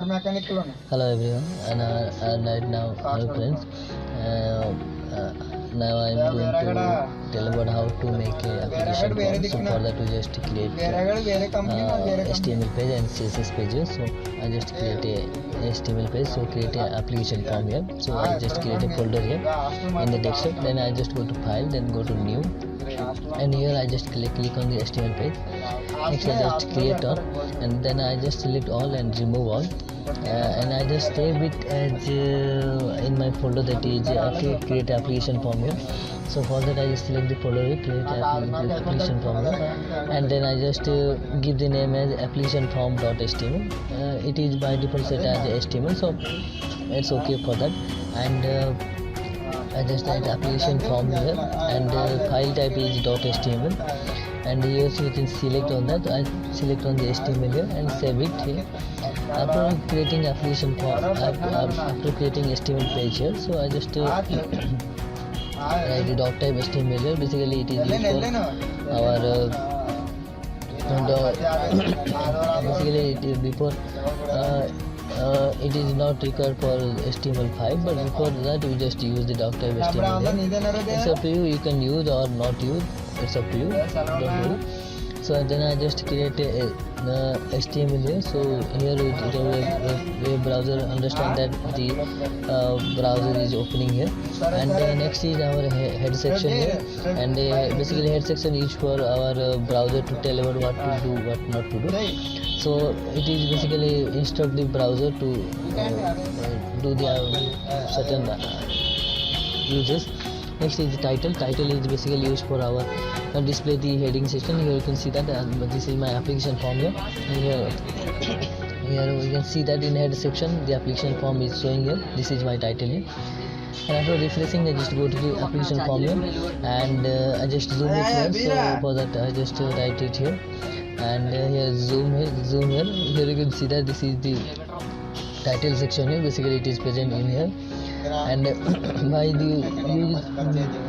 Hello everyone, and right now, hello friends. Uh, uh, Now I'm going to tell about how to make a application form. So for that, we just create HTML page and CSS pages. So I just create a HTML page. So create a application form here. So I just create a folder here in the desktop. Then I just go to File, then go to New, and here I just click on the HTML page. Next I just create all, and then I just select all and remove all, and I just save it as in my folder, that is create application form here. So for that I just select the folder, create application form here, and then I just give the name as application form.html. It is by default set as HTML, so it's okay for that. And I just add application form here, and file type is .html, and here so you can select on that. I select on the HTML here and save it here. After creating application form, after creating HTML page here, so I just write the doc type HTML here. Basically it is used for our basically it is before it is not required for HTML5, but before that we just use the doc type HTML. It's up to you, you can use or not use, it's up to you, don't worry. So then I just create a HTML here. So here the browser understand that the browser is opening here, and next is our head section here, and basically head section is for our browser to tell about what to do, what not to do. So it is basically instruct the browser to do the certain uses. Next is the title. Title is basically used for our display the heading section. Here you can see that this is my application form here. And here we can see that in head section the application form is showing here. This is my title here. And after refreshing, I just go to the application form here, and I just zoom it here. So for that I just write it here, and here zoom here. Here you can see that this is the title section here. Basically it is present in here, and by the you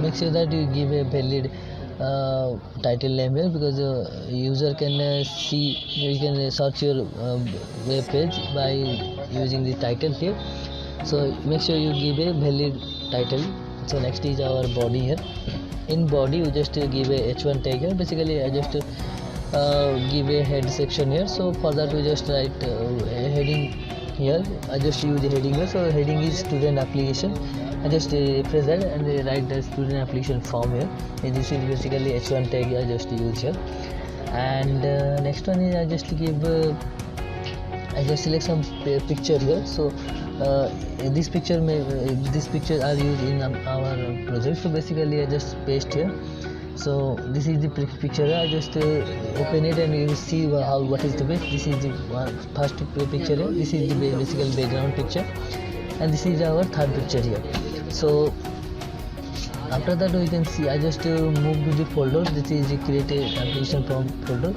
make sure that you give a valid title name here, because user can see, you can search your web page by using the title here. So make sure you give a valid title. So next is our body here. In body you just give a h1 tag here. Basically I just give a head section here. So for that we just write a heading here. I just use the heading here. So heading is student application. I just press that and write the student application form here. And this is basically h1 tag I just use here. And next one is I just give I just select some picture here. So this picture are used in our project. So basically I just paste here. So this is the picture. I just open it and you will see what is the base. This is the first picture here. This is the basically background picture, and this is our third picture here. So after that we can see I just move to the folder. This is the created application form folder,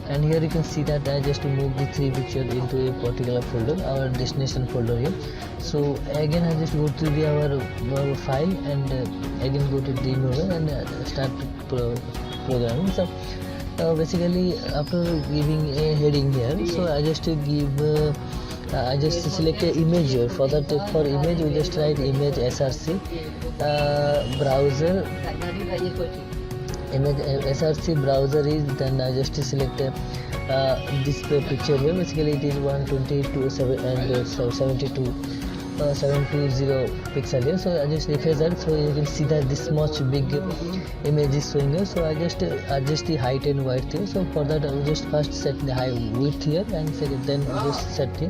and here you can see that I just move the three picture into a particular folder, our destination folder here. So again I just go to the our file, and again go to the movie and start programming. So basically after giving a heading here, so I just give I just select an image here. For that, for image we just write image src browser image src browser is, then I just select display picture here. Basically it is 122 and 720 pixel here. So I just refresh that, so you can see that this much big image is showing here. So I just adjust the height and width here. So for that I will just first set the width here, and second then just set the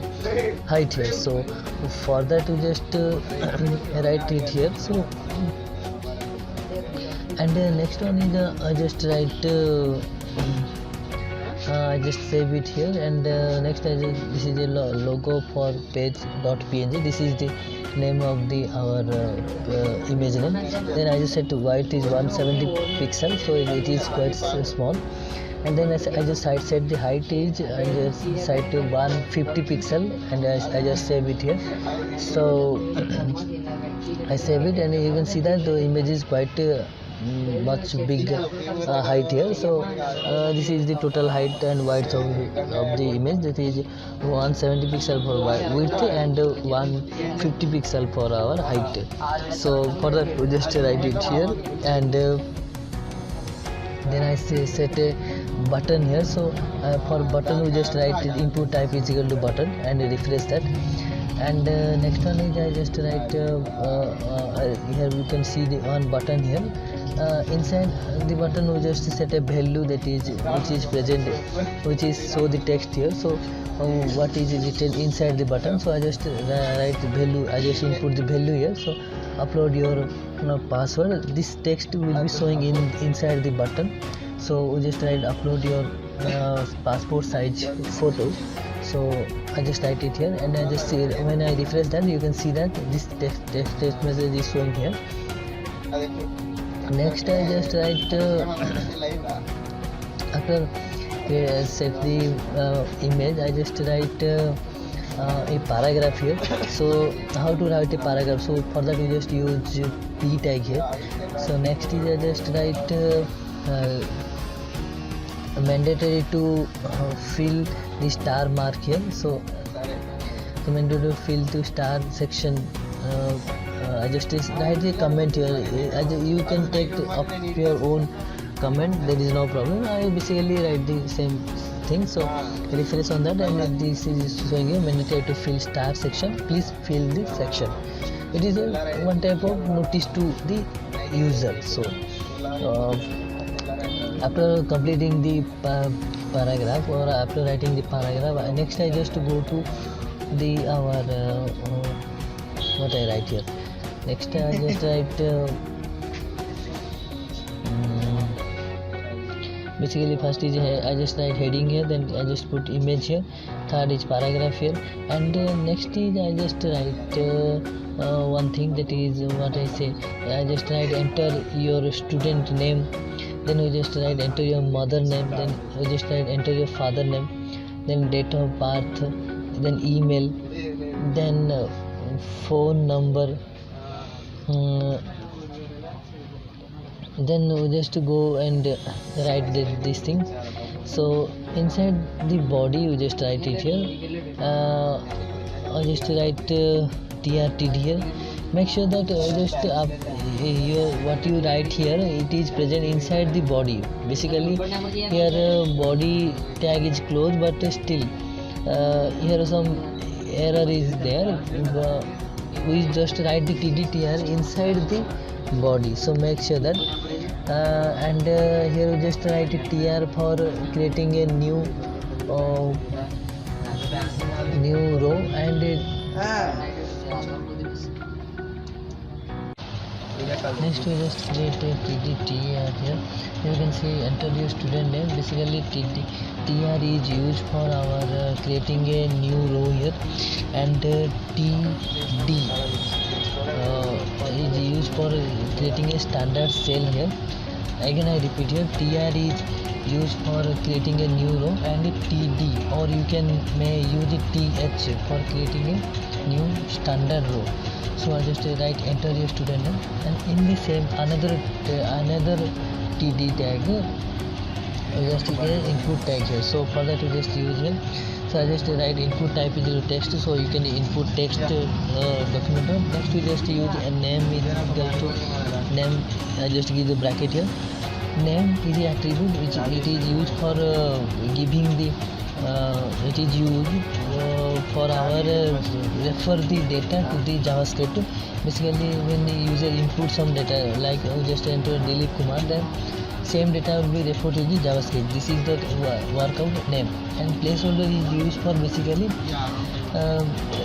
height here. So for that we just write it here. So and next one is I just write I just save it here, and next this is the logo for page.png. This is the name of the our image name. Then I just set to width is 170 pixel, so it is quite small. And then I just set the height is I just set to 150 pixel, and I just save it here. So I save it, and you can see that the image is quite much big height here. So this is the total height and width of the image. That is 170 pixel for width and 150 pixel for our height. So for that we just write it here, and then I set a button here. So for button we just write input type is equal to button and refresh that. And next one is I just write here we can see the one button here. Inside the button we just set a value that is which is present, which is show the text here. So what is written inside the button. So I just write the value, I just input the value here. So upload your password. This text will be showing inside the button. So we just write upload your passport size photo. So I just write it here, and I just see when I refresh that you can see that this text message is showing here. Next I just write after set the image, I just write a paragraph here. So how to write a paragraph? So for that we just use p tag here. So next is I just write mandatory to fill the star mark here. So mandatory to fill the star section. I just write a comment here. You can take up your own comment, there is no problem. I basically write the same thing. So refresh on that, and this is showing you mandatory to fill star section, please fill the section. It is one type of notice to the user. So after completing the paragraph, or after writing the paragraph, next I just go to the our what I write here. Next I just write basically first is I just write heading here, then I just put image here, third is paragraph here, and next is I just write one thing, that is what I say, I just write enter your student name, then we just write enter your mother name, then we just write enter your father name, then date of birth, then email, then phone number, then we just go and write these things. So inside the body you just write it here. I just write TRTD here. Make sure that just what you write here, it is present inside the body. Basically here body tag is closed, but still here some error is there. We just write the TDTR inside the body. So make sure that and here we just write TR for creating a new row, and next we just create a TDTR here. You can see enter your student name. Basically TR is used for our creating a new row here, and TD is used for creating a standard cell here. Again I repeat here, TR is used for creating a new row, and TD, or you may use the TH for creating a new standard row. So I just write enter your student name, and in the same another TD tag I just get input tag here. So for that we just use it. So I just write input type is text, so you can input text document. Next we just use a name is equal to name. I just give the bracket here. Name is the attribute which it is used for giving the it is used for our refer the data to the JavaScript. Basically when the user input some data, like just enter Dilip Kumar, then same data will be referred to the JavaScript. This is the workout name, and placeholder is used for basically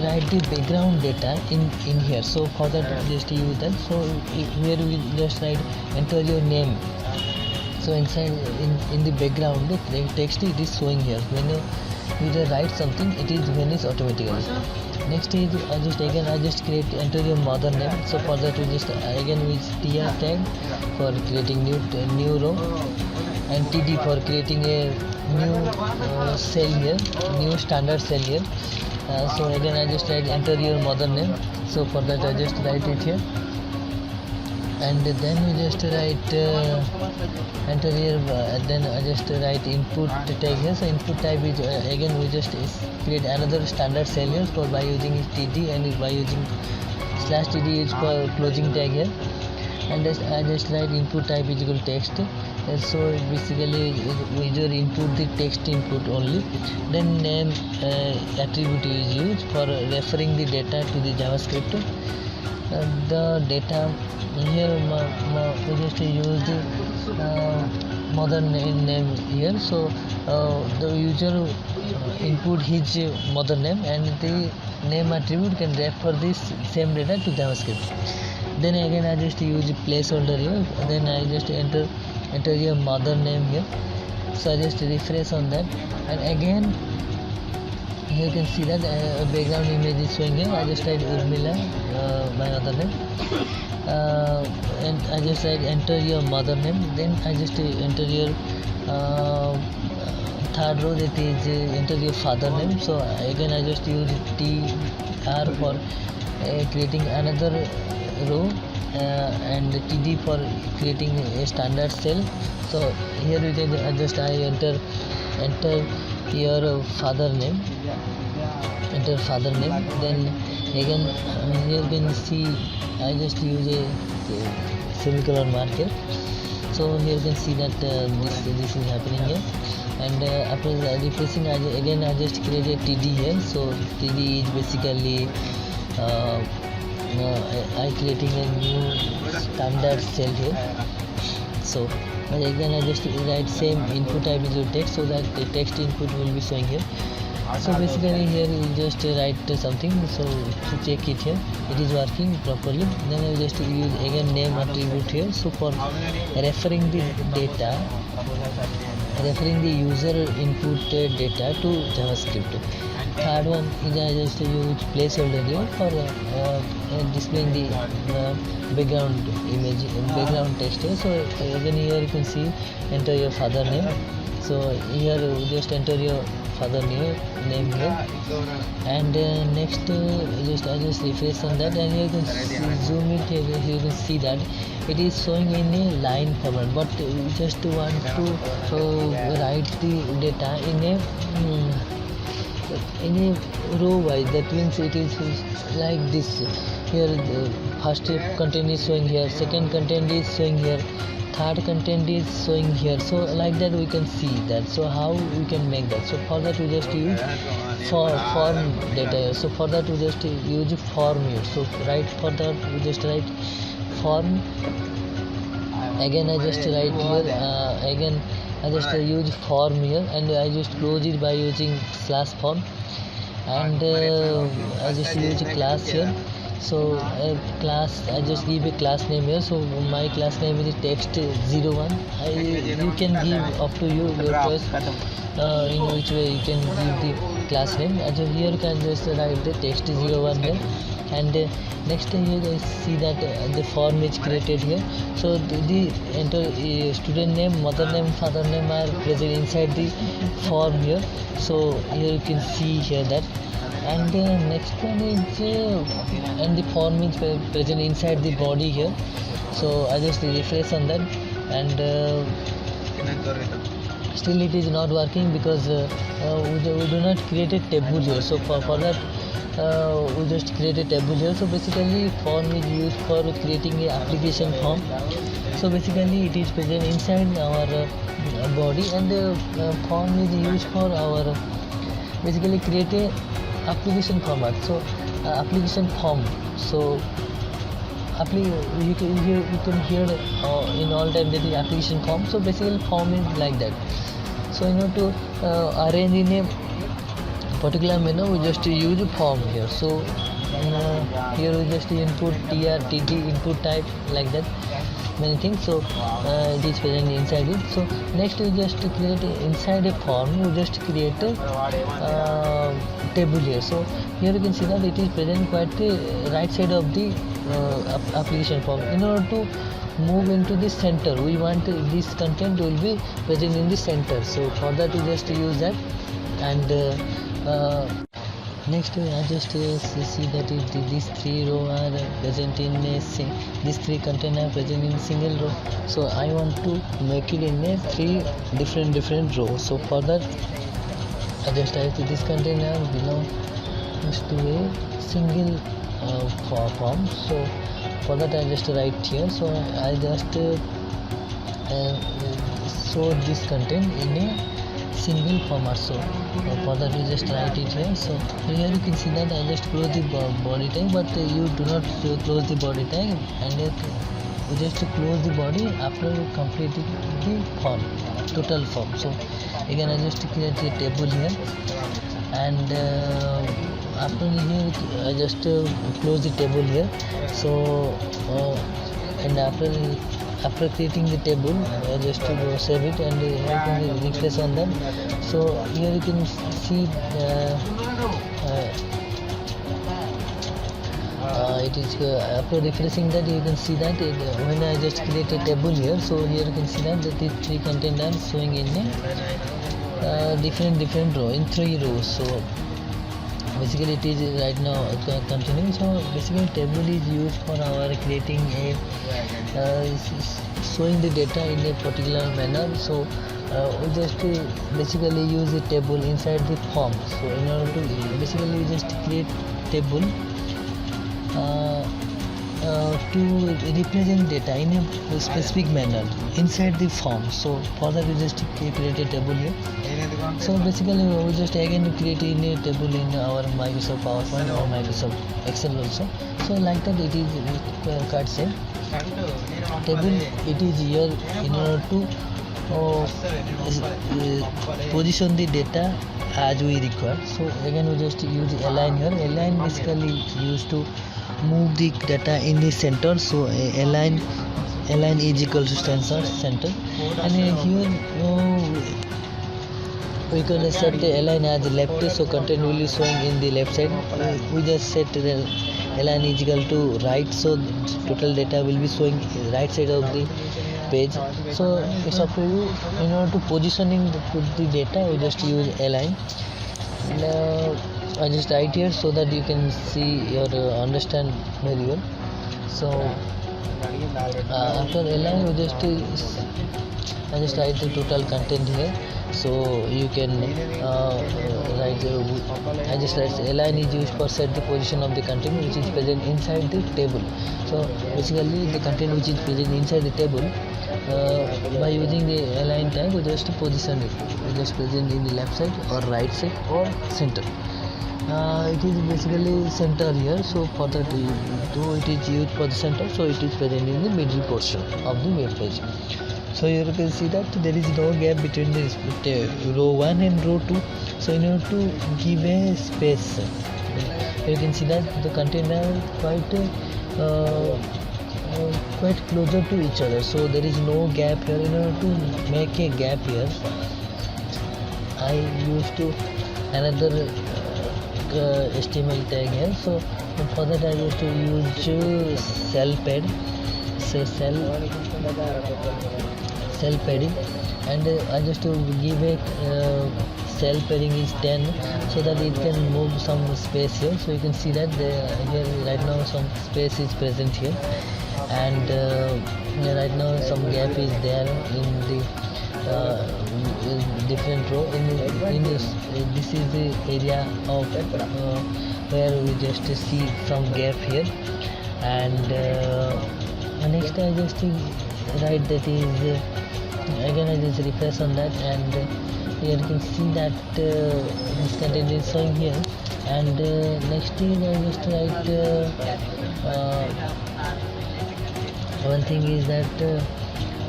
write the background data in here. So for that just use that. So here we just write enter your name. So inside in the background the text it is showing here. When you write something, it is vanished automatically. Next is I just create enter your mother name. So for that we just again with TR tag for creating new row, and TD for creating a new cell here, new standard cell here. So again I just write enter your mother name. So for that I just write it here. and then we just write enter here, then I just write input tag here. So input type is again we just create another standard cell here for by using td, and by using slash td is for closing tag here, and I just write input type is equal text. So basically user input the text input only, then name attribute is used for referring the data to the JavaScript. The data here we just use the mother name here. So the user input his mother name, and the name attribute can refer this same data to JavaScript. Then again I just use placeholder here, then I just enter your mother name here. So I just refresh on that, and again here you can see that background image is showing here. I just write Urmila, my mother name, and I just write enter your mother name, then I just enter your third row, that is enter your father name. So again I just use tr for creating another row, and td for creating a standard cell. So here you can adjust, I enter your father name, then again here you can see I just use a semicolon marker. So here you can see that this is happening here, and after refreshing I just create a td here. So td is basically I creating a new standard cell here. So again I just write same input type is your text, so that the text input will be showing here. So basically here you just write something, so to check it here it is working properly. Then I just use again name attribute here. So for referring the data, referring the user input data to JavaScript. Third one is I just use placeholder here for displaying the background image, background text here. So again here you can see enter your father name. So here you just enter your father name here, and next I just refresh on that, and here you can zoom it. Here you can see that it is showing in a line format, but you just want to write the data in a row wise. That means it is like this. Here the first content is showing here, second content is showing here, third content is showing here. So like that we can see that. So how we can make that? So for that we just use form data. So for that we just use form here. So for that we just write form. Again I just write here, again I just use form here, and I just close it by using slash form, and I just use a class here. So class, I just give a class name here. So my class name is text01. You can give up to you, your choice, in which way you can give the class name. Here you can just write the text01 here, and next here I see that the form is created here. So the enter student name, mother name, father name are present inside the form here. So here you can see here that, and next one is and the form is present inside the body here. So I just refresh on that, and still it is not working because we do not create a table here. So for that we just create a table here. So basically form is used for creating a application form. So basically it is present inside our body, and form is used for our basically create a application format. So application form. So you can hear in all time that is application form. So basically form is like that. So to arrange in a particular manner, we just use form here. So here we just input tr, td, input type, like that many things. So it is present inside it. So next we just create inside a form, we just create a table here. So here you can see that it is present quite the right side of the application form. In order to move into the center, we want this content will be present in the center. So for that we just use that, and Next I just see that these three row are present in these three container are present in single row, so I want to make it in a three different rows. So for that I just type this container belongs to a single form. So for that I just write here, so I just show this content in a single format. So for that we just write it here. So here you can see that I just close the body tag, but you do not close the body tag, and you just close the body after completing the form, total form. So again I just create a table here, and after here I just close the table here. So and after creating the table just to save it, and you can refresh on them. So here you can see it is after refreshing that you can see that when I just create a table here, so here you can see that the three content are showing in a different row, in three rows. So basically it is right now continuing. So basically table is used for our creating a showing the data in a particular manner. So we just basically use a table inside the form. So in order to basically we just create table to represent data in a specific manner inside the form. So for that we just create a table here. So basically we just again create in a table in our Microsoft PowerPoint or Microsoft Excel also. So like that it is quite same table. It is here in order to position the data as we require. So again we just use align here. Align basically used to move the data in the center. So align is equal to center, and here we can set the align as left, so content will be showing in the left side. We just set the align is equal to right, so total data will be showing right side of the page. So it's up to you. In order to positioning the data we just use align. I just write here so that you can see or understand very well. So after align we just I just write the total content here. So you can write I just write align is used for set the position of the content which is present inside the table. So basically the content which is present inside the table, by using the align tag we just position it. We just present in the left side or right side or center. It is basically center here. So for that though it is used for the center, so it is present in the middle portion of the web page. So here you can see that there is no gap between the row 1 and row 2. So in order to give a space, you can see that the content are quite closer to each other. So there is no gap here. In order to make a gap here, I used to another HTML tag here. So for that I used to use cell pad, so cell padding, and I just to give a cell padding is 10 so that it can move some space here. So you can see that here right now some space is present here, and right now some gap is there in the different row. In this is the area of where we just see some gap here, and next I just write that is again I just refresh on that, and here you can see that this content is showing here. And next is I just write one thing is that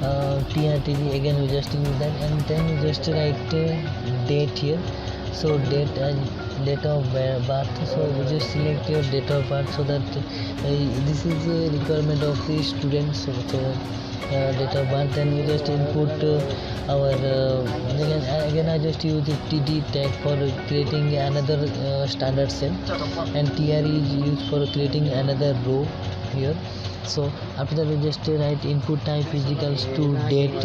TRTV, again we just use that, and then we just write date here. So date of birth, so we just select your date of birth, so that this is a requirement of the students. So date of birth, then we just input our again I just use the TD tag for creating another standard cell, and TR is used for creating another row here. So after that we just write input type is equals to date,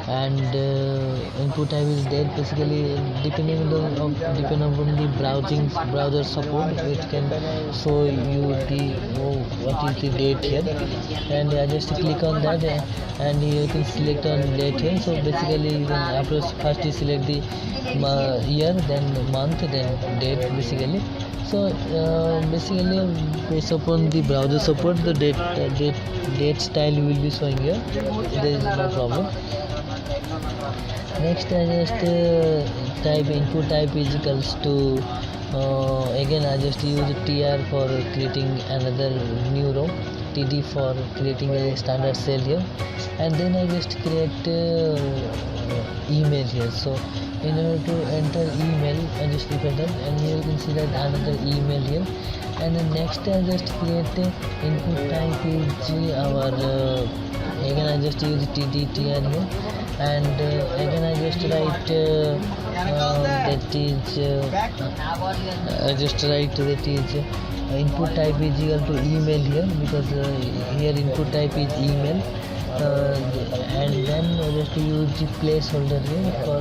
and input type is date. Basically depending upon the browser support, it can show you the what is the date here, and I just click on that, and you can select on date here. So basically you can after first you select the year, then month, then date basically. So basically based upon the browser support, the date style will be showing here. There is no problem. Next I just type input type is equals to again I just use tr for creating another new row, td for creating a standard cell here, and then I just create email here. So in order to enter email, I just click on that, and here you can see that another email here. And then next I just create input type is our again I just use tdtr here, and again I just write that is I just write that is input type is equal to email here, because here input type is email, and then I just use the placeholder here for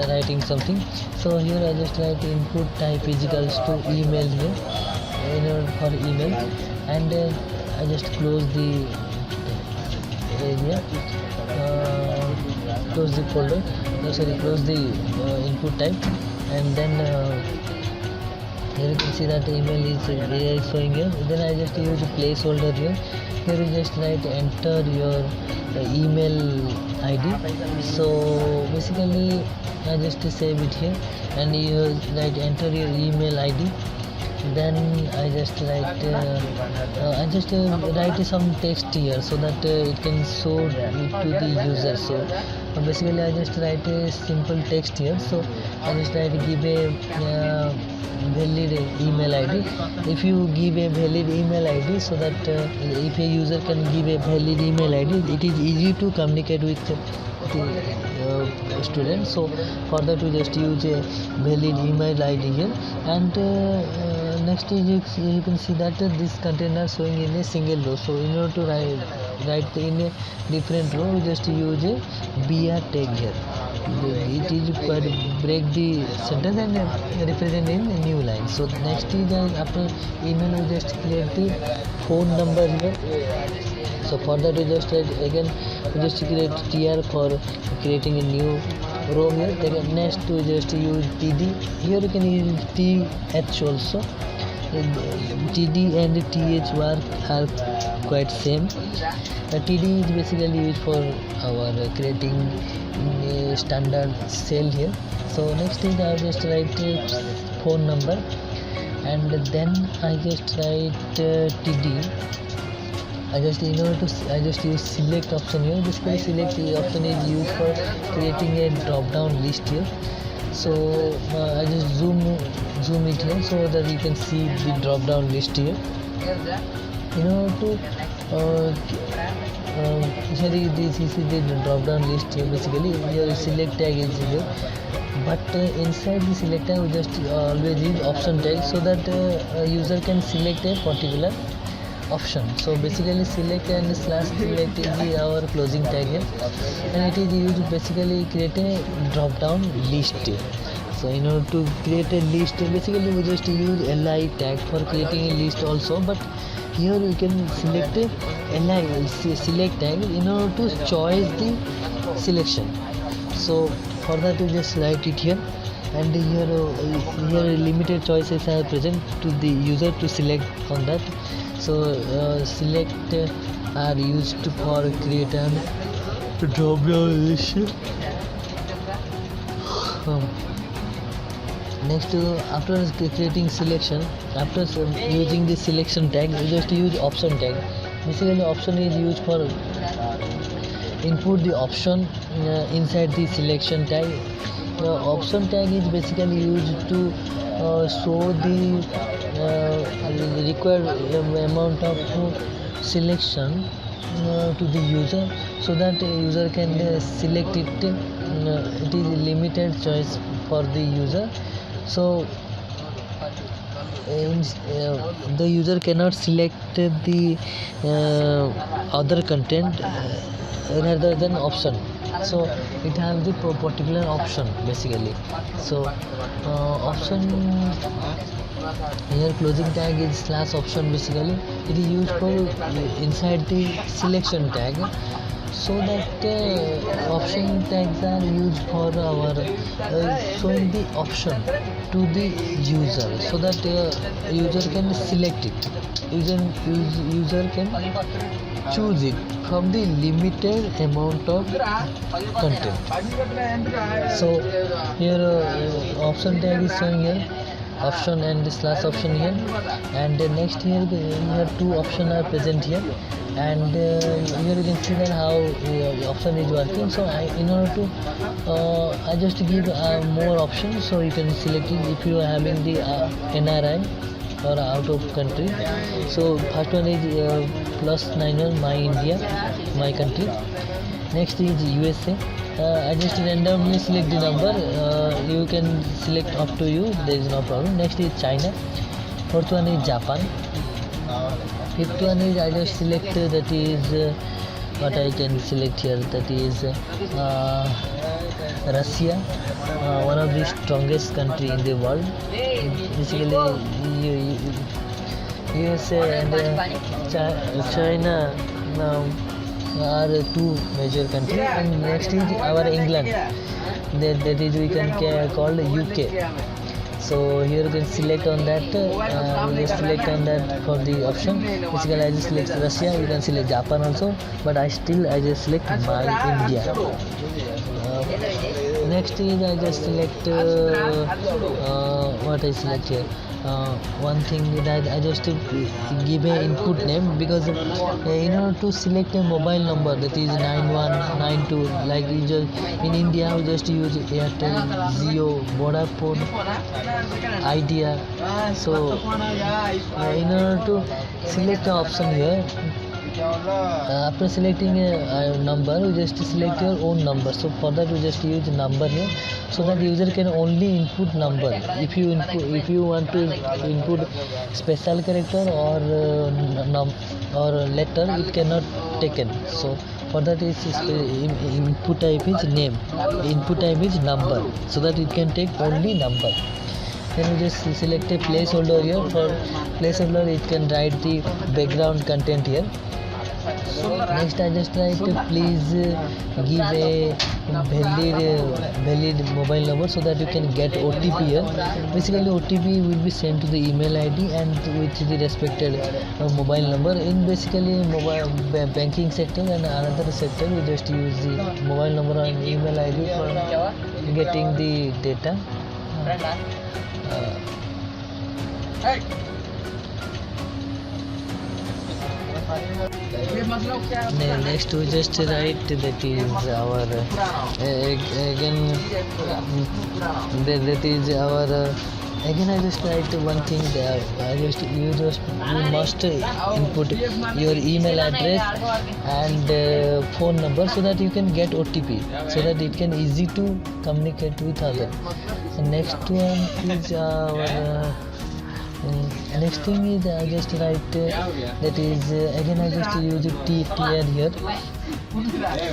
writing something. So here I just write input type is equals to email here, for email, and I just close the area, close the folder, close the input type, and then here you can see that email is showing here. Then I just use a placeholder here. Here you just write enter your email ID. So basically I just save it here, and you write enter your email ID. Then I just write write some text here, so that it can show it to the user. So basically I just write a simple text here. So I just write give a valid email ID. If you give a valid email ID, so that if a user can give a valid email ID, it is easy to communicate with the student. So for that we just use a valid email ID here, and next is you can see that this container showing in a single row. So in order to write in a different row, we just use a br tag here. It is break the sentence and represent in a new line. So next is after email we just create the phone number here. So for that we just again we just create tr for creating a new row here. Then next we just use td. Here you can use th also. td and th are quite same. td is basically used for our creating a standard cell here. So next is I just write phone number, and then I just write td. I just use select option here. Basically select option is used for creating a drop down list here. So I just zoom it here, so that you can see the drop down list here. In order to this is the drop down list here. Basically your select tag is here, but inside the select tag we just always use option tag, so that user can select a particular option. So basically select and slash select is our closing tag here, and it is used basically create a drop down list. So in order to create a list, basically we just use li tag for creating a list also, but here you can select a li select tag in order to choose the selection. So for that we just write it here, and here limited choices are present to the user to select on that. So select are used for create a drop down list. Next after creating selection, after using the selection tag, we just use option tag. Basically option is used for input the option inside the selection tag. The option tag is basically used to show the required amount of selection to the user, so that user can select it. It is limited choice for the user. So the user cannot select the other content rather than option. So it has the particular option basically. So option here, closing tag is slash option. Basically it is used for inside the selection tag, so that option tags are used for our showing the option to the user, so that user can select it. User can choose it from the limited amount of content. So here option tag is showing here, option and the slash option here, and next here two options are present here, and here you can see that how option is working. So in order to I just give more options, so you can select it if you are having the NRI or out of country. So first one is +91 my India, my country. Next is USA. I just randomly select the number, you can select up to you, there is no problem. Next is China. Fourth one is Japan. Fifth one is I just select that is what I can select here, that is Russia, one of the strongest country in the world. Basically USA and China now are two major countries. And next is our England, that is we can call UK. So here you can select on that, we just select on that for the option. Basically I just select Russia, you can select Japan also, but I just select my India. Next is I just select what I select here. One thing that I just give a input name, because in order to select a mobile number, that is 9192, like in India we just use Airtel, Jio, Vodafone, Idea. So in order to select the option here, after selecting a number, you just select your own number. So for that we just use number here, so that user can only input number. If you want to input special character or letter, it cannot taken. So for that is input type is name, input type is number, so that it can take only number. Then we just select a placeholder here. For placeholder it can write the background content here. Next I just write please give a valid mobile number, so that you can get OTP here. Basically OTP will be sent to the email ID and with the respected mobile number. In basically mobile banking sector and another sector, we just use the mobile number and email ID for getting the data. Next we just write that is our again that is our again I just write one thing that you must input your email address and phone number, so that you can get OTP, so that it can easy to communicate with others. And next one is our next thing is I just write that is again I just use TR here.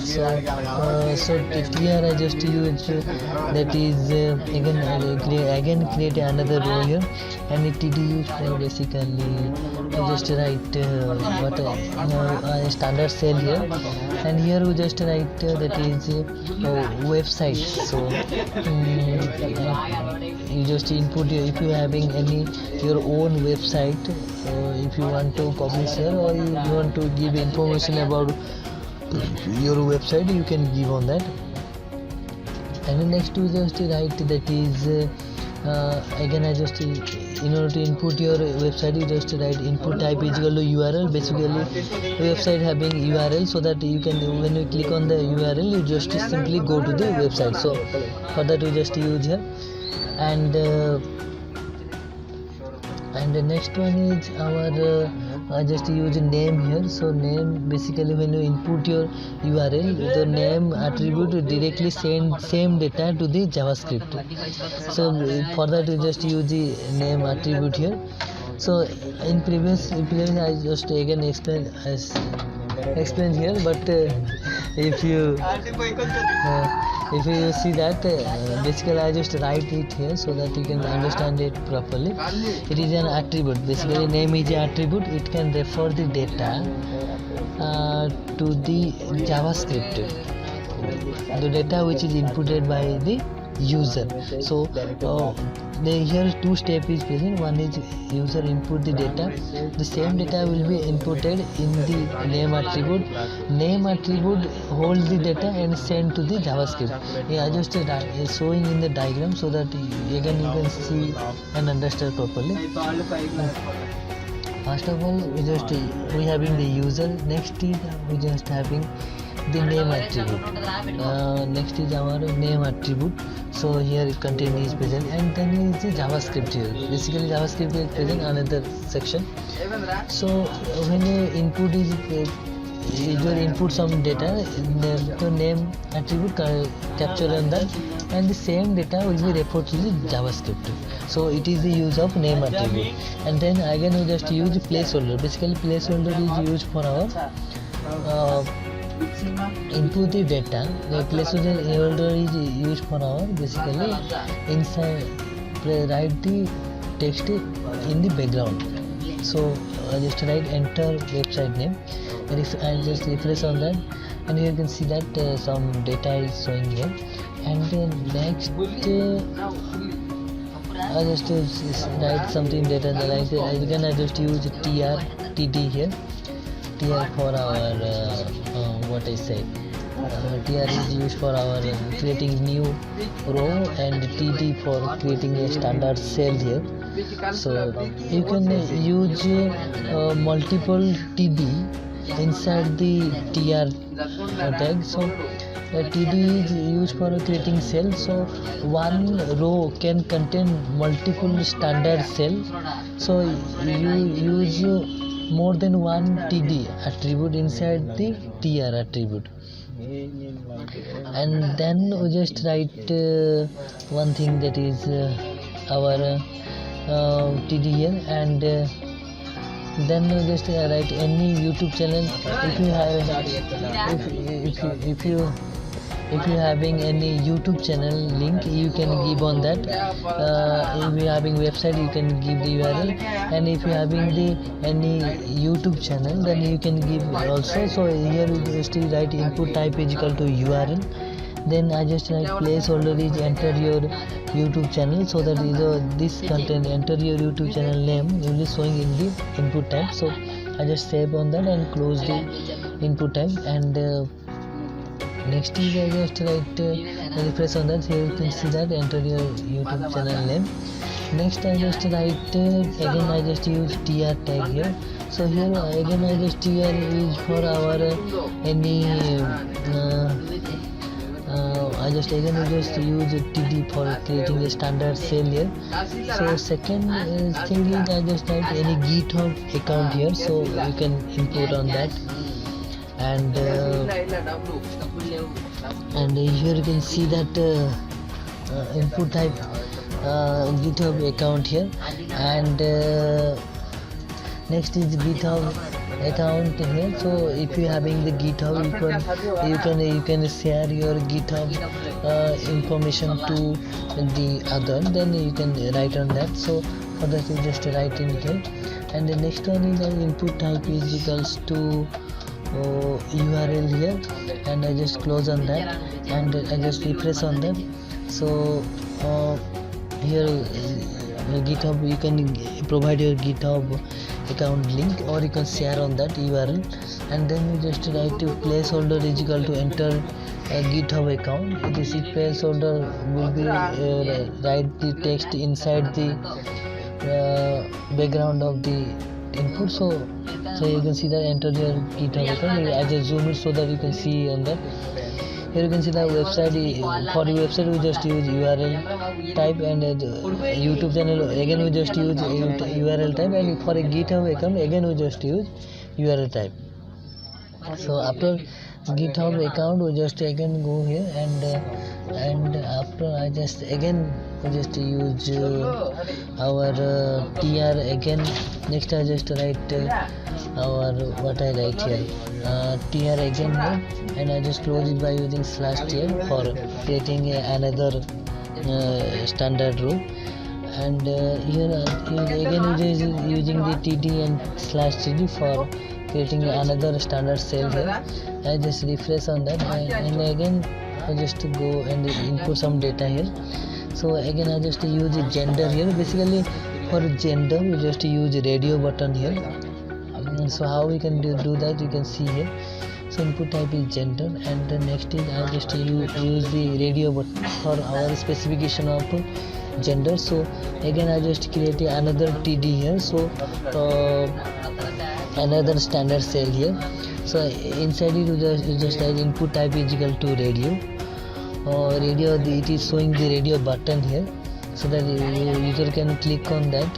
So TR I just use that is again create another row here, and it is used for basically I just write what standard cell here, and here we just write that is website. So you just input if you having any your own website, if you want to publish here or you want to give information about your website, you can give on that. And the next we just write that is again I just in order to input your website, you just write input type is equal to URL. Basically website having URL, so that you can when you click on the URL you just simply go to the website. So for that we just use here. And the next one is our I just use name here. So name, basically when you input your URL, the name attribute directly send same data to the JavaScript. So for that you just use the name attribute here. So in previous I just again explain here, but if you see that basically I just write it here so that you can understand it properly. It is an attribute. Basically name is an attribute. It can refer the data to the JavaScript, the data which is inputted by the user. So here two steps is present. One is user input the data. The same data will be inputted in the name attribute. Name attribute holds the data and send to the JavaScript. I just showing in the diagram so that again you can see and understand properly. First of all, we having the user. Next is we just having the name attribute. Next is our name attribute. So here content is present, and then is the JavaScript here. Basically JavaScript is present another section. So when you input user input some data, the name attribute capture on that, and the same data will be referred to the JavaScript. So it is the use of name attribute. And then again we just use placeholder. Basically placeholder is used for our input the data. The placeholder is used for our basically inside write the text in the background. So I just write enter website name, and if I just refresh on that, and you can see that some data is showing here. And next I just write something data like again I just use td here. TR for our what I say, TR is used for our creating new row, and TD for creating a standard cell here. So you can use multiple TD inside the TR tag. So TD is used for creating cell. So one row can contain multiple standard cells. So you use more than one TD attribute inside the TR attribute. And then we just write one thing, that is our TD here, and then we just write any YouTube channel. If you have if you having any YouTube channel link, you can give on that. If you having website, you can give the URL, and if you having any YouTube channel, then you can give also. So here we just write input type is equal to URL. Then I just write placeholder is enter your YouTube channel, so that this content enter your YouTube channel name will be showing in the input type. So I just save on that and close the input type. And next is I just write refresh on that. Here you can see that enter your YouTube channel name. Next I just write again I just use TR tag here. So here again I just TR is for our any I just again we just use TD for creating a standard cell here. So second thing is I just write any GitHub account here, so you can input on that. And here you can see that input type GitHub account here. And next is GitHub account here. So if you having the GitHub, you can share your GitHub information to the other, then you can write on that. So for that you just write in here. And the next one is input type is equals to URL here, and I just close on that, and I just refresh on that. So here GitHub, you can provide your GitHub account link, or you can share on that URL. And then you just write to placeholder is equal to enter a GitHub account. This placeholder will be write the text inside the background of the input. So you can see that enter your GitHub account. I just zoom it so that you can see on that. Here you can see the website. For the website we just use URL type, and YouTube channel again we just use URL type, and for a GitHub account again we just use URL type. So after GitHub account we just again go here, and after I just again we just use our tr again. Next I just write our what I write here tr again here, and I just close it by using /tr for creating another standard row. And here again we just using the td and /td for creating another standard cell here. I just refresh on that, and again I just go and input some data here. So again I just use the gender here. Basically for gender we just use radio button here. So how we can do that you can see here. So input type is gender, and the next is I just use the radio button for our specification of gender. So again I just create another td here. So another standard cell here. So inside it you just write input type is equal to radio. Radio it is showing the radio button here, so that user can click on that.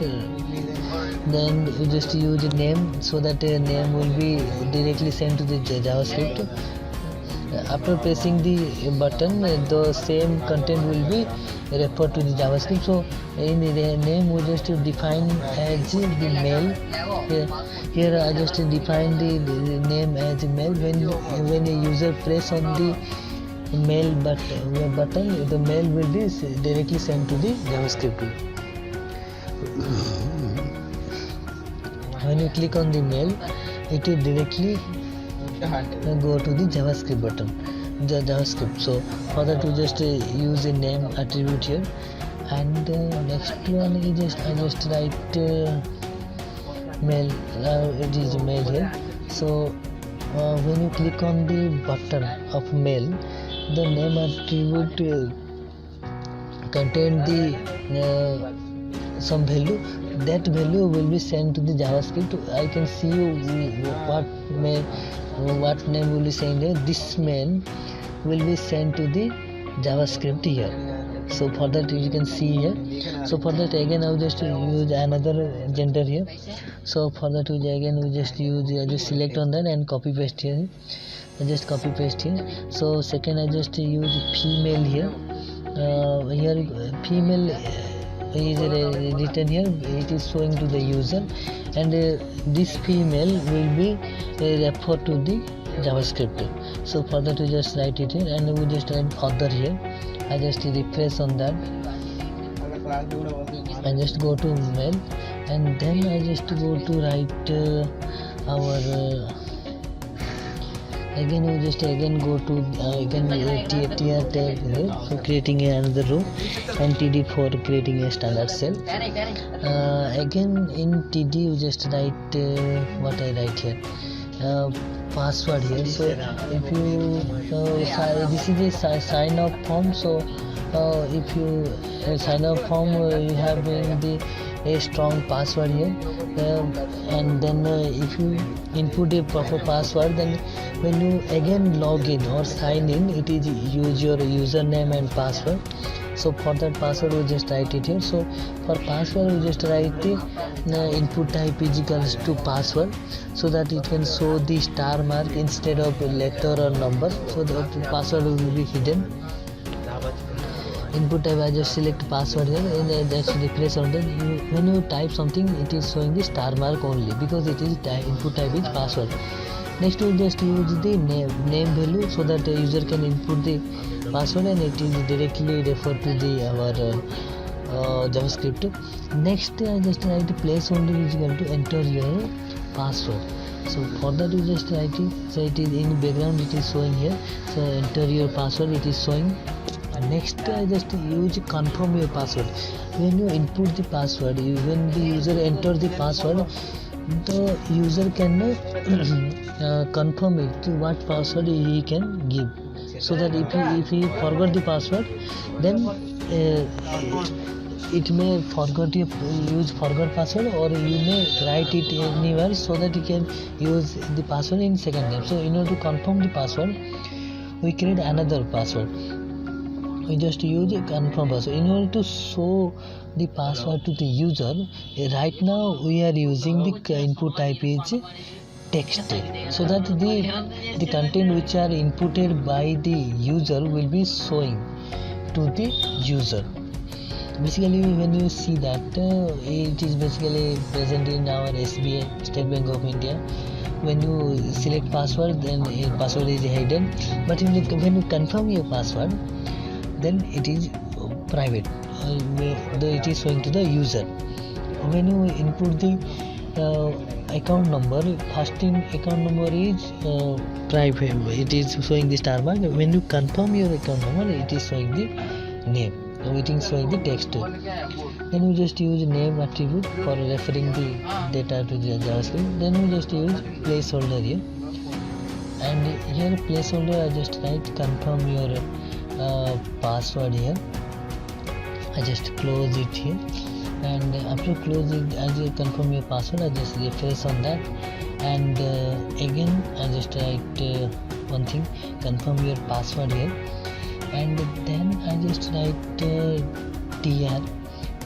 Then you just use the name, so that name will be directly sent to the JavaScript. After pressing the button, the same content will be referred to the JavaScript. So in the name we just define as the mail. Here I just define the name as mail. When a user press on the mail button, the mail will be directly sent to the JavaScript. When you click on the mail, it will directly go to the JavaScript button, the JavaScript. So for that we just use a name attribute here, and next one is I just write mail. It is mail here. So when you click on the button of mail, the name attribute contain the some value. That value will be sent to the JavaScript. I can see what name will be saying there. This mail will be sent to the JavaScript here. So for that you can see here. So for that again I will just use another gender here. So for that we just use, I just select on that and copy paste here. I just copy paste here. So second I just use female here. Here female is written here. It is showing to the user, and this female will be referred to the JavaScript. So for that we just write it here, and we just write other here. I just refresh on that. I just go to mail, and then I just go to write our again we just go to tr tag here for creating another row, and td for creating a standard cell. Again in td we just write what I write here, password here. So if you this is a sign up form. So if you sign up form, you have a strong password here, and then if you input a proper password, then when you again log in or sign in, it is use your username and password. So for that password we just write it here. So for password we just write the input type is equals to password, so that it can show the star mark instead of letter or number, so that the password will be hidden. Input type I just select password here, and I just refresh on that. When you type something, it is showing the star mark only, because it is input type is password. Next we just use the name value, so that the user can input the password and it is directly referred to the our JavaScript. Next I just write the place only is equal to enter your password. So for that you just write it. So it is in background, it is showing here. So enter your password, it is showing. Next I just use confirm your password. When you input the password, when the user enter the password, the user can confirm it to what password he can give, so that if he forgot the password, then it may use forgot password, or you may write it anywhere, so that you can use the password in second time. So in order to confirm the password, we create another password. We just use a confirm password in order to show the password to the user. Right now we are using the input type is text, so that the content which are inputted by the user will be showing to the user. Basically when you see that it is basically present in our SBI, State Bank of India. When you select password, then password is hidden, but when you confirm your password, then it is private, it is showing to the user. When you input the account number, first in account number is private, it is showing the star mark. When you confirm your account number, it is showing the name, it is showing the text. Then you just use name attribute for referring the data to the JavaScript. Then you just use placeholder here, and here placeholder I just write confirm your password here. I just close it here, and after closing, as you confirm your password, I just refresh on that, and again I just write one thing, confirm your password here, and then I just write tr,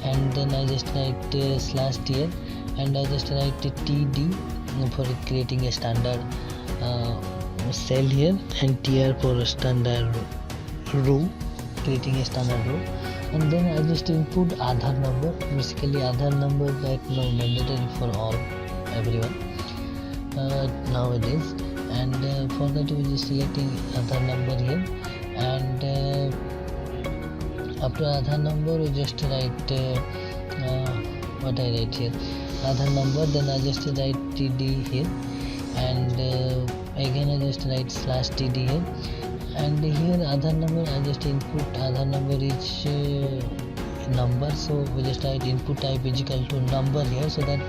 and then I just write /tr, and I just write td for creating a standard cell here, and tr for a standard row, creating a standard row. And then I just input Aadhaar number. Basically Aadhaar number right now mandatory for everyone nowadays, and for that we just selecting Aadhaar number here, and after Aadhaar number we just write what I write here, Aadhaar number, then I just write td here, and again I just write /td here, and here Aadhaar number I just input Aadhaar number is number, so we just write input type is equal to number here, so that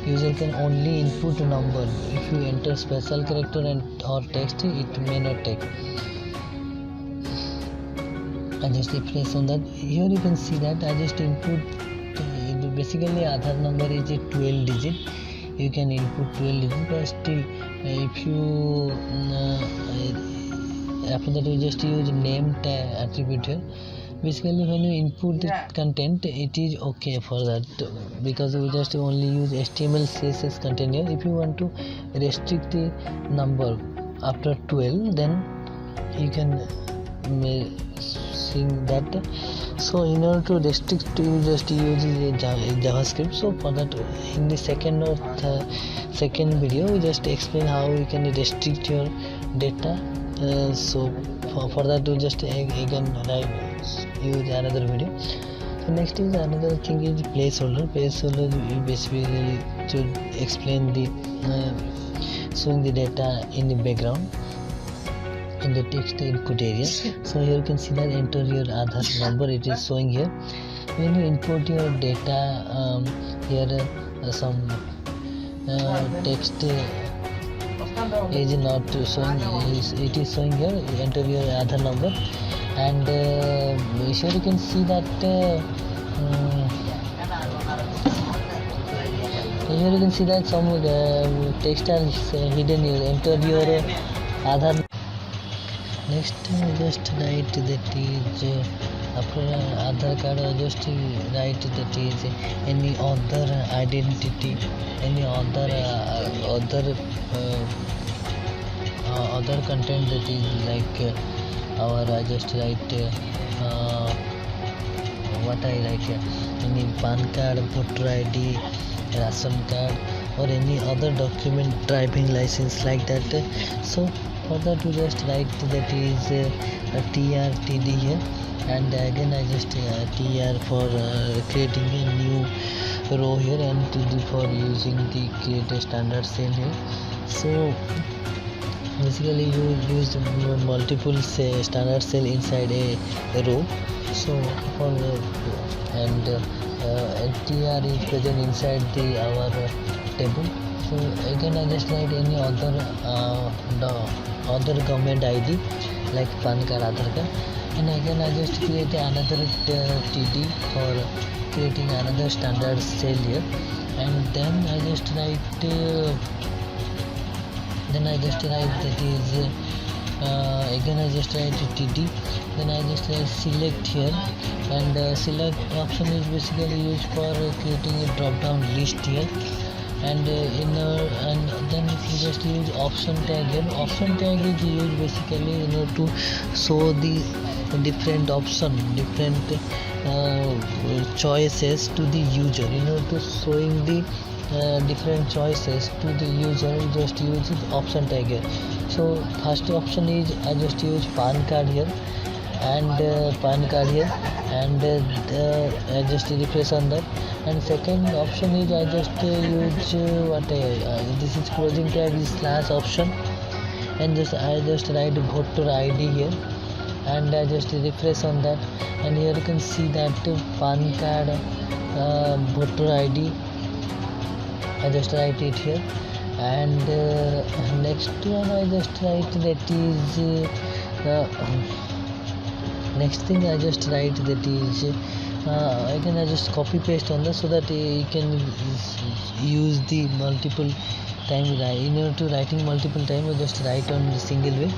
user can only input number. If you enter special character and or text, it may not take. I just refresh on that. Here you can see that I just input basically Aadhaar number is a 12 digit. You can input 12 digits, but still if you after that we just use name attribute here. Basically when you input the content, it is okay for that, because we just only use HTML CSS content here. If you want to restrict the number after 12, then you can sing that. So in order to restrict, you just use JavaScript. So for that, in the second or second video, we just explain how you can restrict your data. So for that, we just again use another video. So next is another thing is placeholder. Placeholder basically to explain the showing the data in the background in the text input area. So here you can see that enter your Aadhaar number, it is showing here. When you input your data, here some text is not showing, it is showing here, enter your Aadhaar number, and here you can see that here you can see that some text are hidden here, enter your Aadhaar. Next just write that is after Aadhaar card, just write that is any other identity, any other other content that is like our just write what I write here, any PAN card, voter ID, ration card, or any other document, driving license, like that. So for that we just write that is TRTD here, and again I just TR for creating a new row here, and TD for using the create a standard cell here. So basically you use multiple standard cell inside a row. So for and TR is present inside our table. So again I just write any other government ID like PAN card, Aadhaar card, and again I just create another TD for creating another standard cell here, and then I just write that is again I just write TD, then I just write select here, and select option is basically used for creating a drop down list here, and and then if you just use option tag here, option tag is used basically to show the different choices to the user, to showing the different choices to the user. You just use option tag here. So first option is I just use pan card here, and I just refresh on that. And second option is I just use this is closing tag is slash option, and I just write voter ID here, and I just refresh on that, and here you can see that pan card voter ID. I just write it here, and next one I just write that is next thing I just write that is again I just copy paste on that, so that you can use the multiple time. To writing multiple time, I just write on the single way.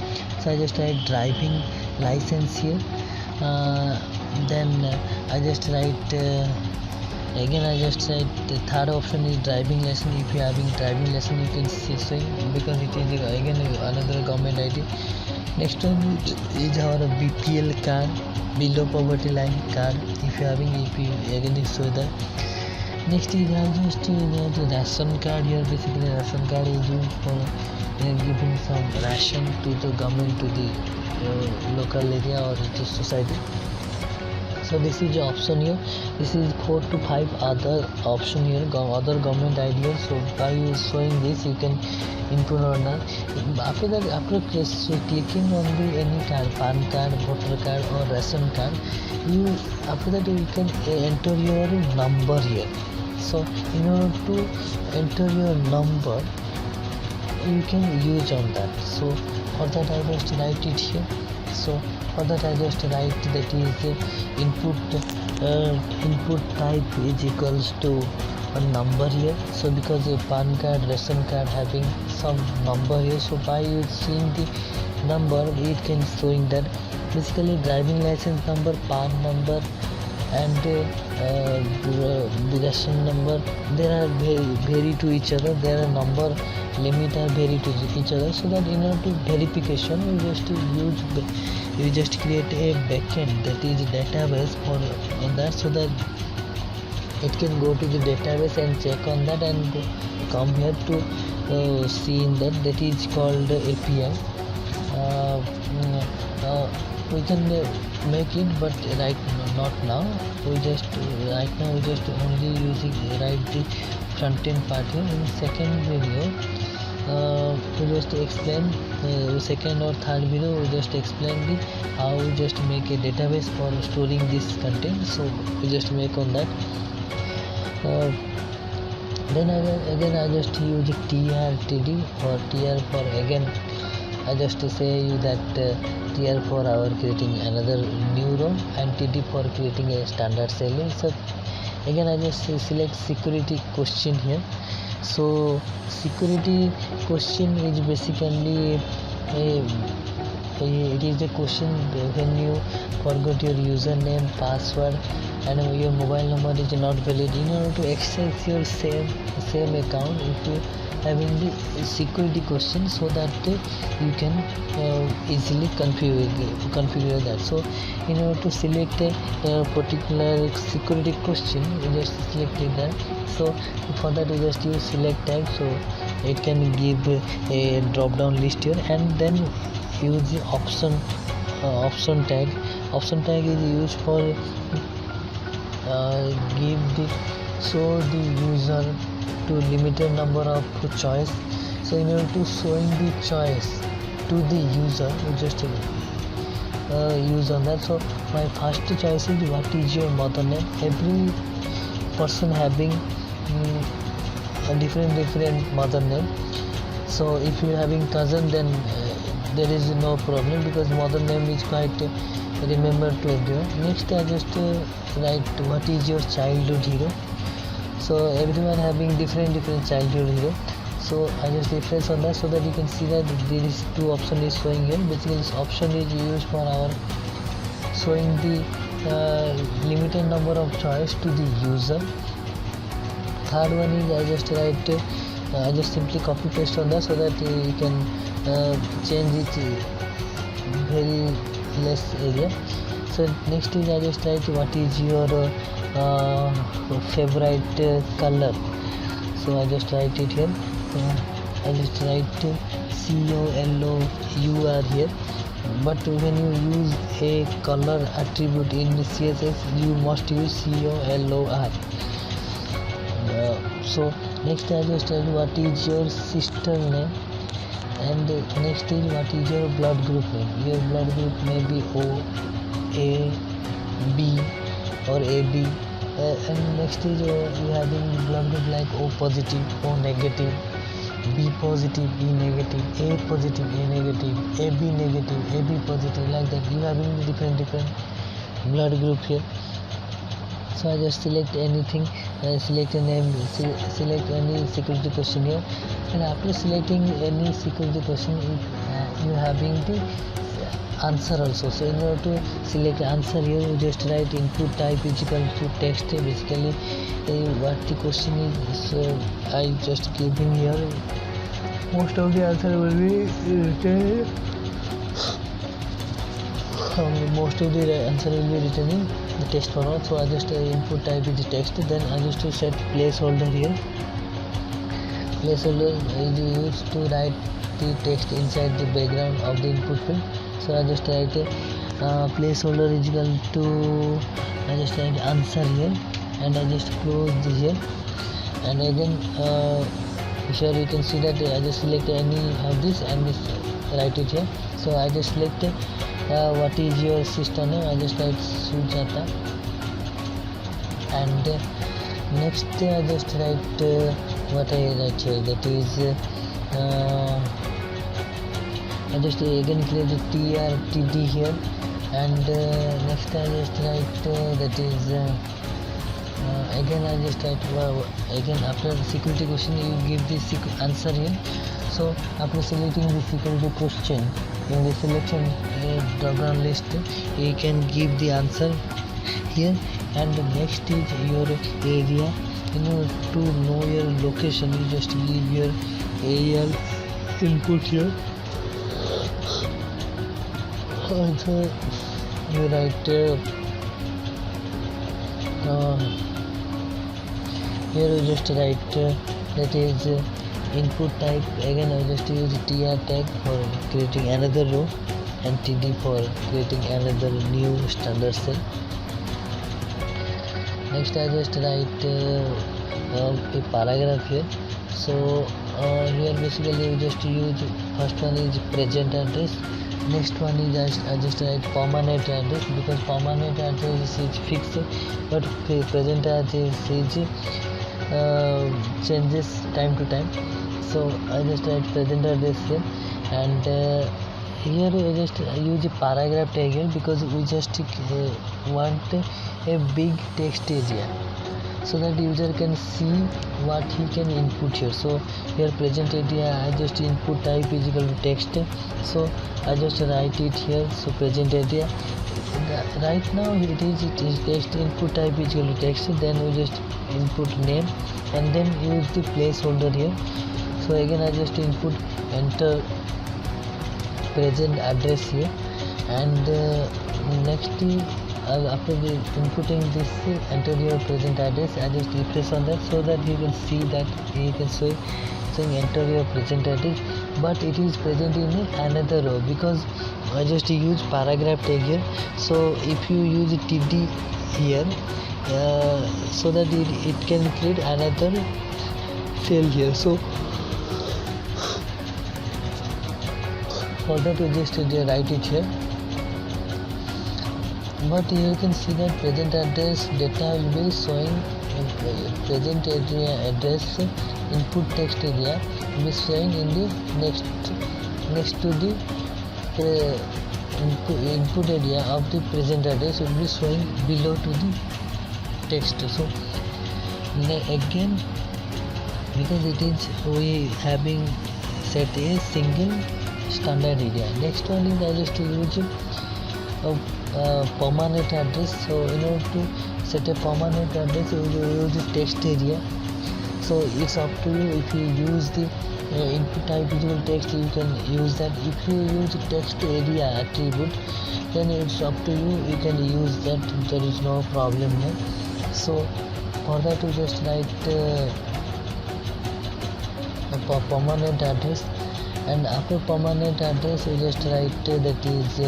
So I just write driving license here, then I just write again I just write the third option is driving license. If you are having driving license, you can see because it is again another government ID. Next one is our BPL card, below poverty line card. If you are having again it show that. Next is I just the ration card here. Basically ration card is used for giving some ration to the government, to the local area or to society. So this is the option here. This is 4 to 5 other option here, other government ideas. So by showing this, you can input on that. After that, after clicking on the any card, pan card, voter card, or ration card, after that you can enter your number here. So in order to enter your number, you can use on that. So for that I just write it here. So for that I just write that is input type is equals to a number here. So because a pan card, ration card having some number here, so by seeing the number it can showing that basically driving license number, pan number, and the ration number, they are vary to each other. Their number limit are vary to each other. So that in order to verification, you just create a backend, that is database for on that, so that it can go to the database and check on that and come here to see in that is called API. We can make it, but not now. We just only using write the front end part here. In second video we just explain second or third video we just explain how we just make a database for storing this content. So we just make on that. Then again I just use TRTD for TR for again I just say you that TR for our creating another new row, and TD for creating a standard cell. So again I just select security question here. So security question is basically it is a question when you forgot your username, password, and your mobile number is not valid. In order to access your same account, if you having the security question, so that you can easily configure that. So in order to select a particular security question, you just select it there. So for that you just use select tag, so it can give a drop down list here, and then use the option tag. Option tag is used for show the user to limited number of choice. So in order to showing the choice to the user, you just use on that. So my first choice is what is your mother name. Every person having a different mother name. So if you having cousin, then there is no problem, because mother name is quite remember to everyone. Next I just write what is your childhood hero. So everyone having different childhood hero. So I just refresh on that so that you can see that there is two option is showing here. Basically this option is used for our showing the limited number of choice to the user. Third one is I just write I just simply copy paste on that so that you can change it very less area. So next is I just write what is your favorite color. So I just write it here. I just write COLOUR here. But when you use a color attribute in CSS, you must use COLOR. So next I just tell what is your sister name, and next is what is your blood group name. Your blood group may be O, A, B or AB, and next is you having blood group like O positive, O negative, B positive, B negative, A positive, A negative, AB negative, AB positive, like that. You having different blood group here. So I just select anything, select a name, select any security question here, and after selecting any security question, you having the answer also. So in order to select answer here, you just write input type is equal to text. Basically what the question is, so I just giving here. Most of the answer will be written. Most of the answer will be written in the text format. So I just input type is text. Then I just to set placeholder here. Placeholder is used to write the text inside the background of the input field. So I just write placeholder is equal to, I just write answer here, and I just close this here, and again here you can see that I just select any of this and just write it here. So I just select what is your sister name. I just write Sujata, and next I just write what I write here, that is I just again create the TRTD here, and next I just write that is again I just write again after the security question you give the answer here. So after selecting the security question in the selection drop down list, you can give the answer here, and the next is your area. To know your location, you just give your AL input here, and you write here you just write that is input type. Again I just use TR tag for creating another row, and TD for creating another new standard cell. Next I just write a paragraph here. So here basically you just use, first one is present address, next one is I just write permanent address, because permanent address is fixed, but present address is changes time to time. So I just write present address here, and here I just use a paragraph tag here, because we just want a big text area so that user can see what he can input here. So here present area I just input type is equal to text, so I just write it here. So present area right now it is text, input type is equal to text, then we just input name, and then use the placeholder here. So again I just input enter present address here, and next after the inputting this enter your present address, I just refresh on that so that you can see that you can say saying enter your present address, but it is present in another row because I just use paragraph tag here. So if you use TD here so that it can create another cell here. So for that we just write it here, but you can see that present address data will be showing present area address input text area will be showing in the next to the input area of the present address will be showing below to the text. So again because it is we having set a single standard area. Next one is I just use a permanent address. So in order to set a permanent address, you use the text area. So it's up to you. If you use the input type visual text, you can use that. If you use text area attribute, then it's up to you. You can use that. There is no problem here. So for that, you just write a permanent address, and after permanent address, you just write that is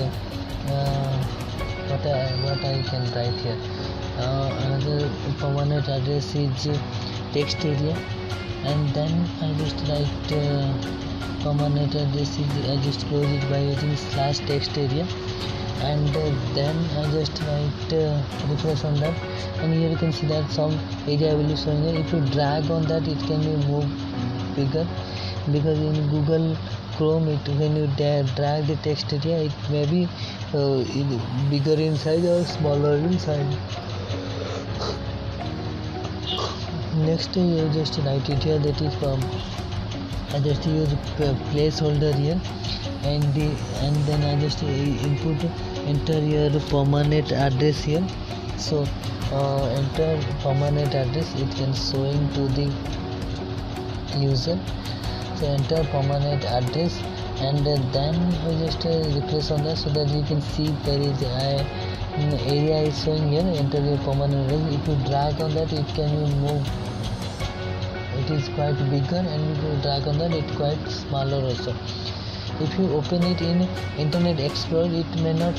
what I can write here. Another permanent address is text area, and then I just write permanent address is I just close it by using slash text area, and then I just write refresh on that, and here you can see that some area will be showing here. If you drag on that, it can be moved bigger, because in Google Chrome when you drag the text area, it may be bigger in size or smaller in size. Next you just write it here, that is I just use placeholder here, and then I just enter your permanent address here. So enter permanent address, it can showing to the user. So enter permanent address, and then we just replace on that, so that you can see there is area is showing here. Enter your permanent address. If you drag on that, it can be moved. It is quite bigger, and if you drag on that, it's quite smaller also. If you open it in Internet Explorer, it may not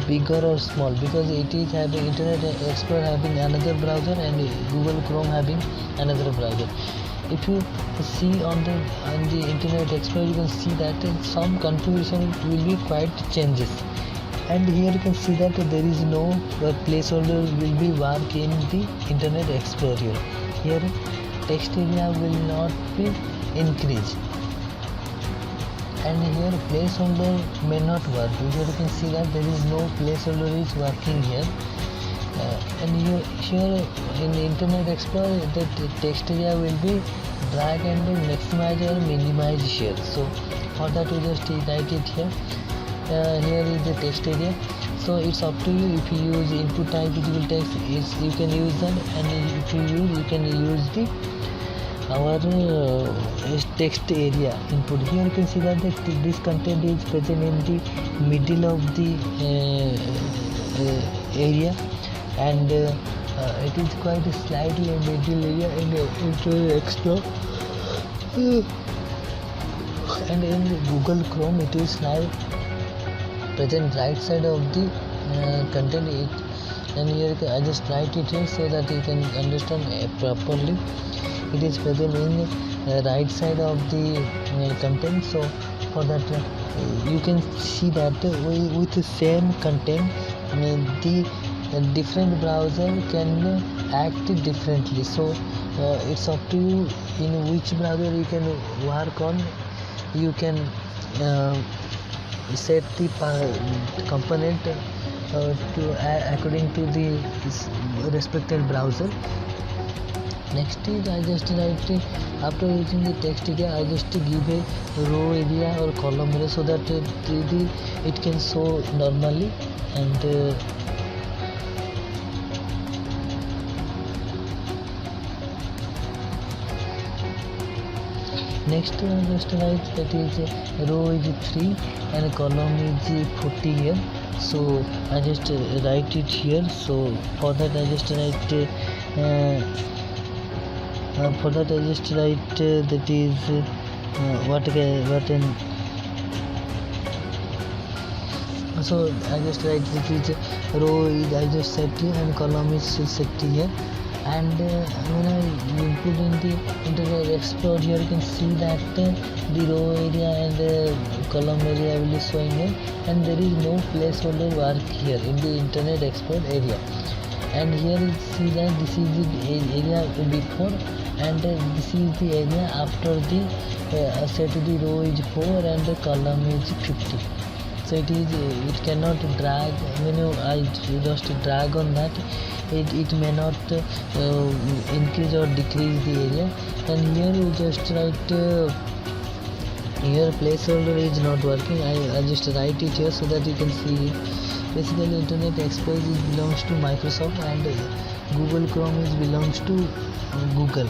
bigger or small, because it is having Internet Explorer having another browser and Google Chrome having another browser. If you see on the Internet Explorer, you can see that some configuration will be quite changes, and here you can see that there is no placeholder will be work in the Internet Explorer. Here text area will not be increased, and here placeholder may not work. Here you can see that there is no placeholder is working here, and here in the Internet Explorer, the text area will be drag and maximize or minimize here. So for that, you just write it here. Here is the text area. So it's up to you. If you use input type visual text, you can use that, and if you can use the our text area input. Here you can see that this content is present in the middle of the area, and it is quite a slightly middle area in Internet Explorer, and in Google Chrome it is now present right side of the content. And here I just write it here so that you can understand properly. It is present in right side of the content. So for that you can see that with the same content, the different browser can act differently. So it's up to you in which browser you can work on. You can set the component according to the respected browser. Next is I just write, after using the text area, I just give a row area or column area, so that it can show normally. And next I just write that is row is 3 and column is 40 here. So I just write it here. So for that I just write that is so I just write that is row is I just set here and column is set here. And when I input in the Internet Explorer, here you can see that the row area and the column area will be showing here, and there is no placeholder work here in the Internet Explorer area. And here you see that this is the area before, and this is the area after the set the row is 4 and the column is 50. So it cannot drag. When I just drag on that, it may not increase or decrease the area. And here you just write here placeholder is not working. I just write it here so that you can see it. Basically Internet Explorer belongs to Microsoft and Google Chrome belongs to Google,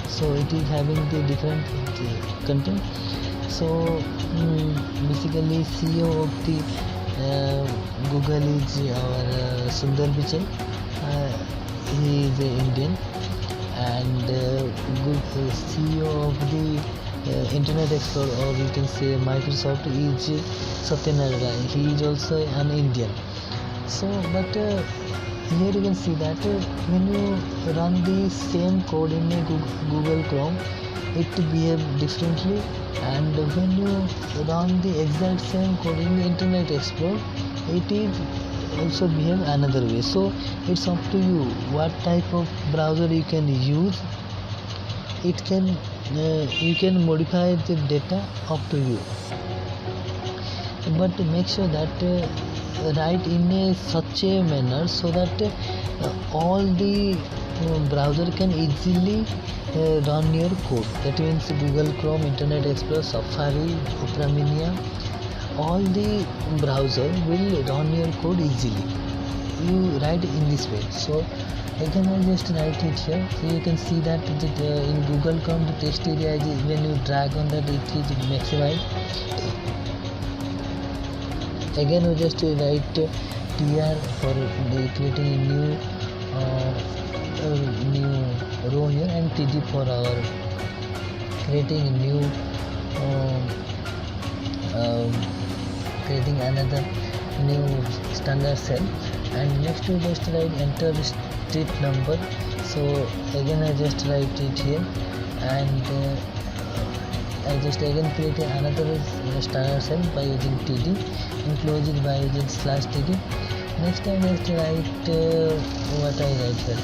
so it is having the different content. So basically CEO of the Google is our Sundar Pichai. He is Indian, and CEO of the Internet Explorer, or you can say Microsoft, is Satya Nadella. He is also an Indian. So but here you can see that when you run the same code in a Google Chrome, it behaves differently, and when you run the exact same code in the Internet Explorer, it is also behave another way. So it's up to you what type of browser you can use. It can you can modify the data up to you, but make sure that write in such a manner so that all the browser can easily run your code. That means Google Chrome, Internet Explorer, Safari, Opera Mini, all the browser will run your code easily. You write in this way. So again I just write it here. So you can see that in Google Chrome the text area is, when you drag on that, it is maximized. Again we just write tr for creating a new row here, and td for our creating a new creating another new standard cell. And next we just write enter street number. So again I just write it here, and I just again create another standard cell by using td, and close it by using /td. Next I just write what I write here.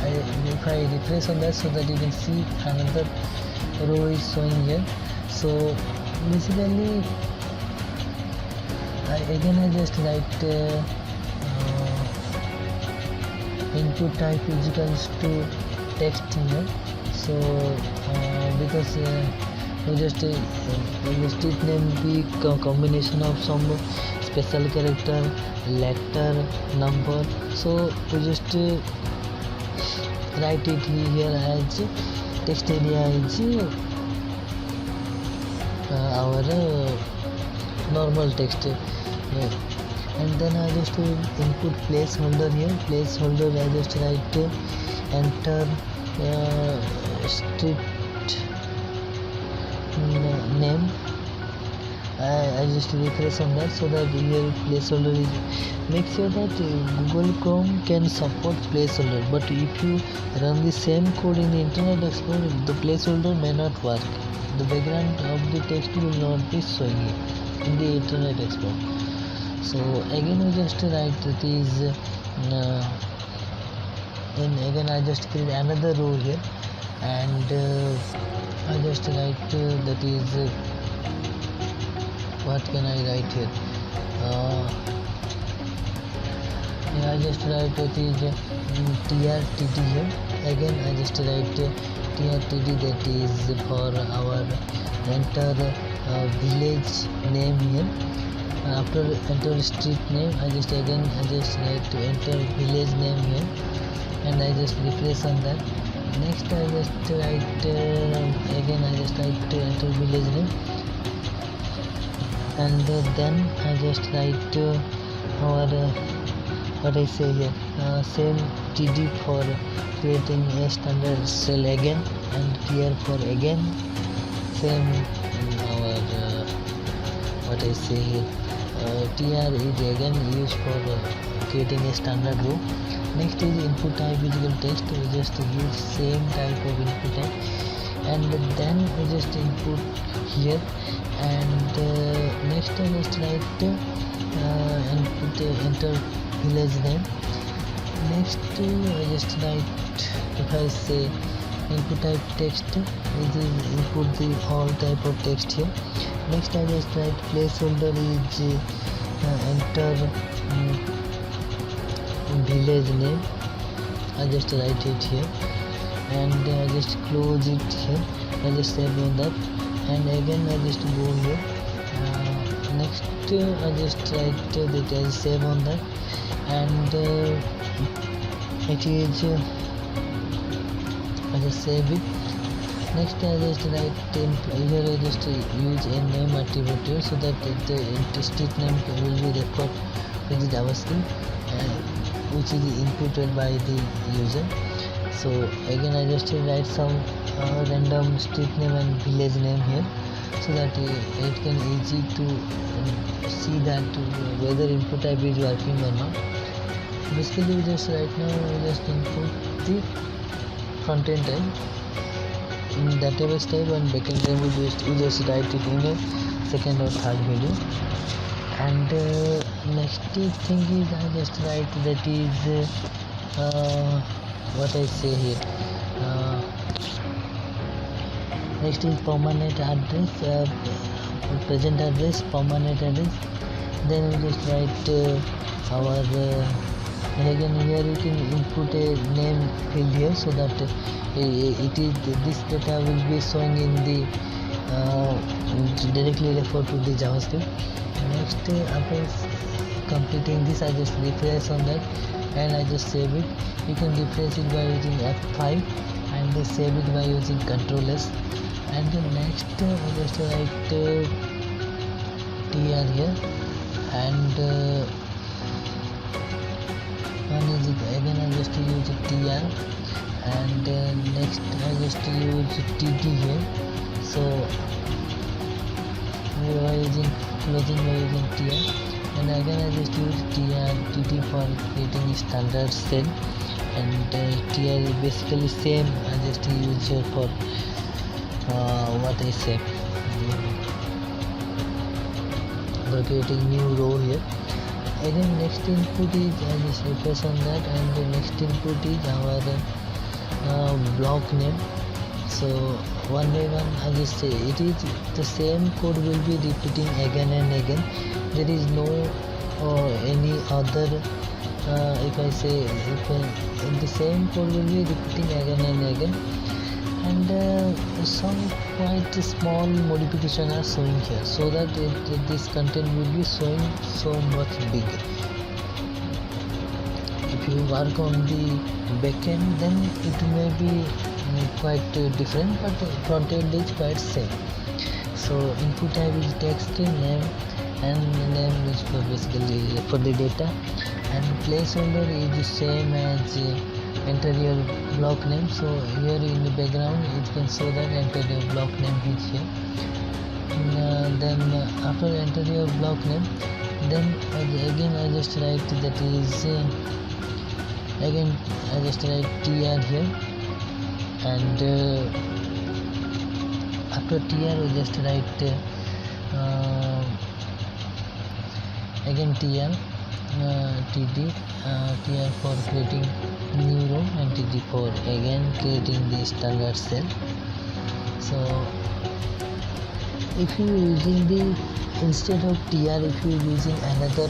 If I refresh on that, so that you can see another row is showing here. So basically I just write input type is equals to text here. So because we just the street name be combination of some special character, letter, number. So we just write it here as text area is our normal text. And then I just input placeholder here. Placeholder I just write enter street name. I just refresh on that, so that here placeholder is. Make sure that Google Chrome can support placeholder, but if you run the same code in the Internet Explorer, the placeholder may not work. The background of the text will not be showing in the Internet Explorer. So again we just write that is then again I just create another row here, and I just write that is what can I write here? I just write that is trtd here. Again I just write trtd, that is for our enter village name here. After enter street name, I just write to enter village name here, and I just refresh on that. Next I just write again I just write to enter village name, and then I just write our what I say here, same td for creating a standard cell again, and tr for again same our what I say here, tr is again used for creating a standard row. Next is input type is equal text. We just use same type of input type, and then we just input here, and next I just write input enter village name. Next I just write, if I say input type text, it is input the all type of text here. Next I just write placeholder is enter village name. I just write it here, and I just close it here. I just save on that, and again I just go here. Next I just write that I save on that, and it is I just save it. Next I just write here. I just use a name attribute here, so that the street name will be recorded with the JavaScript, which is inputted by the user. So again I just write some random street name and village name here, so that it can easy to see that whether input type is working or not. Basically just right now we just input the front end type in database type, and backend type we just write it in a second or third value. And next thing is I just write that is what I say here. Next is permanent address, present address, permanent address. Then we just write our and again here you can input a name field here, so that it is this data will be showing in the directly refer to the JavaScript. Next after completing this I just refresh on that, and I just save it. You can refresh it by using F5, and save it by using Ctrl S. And next I just write tr here, and one is again I just use tr, and next I just use td here. So we are using closing by using tr, and again I just use td for creating standard cell, and tr is basically same. I just use here for what I say, for creating new row here. Again next input is I just refresh on that, and the next input is our block name. So one by one I just say it is the same code will be repeating again and again. There is no any other if I say the same code will be repeating again and again, and some quite small modification are showing here, so that this content will be showing so much bigger. If you work on the backend, then it may be quite different, but front end is quite same. So input type is text name, and name is for basically for the data, and placeholder is the same as enter your block name. So here in the background it can show that enter your block name is here. Then after enter your block name, then again I just write that is again I just write tr here, and after tr we just write again tr, td, tr for creating new row, and td for again creating the standard cell. So if you using the instead of tr, if you using another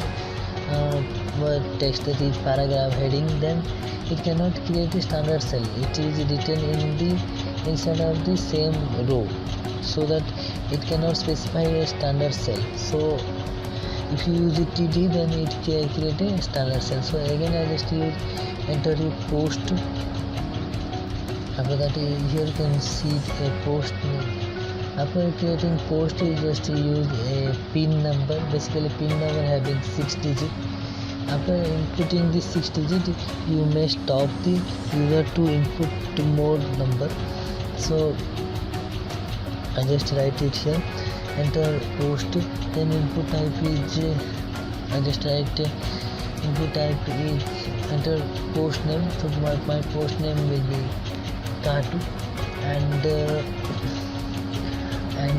word text, that is paragraph heading, then it cannot create a standard cell. It is written in the inside of the same row, so that it cannot specify a standard cell. So if you use td, then it can create a standard cell. So again I just use enter your post. After that here you can see a post. After creating post, you just use a pin number, basically pin number having 6 digits. After inputting the 6 digits, you may stop the user to input more number. So I just write it here, enter post, then input type is I just write input type is enter post name. So my post name will be Tatu, and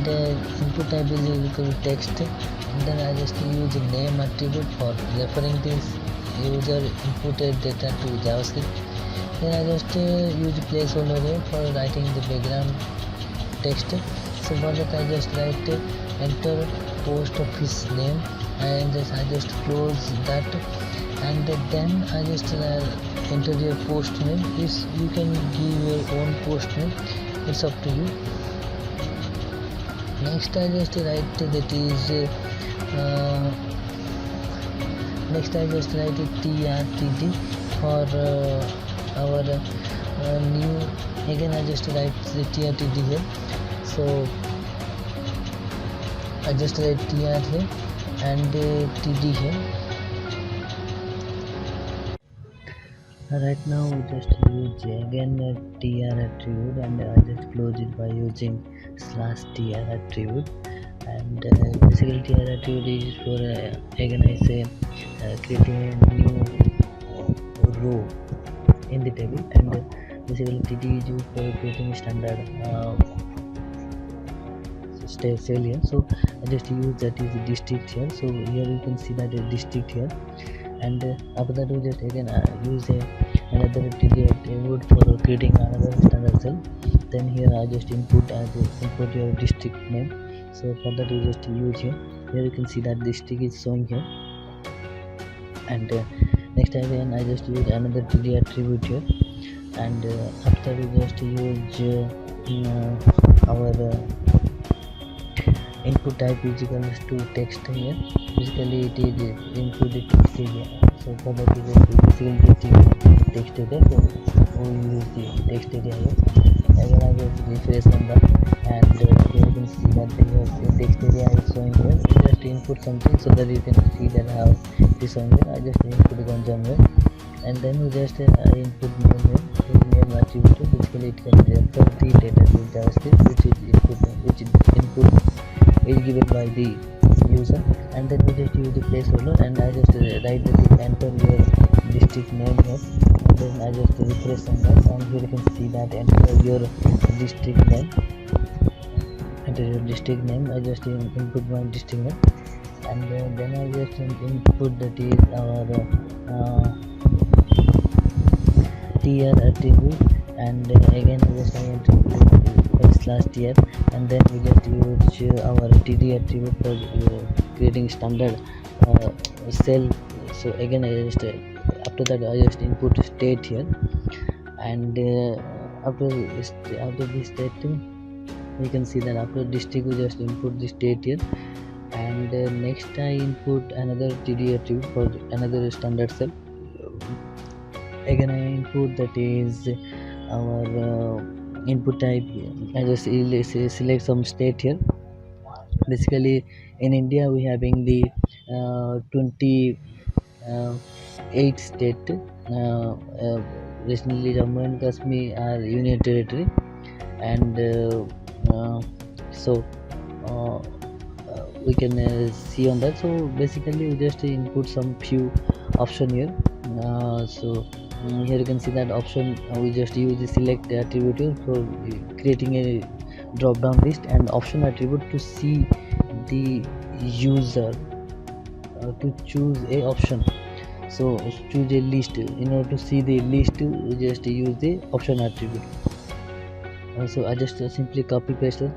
input type is equal to text, and then I just use name attribute for referring this user inputted data to JavaScript. Then I just use placeholder here for writing the background text. So for that I just write enter post of his name, and I just close that, and then I just enter your post name. You can give your own post name, it's up to you. Next I just write that is next I just write TRTD for our new. Again I just write the TRTD here, so I just write TR here and TD here. Right now we just use again TR attribute, and I just close it by using /TR attribute. And basically TR attribute is for again I say creating a new row in the table, and basically TD is used for creating a standard cell here. So I just use that is a district here. So here you can see that a district here, and after that we just again use another TD attribute for creating another standard cell. Then here I just import your district name. So for that we just use here you can see that district is showing here. And next again I just use another TD attribute here, and after we just use our input type is equals to text here. Basically it is included text area. So for that we just basically text area. So we use the text area here. Again I just refresh on that, and here you can see that the text area is showing here. Just input something so that you can see that how it is showing here. I just input Gonjam here, and then we just input name here. Name attribute, basically it can refer the data to JavaScript which input is given by the user, and then we just use the placeholder, and I just write the enter your district name here, and then I just refresh on that, and here you can see that enter your district name. I just input my district name, and then I just input that is our TR attribute, and again we just /TR, and then we just use our TD attribute for creating standard cell. So again I just after that I just input state here, and after this state you can see that after district we just input the state here, and next I input another TD attribute for another standard cell. Again I input that is our input type. I just select some state here. Basically in India we having the 28 state. Recently Jammu and Kashmir are union territory, and so we can see on that. So basically we just input some few option here. So here you can see that option we just use the select attribute for creating a drop down list, and option attribute to see the user to choose a option. So choose a list. In order to see the list we just use the option attribute. So I just simply copy paste that.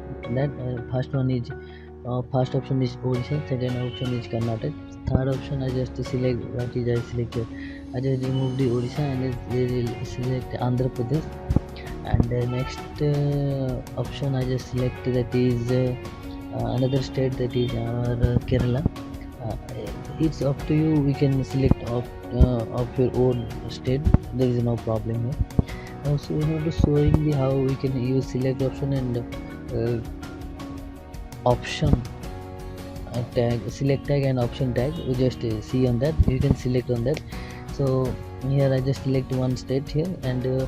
First option is Odisha, second option is Karnataka, third option I just select what is I selected. I just remove the Odisha and select Andhra Pradesh, and the next option I just select that is another state, that is our Kerala. It's up to you, we can select of your own state, there is no problem here. So in order showing the how we can use select option and option tag, select tag and option tag, we just see on that, you can select on that. So here I just select one state here, and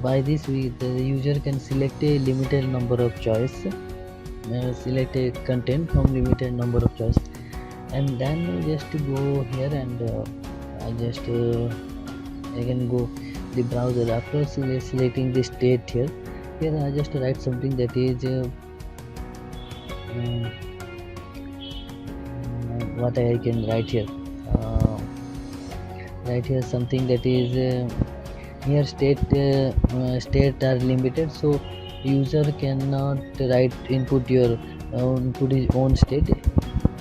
by this the user can select a limited number of choice, select a content from limited number of choice, and then just go here, and I just again go the browser. After selecting the state here I just write something that is what I can write here. Write here something that is here state are limited, so user cannot input his own state.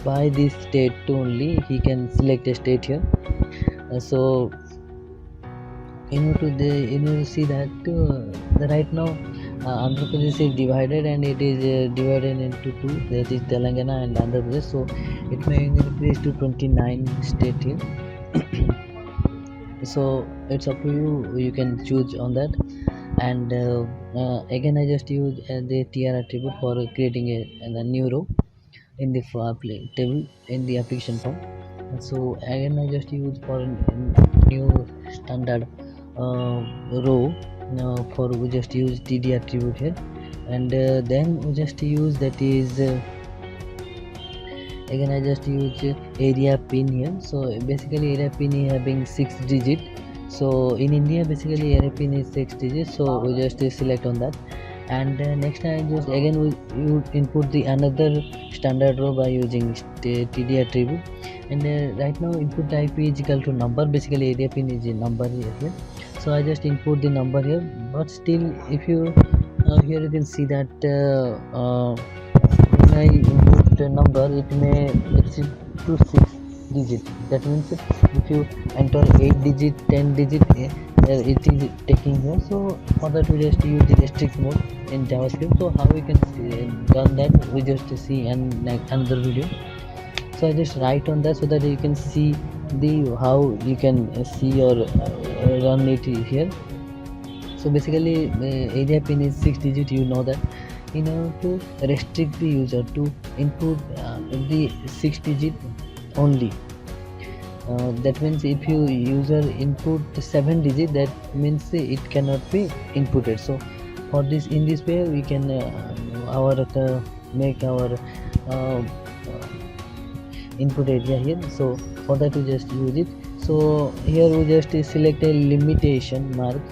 By this state only he can select a state here. So to see that right now Andhra Pradesh is divided, and it is divided into two, that is Telangana and Andhra Pradesh. So it may increase to 29 state here. So it's up to you, you can choose on that. And again I just use the tr attribute for creating a new row in the table in the application form. So again I just use for a new standard row. Now for we just use td attribute here, and then we just use that is again I just use area pin here. So basically area pin is having 6 digit. So in India basically area pin is 6 digits, so we just select on that. And next I just again you input the another standard row by using td attribute. And right now input type is equal to number, basically area pin is a number here. So I just input the number here, but still if you here you can see that when I input a number, it may exceed to 6 digit. That means if you enter 8 digit, 10 digit, it is taking here. So for that we just use the restrict mode in JavaScript. So how we can done that, we just see another video. So I just write on that so that you can see the how you can see or run it here. So basically area pin is 6 digit, you know that. In order to restrict the user to input the 6 digit only, that means if you user input 7 digit, that means it cannot be inputted. So for this, in this way we can make our input area here. So for that we just use it. So here we just select a limitation mark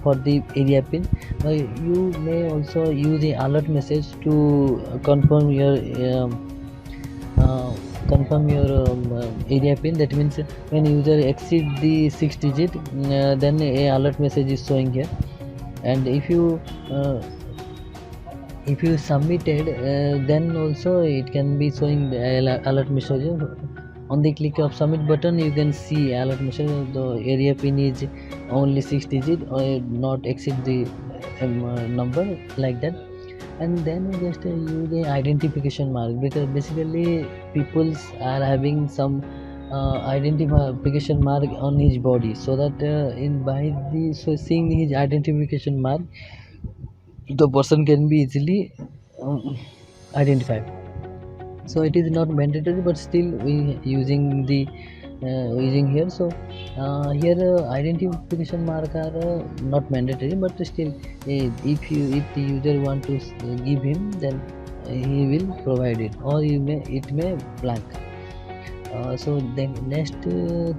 for the area pin. You may also use a alert message to confirm your area pin. That means when user exceed the 6 digit, then a alert message is showing here. And if you submitted, then also it can be showing the alert message. On the click of submit button, you can see alert message, the area pin is only 6 digit or not exceed the number, like that. And then we just use the identification mark, because basically people are having some identification mark on his body, so that seeing his identification mark, the person can be easily identified. So it is not mandatory, but still we using the using here. So here identification mark are not mandatory, but still if the user want to give him, then he will provide it, or it may blank. So the next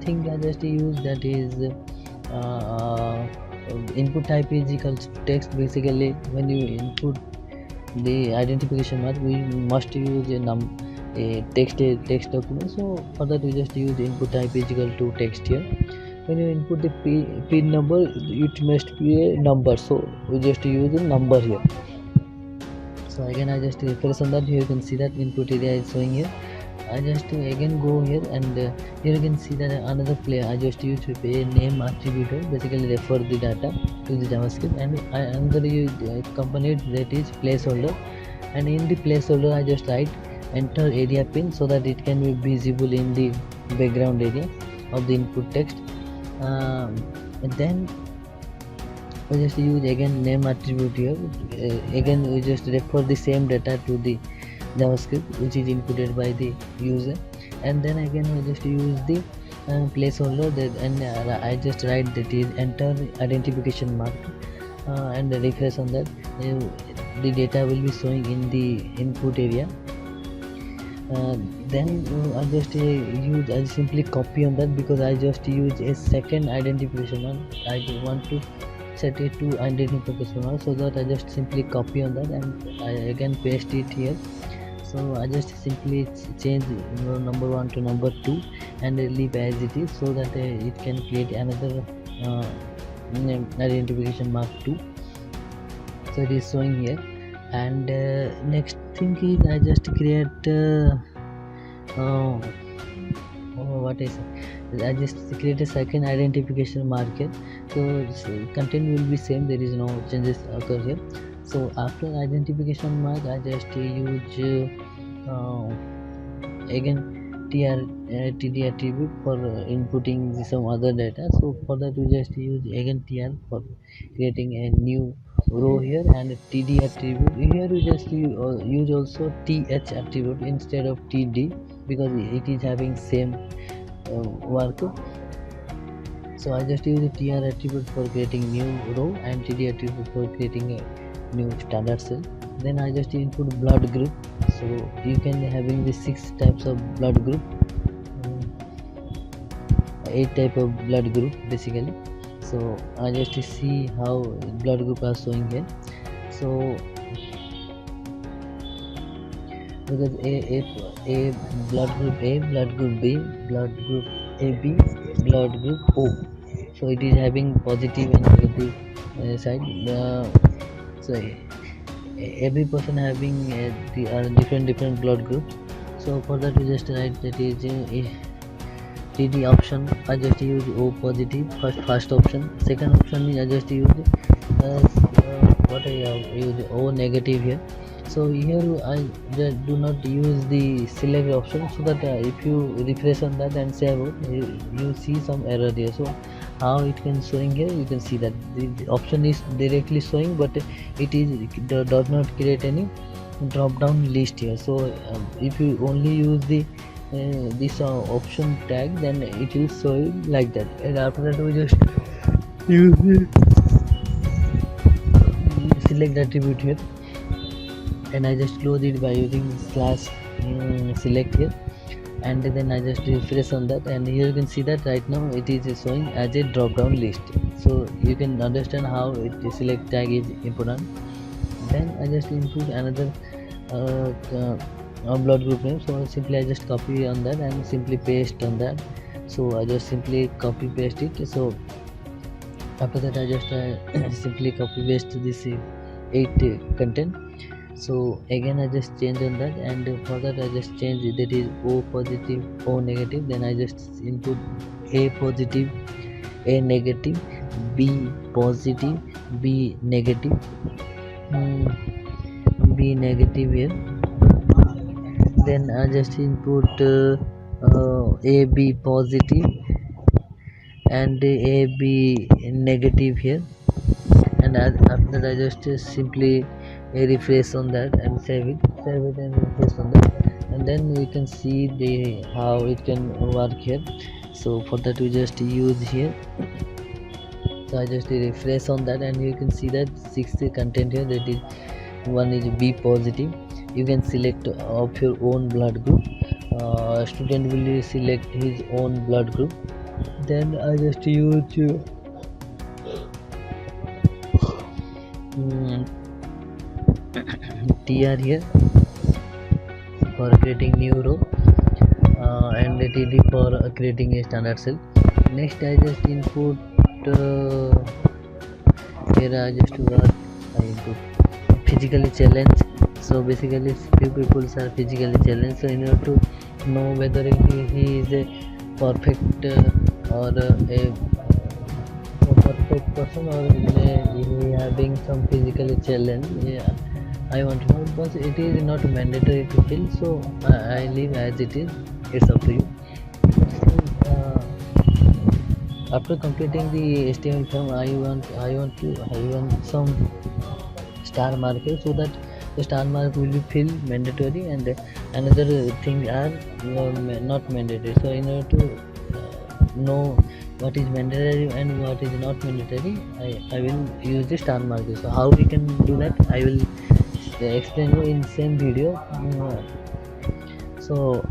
thing I just use, that is input type is equal to text. Basically when you input the identification mark, we must use a text document. So for that we just use input type is equal to text here. When you input the pin number, it must be a number, so we just use a number here. So again I just press on that. Here you can see that input area is showing here. I just again go here, and here you can see that another player I just use a name attribute, basically refer the data to the JavaScript, and another component that is placeholder. And in the placeholder I just write enter area pin, so that it can be visible in the background area of the input text. And then we just use again name attribute here. Again we just refer the same data to the JavaScript which is inputted by the user. And then again we just use the placeholder and I just write that is enter identification mark, and refresh on that. The data will be showing in the input area. Then I simply copy on that, because I just use a second identification mark. I want to set it to identification mark, so that I just simply copy on that, and I again paste it here. So I just simply change number 1 to number 2 and leave as it is, so that it can create another identification mark 2. So it is showing here. And next thing is I just create what is I just create a second identification marker. So content will be same, there is no changes occur here. So after identification mark I just use again td attribute for inputting some other data. So for that we just use again tr for creating a new row here, and td attribute here we just use also th attribute instead of td because it is having same work. So I just use the tr attribute for creating new row and td attribute for creating a new standard cell. Then I just input blood group. So you can having the 6 types of blood group, 8 type of blood group basically. So I just see how blood group are showing here. So because a blood group A, blood group B, blood group AB, blood group O. So it is having positive and negative side. So every person having different blood groups. So for that we just write that is TD option. I just use O positive first option. Second option is I just use what I use O negative here. So here I do not use the select option, so that if you refresh on that and save it, you see some error there. So how it can showing here, you can see that the option is directly showing, but it does not create any drop down list here. So if you only use the this option tag, then it will show you like that. And after that we just use the select attribute here, and I just close it by using slash select here, and then I just refresh on that, and here you can see that right now it is showing as a drop down list. So you can understand how select tag is important. Then I just include another blood group name. So simply I just copy on that and simply paste on that. So I just simply copy paste it. So after that I just simply copy paste this 8 content. So again I just change on that, and for that I just change that is O positive, O negative. Then I just input A positive, A negative, B positive, B negative, B negative here. Then I just input AB positive and AB negative here, and after that I just simply refresh on that and save it and refresh on that, and then we can see the how it can work here. So for that we just use here. So I just refresh on that, and you can see that 60 content here, that is one is B positive. You can select of your own blood group. Student will select his own blood group. Then I just use TR here for creating new row, and TD for creating a standard cell. Next I just input here I just I input physically challenged. So basically few people are physically challenged, so in order to know whether he is a perfect or a perfect person, or he having some physical challenge. Yeah, I want to know, because it is not mandatory to fill, so I leave as it is. It's up to you. After completing the HTML form, I want some star marker, so that the star mark will be filled mandatory, and another thing are not mandatory. So in order to know what is mandatory and what is not mandatory, I will use the star marker. So how we can do that, I will explain you in same video. So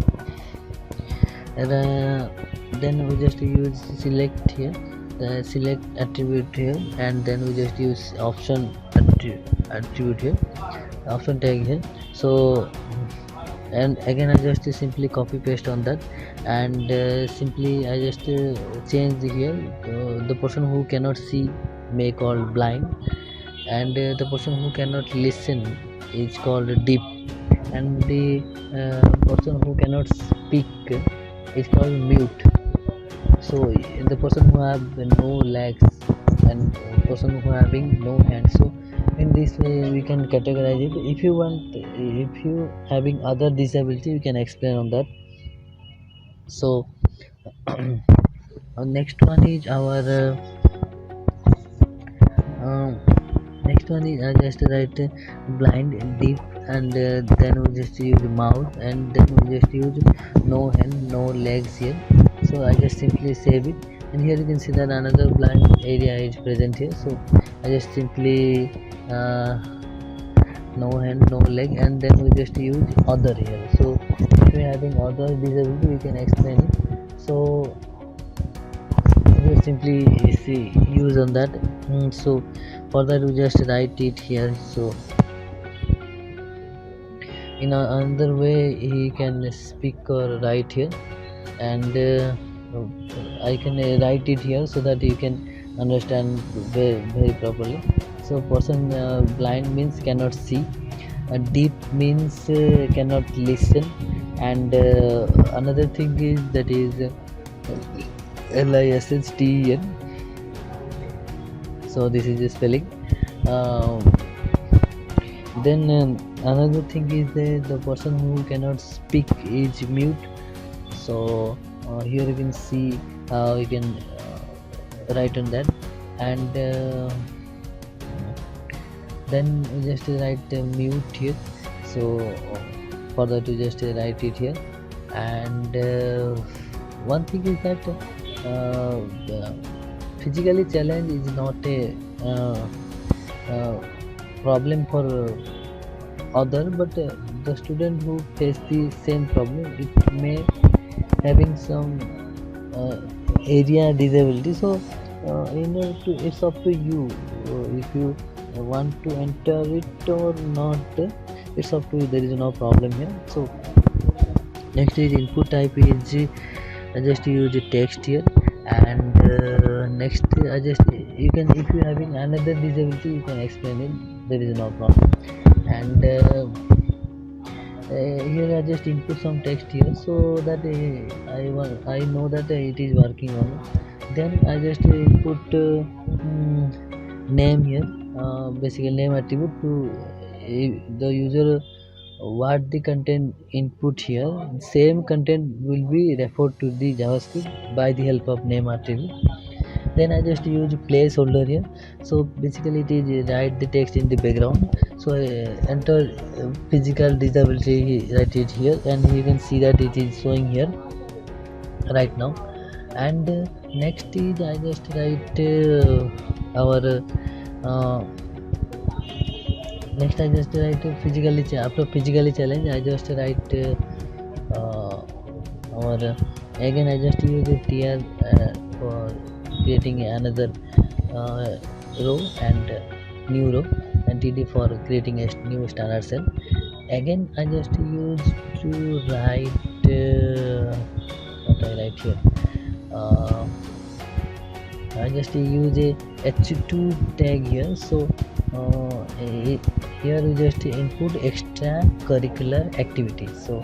then we just use select here, the select attribute here, and then we just use option attribute here, option tag here. So and again I just simply copy paste on that, and simply I just change here the person who cannot see may called blind, and the person who cannot listen is called deaf, and the person who cannot speak it's called mute. So the person who have no legs and person who having no hands, so in this way we can categorize it. If you want, if you having other disability, you can explain on that. So next one is our um, next one is I just write blind, deep, and then we just use mouth, and then we just use no hand, no legs here. So I just simply save it, and here you can see that another blind area is present here. So I just simply no hand, no leg, and then we just use other here. So if we are having other disability, we can explain it. So we simply see use on that. So for that we just write it here. So in another way he can speak or write here, and I can write it here so that you can understand very properly. So person blind means cannot see, deep means cannot listen, and another thing is that is LISSTEN. So this is the spelling. Then another thing is the person who cannot speak is mute. So here you can see how you can write on that, and then we just write mute here. So for that we just write it here. And one thing is that physically challenge is not a problem for other, but the student who face the same problem, it may having some area disability. So it's up to you if you want to enter it or not. It's up to you, there is no problem here. So next is input type is I just use text here, and next I just you can, if you having another disability, you can explain it, there is no problem. And here I just input some text here, so that I know that it is working on it. Then I just input name here, basically name attribute to the user what the content input here, same content will be referred to the JavaScript by the help of name attribute. Then I just use placeholder here. So basically it is write the text in the background. So enter physical disability, write it here, and you can see that it is showing here right now. And next is I just write our next I just write physically after physically challenge I just write our again I just use the tier for creating another row and new row, and TD for creating a new standard cell. Again I just use to write what I write here, I just use a h2 tag here. So here we just input extracurricular activity. So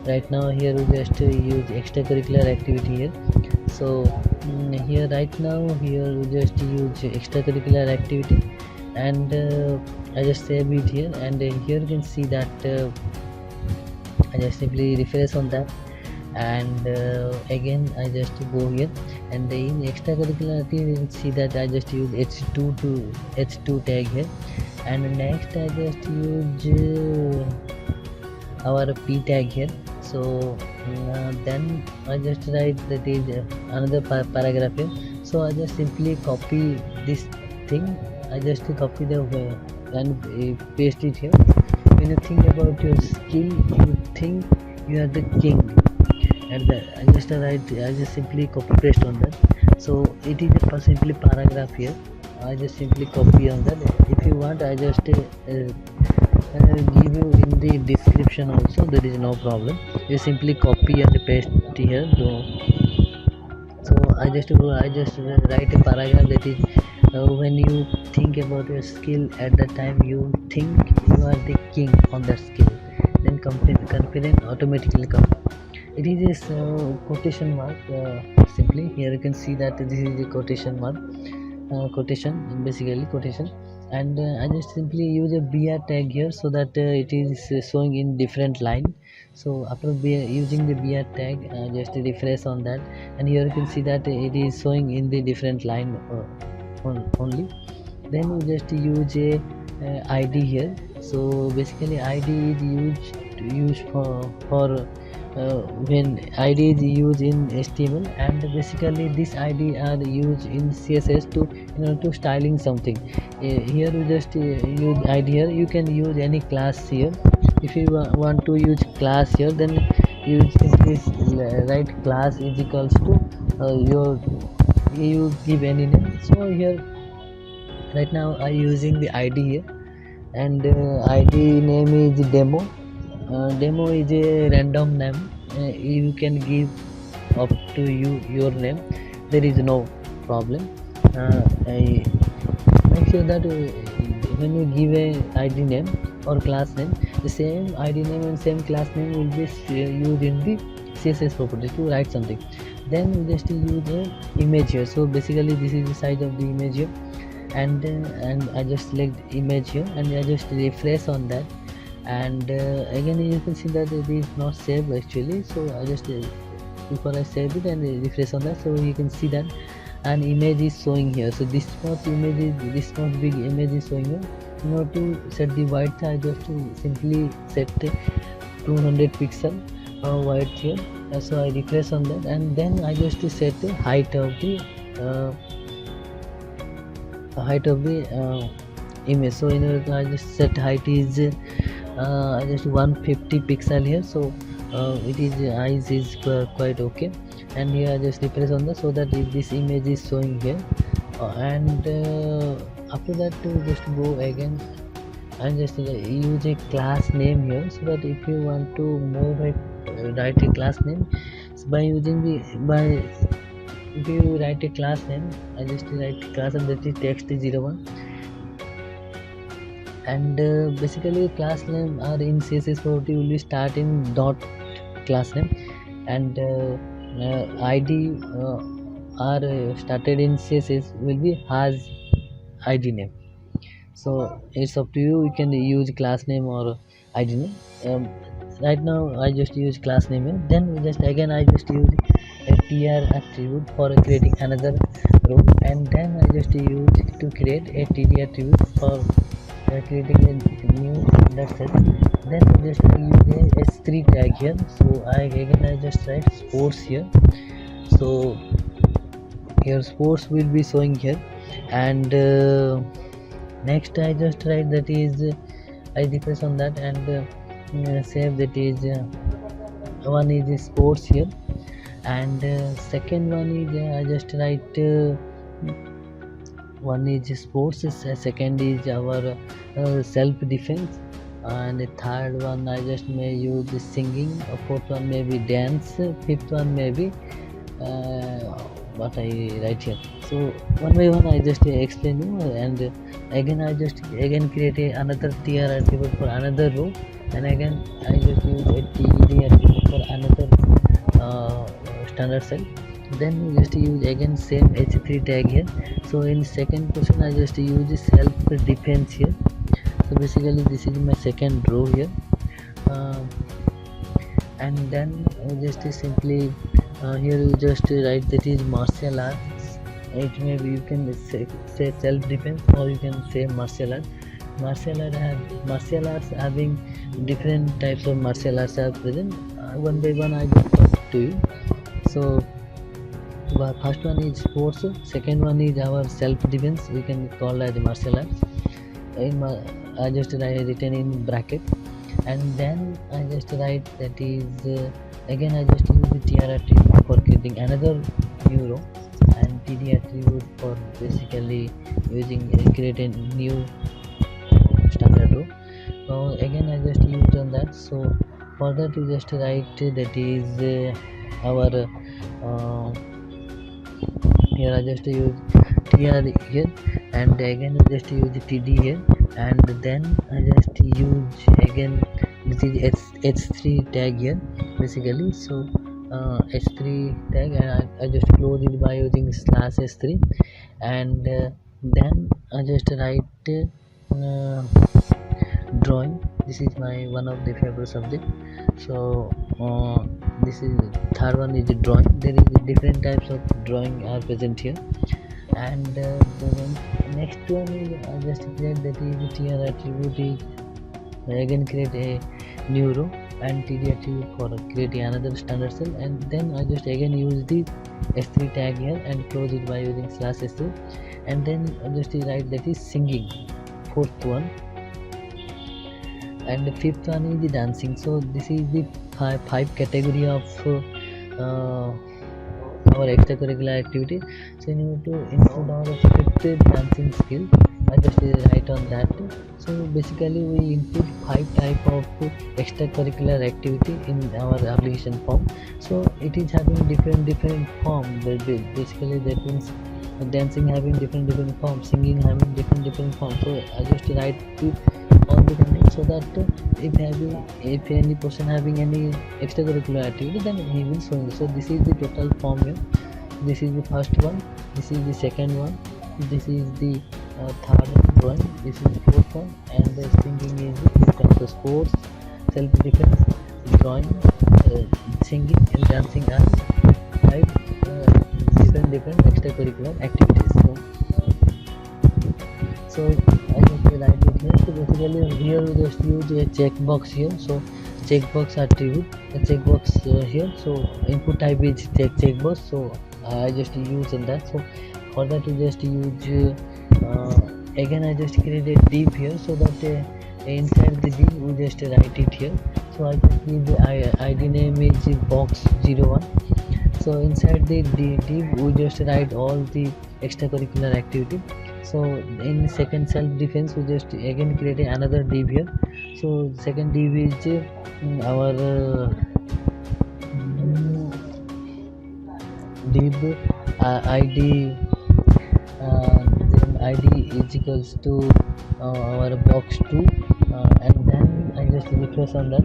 right now here we just use extracurricular activity here. So here right now here we just use extracurricular activity, and I just save it here, and here you can see that I just simply refresh on that, and again I just go here, and in extracurricular activity you can see that I just use h2 tag here, and next I just use our p tag here. So then I just write that is another paragraph here. So I just simply copy this thing, I just copy the and paste it here. When you think about your skill, you think you are the king, and I just write, I just simply copy paste on that. So it is a simply paragraph here, I just simply copy on that. If you want, I just give you in the description also, there is no problem. You simply copy and paste here. So I just write a paragraph that is when you think about your skill, at the time you think you are the king on that skill, then confidence automatically come. it is a quotation mark. Simply here you can see that this is a quotation mark, quotation, basically quotation. And I just simply use a br tag here so that it is showing in different line. So after using the br tag, just refresh on that, and here you can see that it is showing in the different line only. Then you just use a id here. So basically id is used for when id is used in html, and basically this id are used in css to to styling something. Here you just use id here. You can use any class here. If you want to use class here, then you simply write class is equals to your, you give any name. So here right now I using the id here, and id name is demo. Demo is a random name. You can give up to you your name. There is no problem. I make sure that when you give a id name or class name, the same id name and same class name will be used in the css property to write something. Then you just use a image here. So basically this is the size of the image here, and I just select image here, and I just refresh on that. And again you can see that it is not saved actually. So I just before I save it and refresh on that, so you can see that an image is showing here. So this much image is, this much big image is showing here. In order to set the white, I just simply set 200 pixel white here. So I refresh on that, and then I just set the height of the image. So in order to, I just set height is just 150 pixel here. So it is eyes is quite okay. And here I just refresh on that, so that this image is showing here. And after that just go again and just use a class name here, so that if you want to move it, write a class name. So by using the if you write a class name, I just write class and that is text01. And basically class name are in css property will be start in dot class name, and id are started in css will be has id name. So it's up to you. You can use class name or id name. Right now I just use class name here. Then we just again I just use a tr attribute for creating another row, and then I just use to create a td attribute for creating a new standard set. Then we just use a s3 tag here. So I just write sports here. So here sports will be showing here. And next I just write that is I refresh on that, and save that is one is sports here, and second one is I just write one is sports, second is our self defense, and the third one I just may use singing, fourth one may be dance, fifth one may be what I write here. So one by one I just explain you, and again I just create another tr attribute for another row, and again I just use a td attribute for another standard cell. Then we just use again same h3 tag here. So in second question I just use self defense here. So basically this is my second row here, and then just simply here you just write that is martial arts. It may be you can say self defense, or you can say martial arts. Martial arts having different types of martial arts are present. One by one I just talk to you. So first one is sports, second one is our self defense, we can call that martial arts. I just written in bracket, and then I just write that is again I just use the tr attribute for creating another new row, and td attribute for basically using create a new standard row. So again I just used on that. So for that you just write that is our here I just use tr here, and again I just use td here, and then I just use again this is h3 tag here basically. So s3 tag, and I just close it by using slash s3, and then I just write uh, drawing. This is my one of the favorite subject. So this is third one is the drawing. There is different types of drawing are present here, and next one is I just create that is tier attribute is again create a new row, and td attribute for create another standard cell, and then I just again use the s3 tag here and close it by using slash s3, and then I just write that is singing, fourth one, and the fifth one is the dancing. So this is the five category of uh, our extracurricular activity. So you need to include our fifth dancing skill. I just write on that. So basically we include 5 type of extracurricular activity in our application form. So it is having different form. Basically that means dancing having different forms, singing having different forms. So I just write all the content, so that if any person having any extracurricular activity, then he will show you. So this is the total form here. This is the first one, this is the second one, this is the third drawing, this is the fourth one, and the singing is in terms of sports, self-defense, drawing, singing and dancing as 5 different extracurricular activities. So I just write it here. So basically here we just use a checkbox here. So checkbox attribute, a checkbox here. So input type is checkbox. So I just use on that. So for that we just use again I just create a div here, so that inside the div we just write it here. So I just give the id name is box01. So inside the div we just write all the extracurricular activity. So in second self defense we just again create another div here. So second div is our div id, then id is equals to our box2, and then I just refresh on that,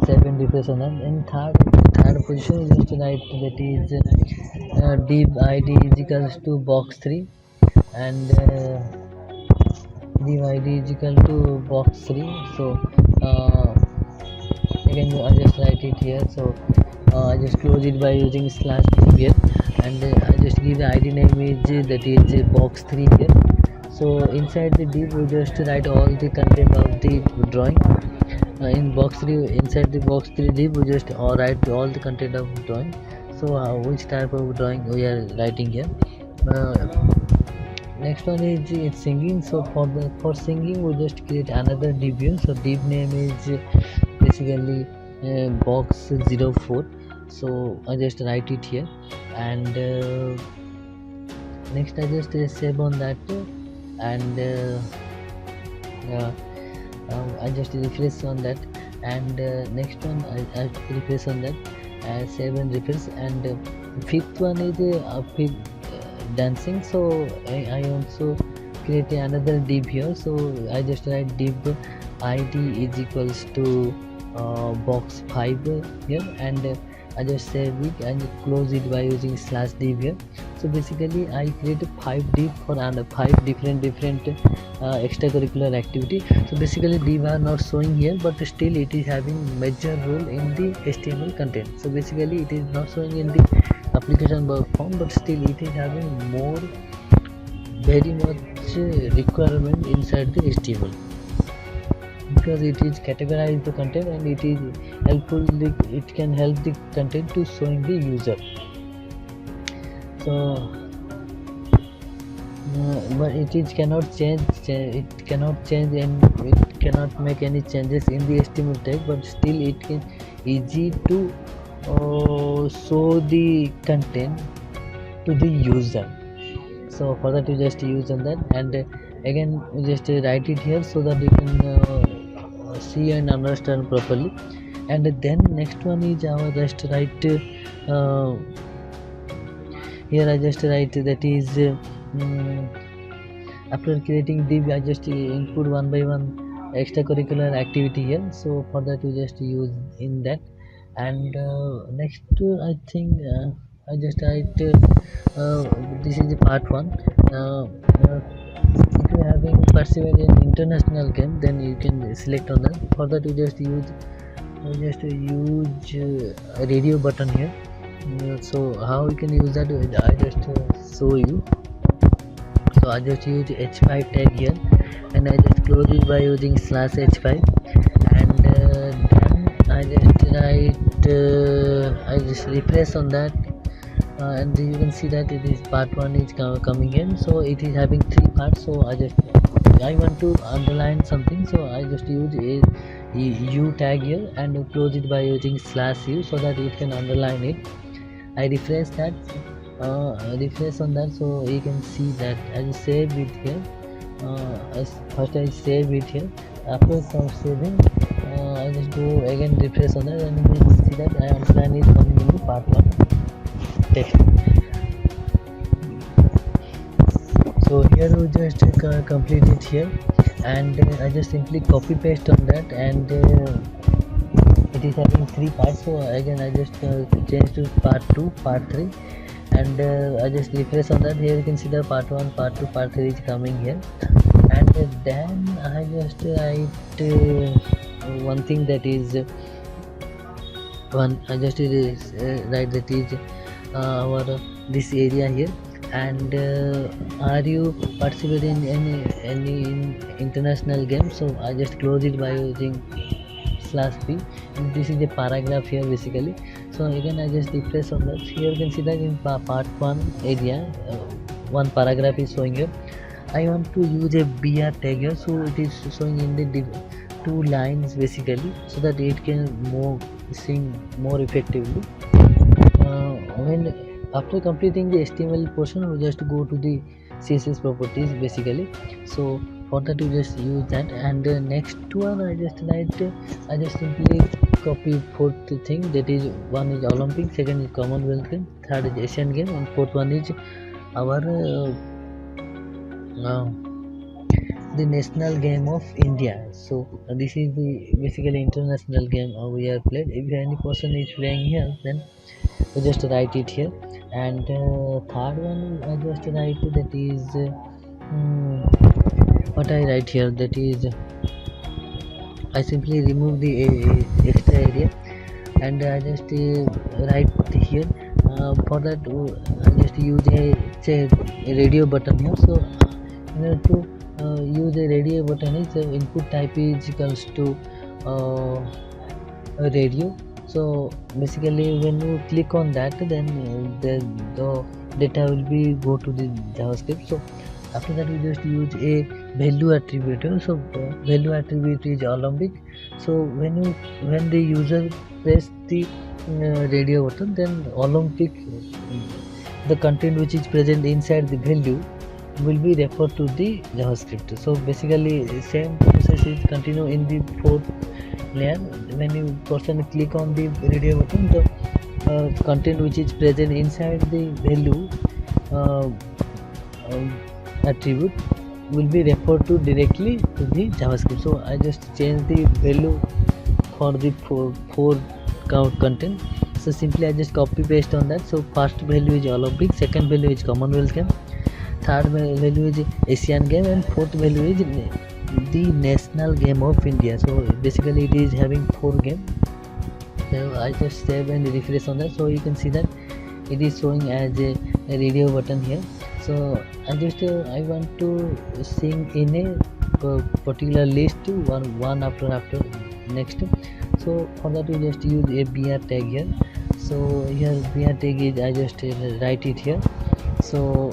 7 refresh on that. In third position we just write that is div id is equals to box3, and div id is equal to box3. So again I just write it here. So I just close it by using slash div here, and I just give the id name is that is box3 here. So inside the div we just write all the content of the drawing. In box3, inside the box3 div we just write all the content of drawing. So which type of drawing we are writing here. Next one is it's singing. So for singing we just create another div here. So div name is basically box04. So I just write it here, and next I just save on that, and I just refresh on that, and next one I refresh on that, save and refresh, and fifth one is dancing. So I also create another div here. So I just write div id is equals to box5 here, and I just save it and close it by using slash div here. So basically I create 5 div for 5 different extracurricular activity. So basically div are not showing here, but still it is having major role in the HTML content. So basically it is not showing in the application form, but still it is having very much requirement inside the HTML, because it is categorize the content and it is helpful. It can help the content to showing the user. So but it cannot change, it cannot change, and it cannot make any changes in the HTML tag, but still it can easy to show the content to the user. So for that you just use on that, and again you just write it here so that you can see and understand properly. And then next one is our just write here I just write that is after creating div I just input one by one extracurricular activity here. So for that you just use in that, And next I think I just write this is the part one. If you having participated in international game, then you can select on that. For that you just use a radio button here. So how you can use that, I just show you. So I just use h5 tag here, and I just close it by using /h5, and then I just write I just refresh on that, and you can see that it is part one is coming in. So it is having three parts. So I want to underline something, so I just use a u tag here and close it by using /u, so that it can underline it. I refresh that, refresh on that, so you can see that I just save it here. First I save it here. After some saving, I just go again, refresh on that, and you can see that I underline it coming in the part one text. So here we just complete it here, and I just simply copy paste on that, and it is having three parts. So again I just change to part 2, part 3, and I just refresh on that. Here you can see the part 1, part 2, part 3 is coming here, and then I just write one thing, that is one I just write that is our this area here. And are you participating in any international game? So I just close it by using /p, and this is a paragraph here basically. So again I just refresh on that. Here you can see that in part 1 area, one paragraph is showing here. I want to use a br tag here, so it is showing in the two lines basically, so that it can sing more effectively. When after completing the HTML portion, we just go to the CSS properties basically. So for that you just use that, and next one I just simply copy fourth thing, that is one is Olympic, second is Commonwealth game, third is Asian game, and fourth one is our the national game of India. So this is the basically international game we are played. If any person is playing here, then we just write it here. And third one I just write, that is what I write here, that is I simply remove the extra area, and I just write here. For that I just use a radio button here. So in order to use a radio button, is input type is equals to a radio. So basically when you click on that, then the data will be go to the JavaScript. So after that we just use a value attribute. So value attribute is Olympic. So when the user press the radio button, then Olympic, the content which is present inside the value will be referred to the JavaScript. So basically same process is continue in the fourth layer. When you person click on the radio button, the content which is present inside the value attribute will be referred to directly to the JavaScript. So I just change the value for the four count content. So simply I just copy paste on that. So first value is Olympic, second value is Commonwealth game, third value is Asian game, and fourth value is the national game of India. So basically it is having 4 games. So I just save and refresh on that. So you can see that it is showing as a radio button here. So I just I want to sing in a particular list, one after next. So for that we just use a br tag here. So here br tag is, I just write it here. So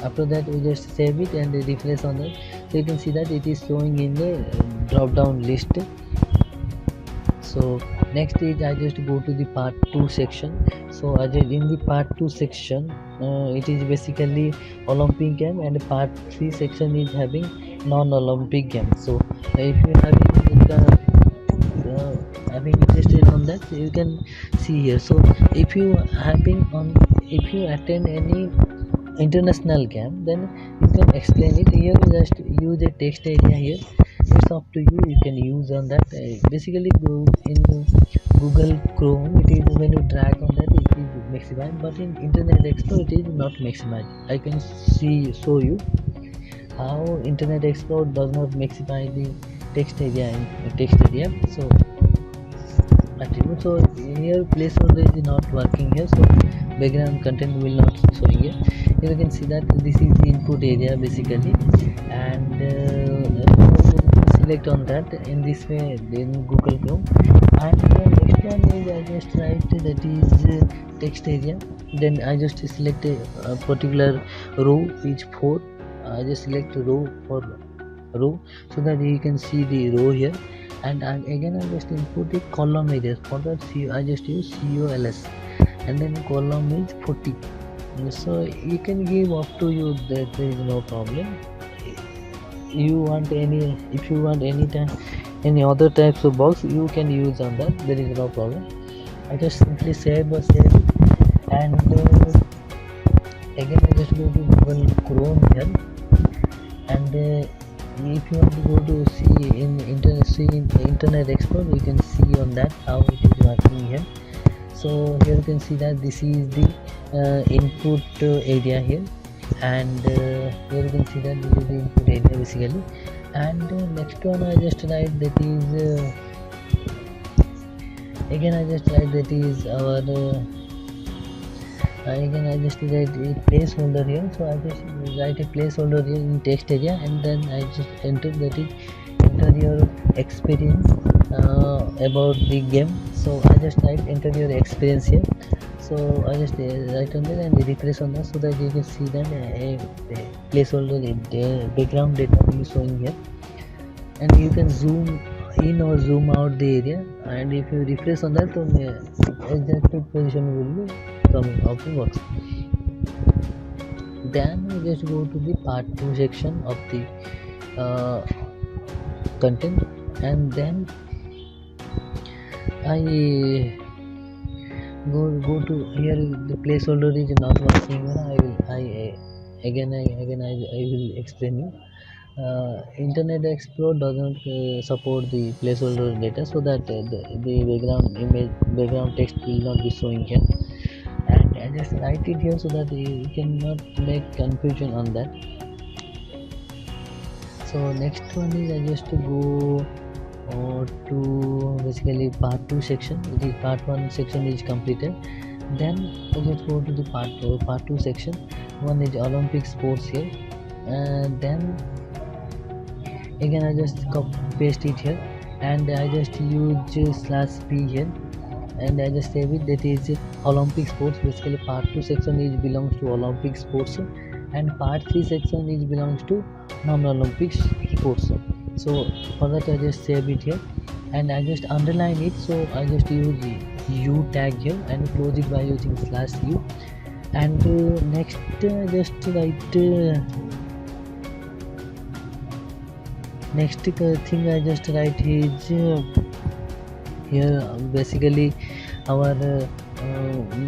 after that we just save it and refresh on that. So you can see that it is showing in the drop down list. So next is I just go to the part 2 section. So I just in the part 2 section it is basically Olympic game, and part 3 section is having non-Olympic game. So if you having interested on that, you can see here. So if you attend any international game, then you can explain it here. You just use a text area here, it's up to you. You can use on that. Basically, go in Google Chrome. It is when you drag on that, it is maximized. But in Internet Explorer, it is not maximized. I can show you how Internet Explorer does not maximize the text area in text area. So attribute. So here placeholder is not working here. So background content will not showing here. Here you can see that this is the input area basically, and select on that in this way in Google Chrome. And the next one is I just write that is text area. Then I just select a particular row, each 4. I just select row for row so that you can see the row here. And again I just input the column areas. For that I just use COLS, and then column is 40. So you can give up to you, that there is no problem. You want any, if you want any other types of box, you can use on that, there is no problem. I just simply save it, and again I just go to Google Chrome here, and if you want to go to see in Internet Explorer, you can see on that how it is working here. So here you can see that this is the input area here, and here you can see that this is the input area basically. And next one I just write that is again I just write that is our again I just write a placeholder here. So I just write a placeholder here in text area, and then I just enter that is enter your experience about the game. So I just type enter your experience here. So I just write on there and refresh on that, so that you can see that a placeholder background data will be showing here, and you can zoom in or zoom out the area. And if you refresh on that, then exact position will be coming out the box. Then we just go to the part 2 section of the content, and then I go to here. The placeholder is not working. I will explain you. Internet Explorer doesn't support the placeholder data, so that the background text will not be showing here. And I just write it here so that you cannot make confusion on that. So next one is I just go to basically part 2 section. The part 1 section is completed. Then I just go to the part 2 section. One is Olympic sports here, and then again I just paste it here, and I just use /p here, and I just save it. That is Olympic sports. Basically part 2 section is belongs to Olympic sports, and part 3 section is belongs to non-Olympic sports. So for that I just save it here, and I just underline it. So I just use U tag here and close it by using /u. And next just write next thing I just write is here basically our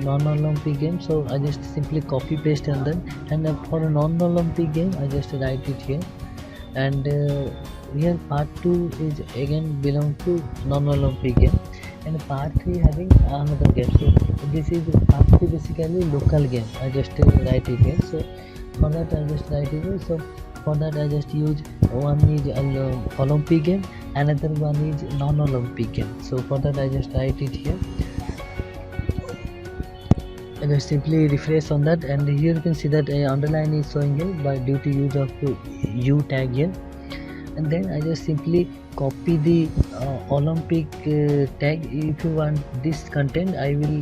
non-Olympic game. So I just simply copy paste on them, and for a non-Olympic game I just write it here. And here part 2 is again belong to non-Olympic game, and part 3 having another game. So this is part 3 basically local game. I just write it here. So for that I just write it here. So for that I just use one is Olympic game, another one is non-Olympic game. So for that I just write it here, and I simply refresh on that, and here you can see that a underline is showing here by due to use of U tag here. And then I just simply copy the Olympic tag. If you want this content, I will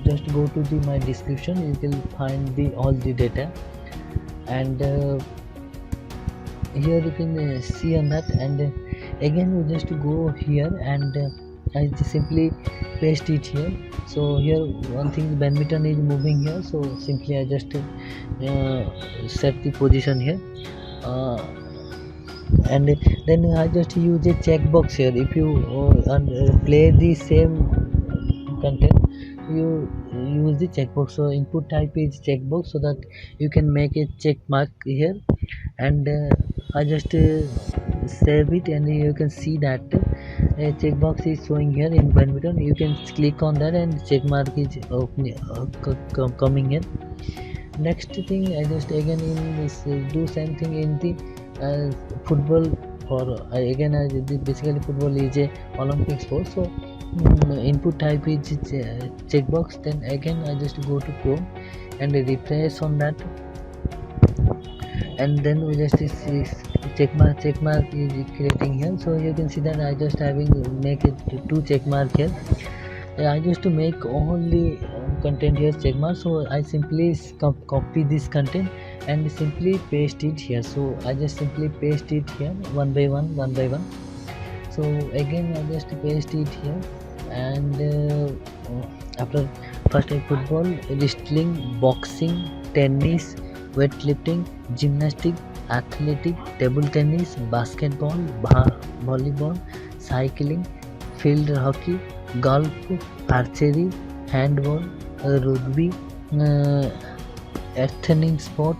just go to my description. You will find all the data, and here you can see on that. And again you just go here, and I just simply paste it here. So here one thing, badminton is moving here, so simply I just set the position here, and then I just use a checkbox here. If you play the same content, you use the checkbox. So input type is checkbox, so that you can make a check mark here. And I just save it, and you can see that a checkbox is showing here in badminton. You can click on that and check mark is opening, coming in. Next thing, I just again in this do same thing in the football. For again, basically football is a Olympic sport, so input type is checkbox. Then again I just go to Chrome and refresh on that, and then we just see check mark is creating here. So you can see that I just having make it two check mark here. I used to make only content here check mark, so I simply copy this content and simply paste it here. So I just simply paste it here one by one. So again I just paste it here, and after first I football, wrestling, boxing, tennis, weightlifting, gymnastic, athletic, table tennis, basketball, volleyball, cycling, field hockey, golf, archery, handball, rugby, ethnic sport,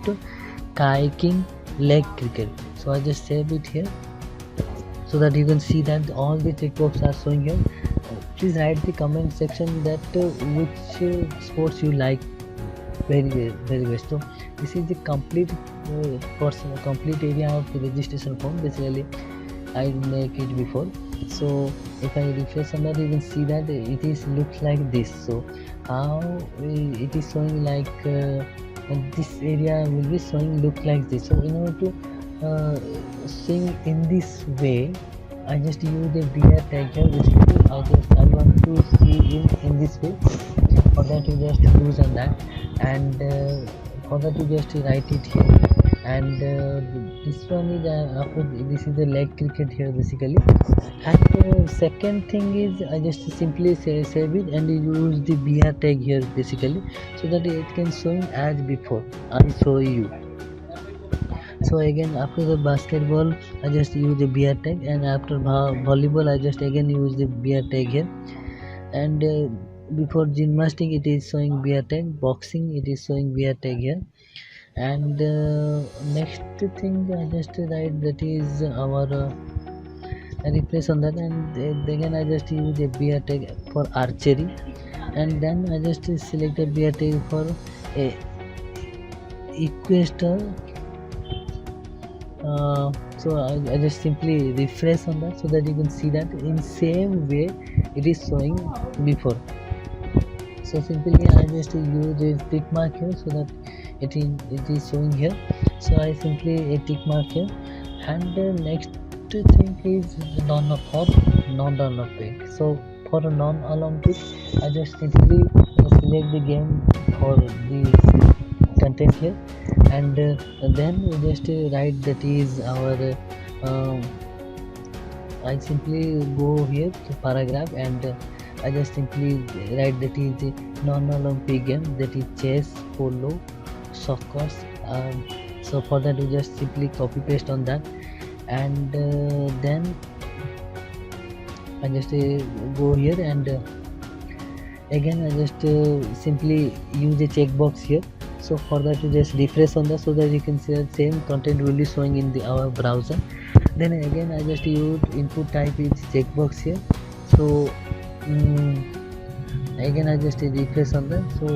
kayaking, leg cricket. So I just save it here, so that you can see that all the checkboxes are showing here. Please write the comment section that which sports you like very best. So this is the complete complete area of the registration form. Basically I make it before. So if I refresh on that, you can see that it is looks like this. So how it is showing like this area will be showing look like this. So in order to sing in this way, I just use the BR tag here. Basically I want to see in this way. For that you just use on that, and for that you just write it here. And this one is after this is the leg cricket here basically. And second thing is I just simply save it and use the BR tag here basically, so that it can show as before I show you. So again after the basketball I just use the BR tag, and after volleyball I just again use the BR tag here, and before gymnastic it is showing BR tag, boxing it is showing BR tag here. And next thing I just write that is our replace on that, and again I just use a BR tag for archery, and then I just select a BR tag for a equator. So I just simply refresh on that, so that you can see that in same way it is showing before. So simply I just use a tick mark here, so that it is showing here. So I simply a tick mark here, and the next thing is non-Olympic. So for a non-Olympic I just simply select the game for the content here, and then we just write that is our I simply go here to paragraph, and I just simply write that is the non-Olympic game, that is chess, polo, soccer. So for that we just simply copy paste on that, and then I just go here, and again I just simply use a checkbox here. So for that you just refresh on that, so that you can see the same content will be showing in our browser. Then again I just use input type is checkbox here. So again I just refresh on that, so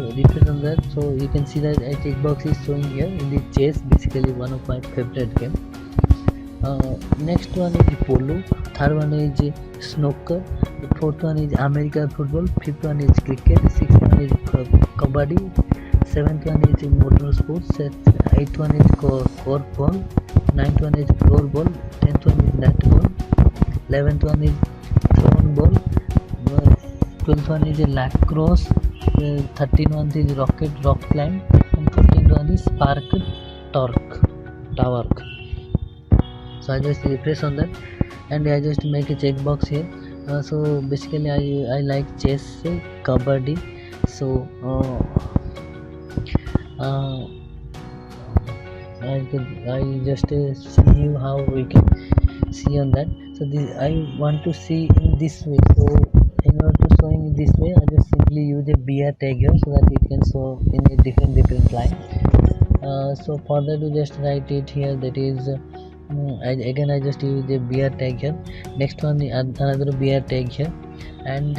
you can see that a checkbox is showing here in the chess, basically one of my favorite game. Next one is polo, third one is snooker, fourth one is American football, fifth one is cricket, sixth one is kabaddi, seventh one is motor sports, eighth one is korfball, ninth one is floorball, 10th one is netball, 11th one is thrown ball, 12th one is lacrosse, 13th one is rock climb, and 14th one is spark tower. So I just refresh on that, and I just make a checkbox here. So basically I like chess, kabaddi. So I just see you how we can see on that. So this I want to see in this way. So in order to show in this way, I just simply use a BR tag here, so that it can show in a different line. So for that you just write it here, that is Again I just use the beer tag here. Next one another beer tag here, and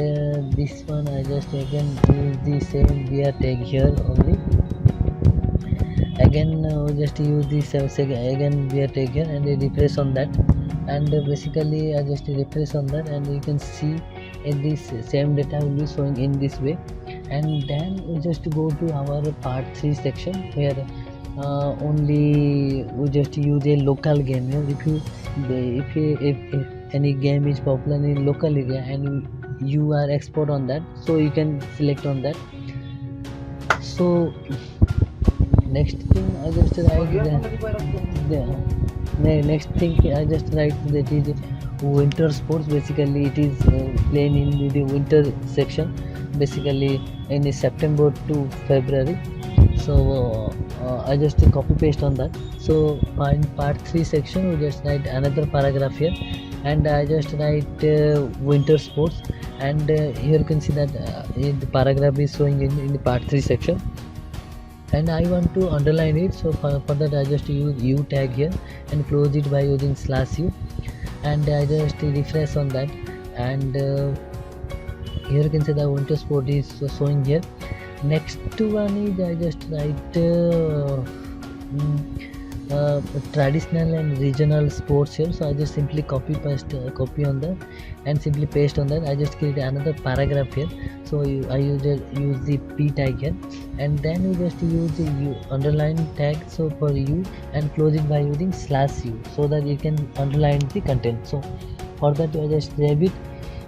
this one I just again use the same beer tag here only. Again just use this again beer tag here and refresh on that, and basically I just refresh on that, and you can see this same data will be showing in this way. And then we just go to our part 3 section, where only we just use a local game here. If any game is popular in local area and you are expert on that, so you can select on that. So next thing I just write the next thing I just write that is winter sports. Basically it is playing in the winter section, basically in September to February. So I just copy paste on that. So in part 3 section we just write another paragraph here, and I just write winter sports, and here you can see that the paragraph is showing in the part 3 section, and I want to underline it. So for that I just use u tag here and close it by using /u, and I just refresh on that, and here you can see the winter sport is showing here. Next one is I just write traditional and regional sports here. So I just simply copy on that and simply paste on that. I just create another paragraph here. So I use the p tag here, and then you just use the underline tag so for u, and close it by using /u so that you can underline the content. So for that I just save it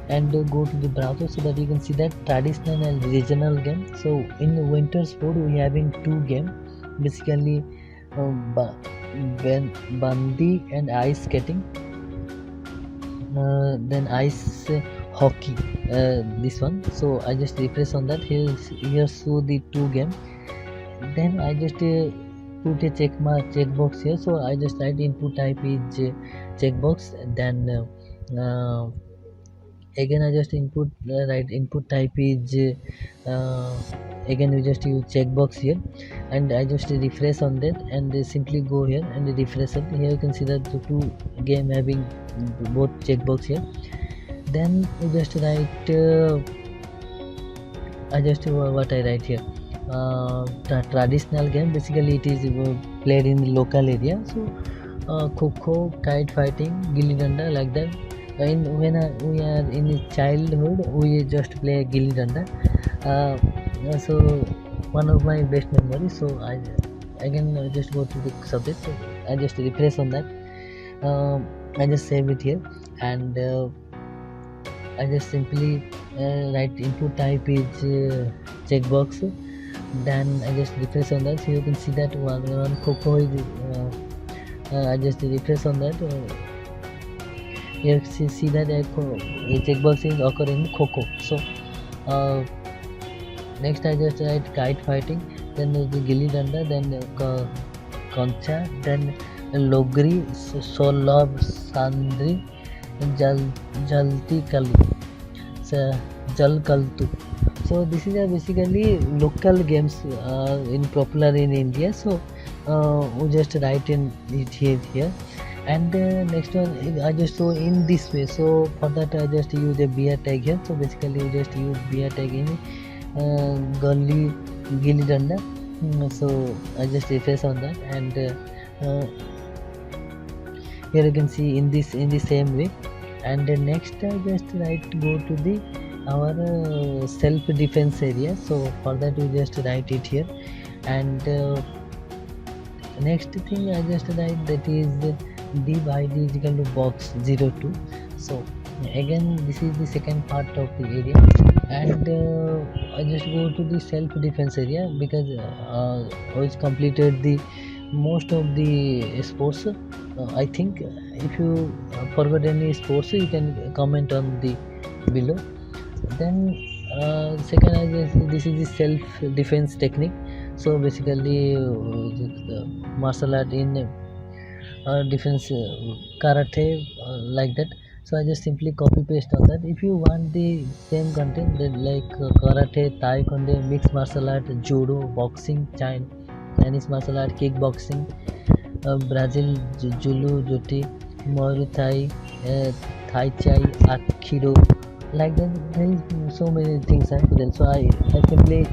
and go to the browser so that you can see that traditional and regional game. So in the winter sport we having two game, basically bandi and ice skating, then ice hockey, this one. So I just refresh on that. Here show the two game. Then I just put a checkbox here. So I just write input type is checkbox. Then again I just write input type is again we just use checkbox here, and I just refresh on that, and simply go here and refresh it. Here you can see that the two game having both checkbox here. Then we just write I just what I write here, traditional game. Basically it is played in local area. So kho, kite fighting, gilli danda, like that. When we are in childhood we just play gilli danda. So one of my best memories. So I again just go to the subject. So I just refresh on that. I just save it here, and I just simply write input type is checkbox. Then I just refresh on that. So you can see that one kho is I just refresh on that. Here see that a checkbox is occurring in kho. So next I just write kite fighting, then the gilli danda, then concha, then logri, solab, sandri, jalti kali, jal kaltu. So this is basically local games in popular in India. So we just write in it here. And next one I just show in this way. So for that I just use a beer tag here. So basically you just use beer tag in gully gilli danda. So I just refresh on that, and here you can see in the same way. And next I just go to the our self defense area. So for that we just write it here, and next thing I just write that is div id is equal to box 02. So again this is the second part of the area, and I just go to the self defense area because I completed the most of the sports. I think if you forgot any sports you can comment on the below. Then second I guess this is the self defense technique. So basically martial art in defense, karate, like that. So I just simply copy paste on that. If you want the same content, then like karate, taekwondo, mixed martial art, judo, boxing, Chinese martial art, kickboxing, Brazil Julu Joti, Moru Thai, Thai Chai, Akhido. Like that, there is so many things are hidden. So I simply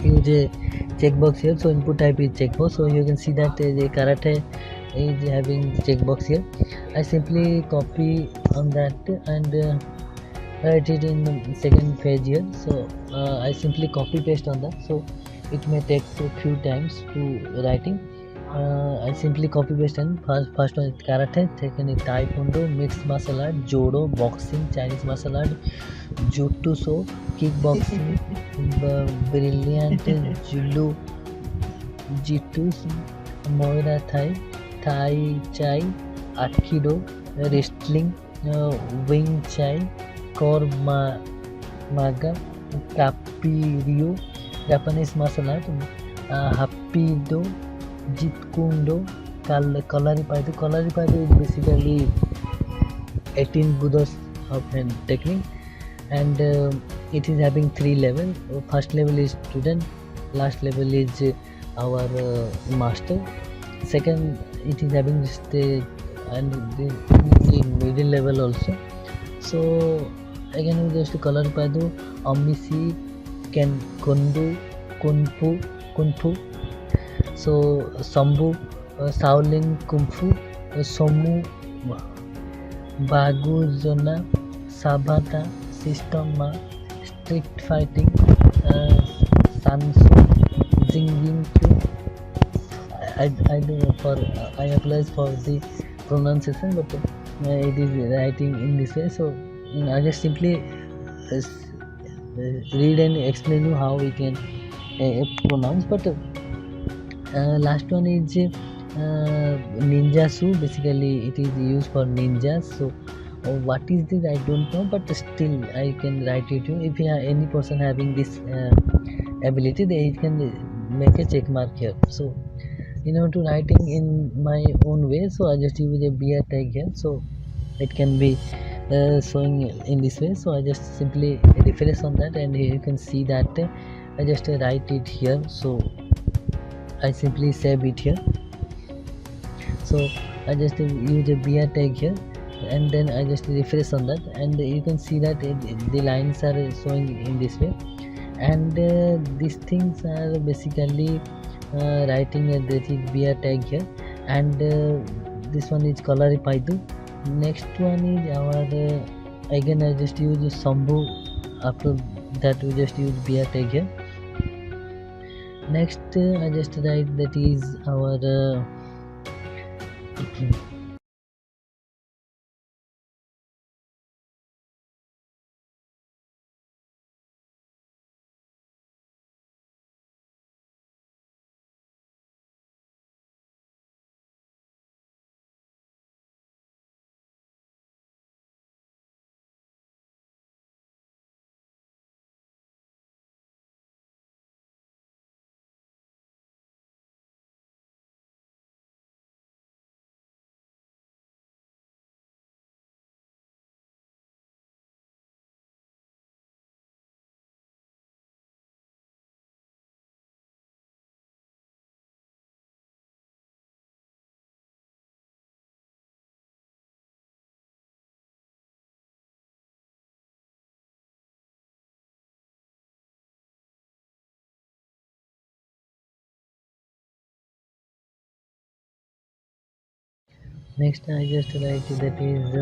use a checkbox here. So input type is checkbox. So you can see that the karate is having checkbox here. I simply copy on that and write it in the second page here. So I simply copy paste on that. So it may take a few times to writing. I simply copy paste and first one is karate, second is taekwondo, mixed martial art, judo, boxing, Chinese martial art, jutsu, kickboxing, brilliant, judo, jiu-jitsu, Muay Thai, Thai Chai, Aikido, wrestling, Wing Chai, Maga, Capirio, Japanese martial art, Hapkido, Jeet Kune Do, Kalaripayattu. Kalaripayattu is basically 18 Buddhas of hand technique, and it is having 3 levels. First level is student, last level is our master. Second, it is having and the middle level also. So again we just Kalaripayattu, Amisi, Kundu, Kunfu. So Sambu, Shaolin Kung Fu, Somu, Baguzona, Sabata, Systema, Street Fighting, Sansu, Jinging. I do for I apologize for the pronunciation, but it is writing in this way. So I just simply read and explain you how we can pronounce. But last one is ninjutsu. Basically it is used for ninjas. So what is this I don't know, but still I can write it to you. If any person having this ability, they can make a check mark here. So in order to writing in my own way, so I just use a beer tag here, so it can be showing in this way. So I just simply refresh on that, and here you can see that I just write it here. So I simply save it here. So I just use a beer tag here, and then I just refresh on that, and you can see that the lines are showing in this way. And these things are basically writing that is beer tag here, and this one is Kalaripayattu. Next one is our again I just use Sambu. After that we just use beer tag here. Next I just write that is our next I just write that is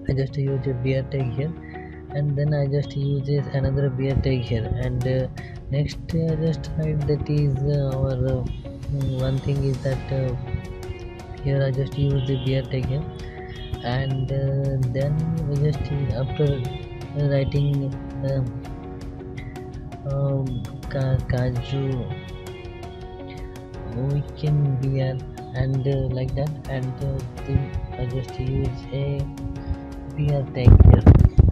I just use a beer tag here, and then I just use another beer tag here, and next I just write that is our one thing is that here I just use the beer tag here, and then we just after writing kaju weekend beer and like that, and then I just use a beer tag here,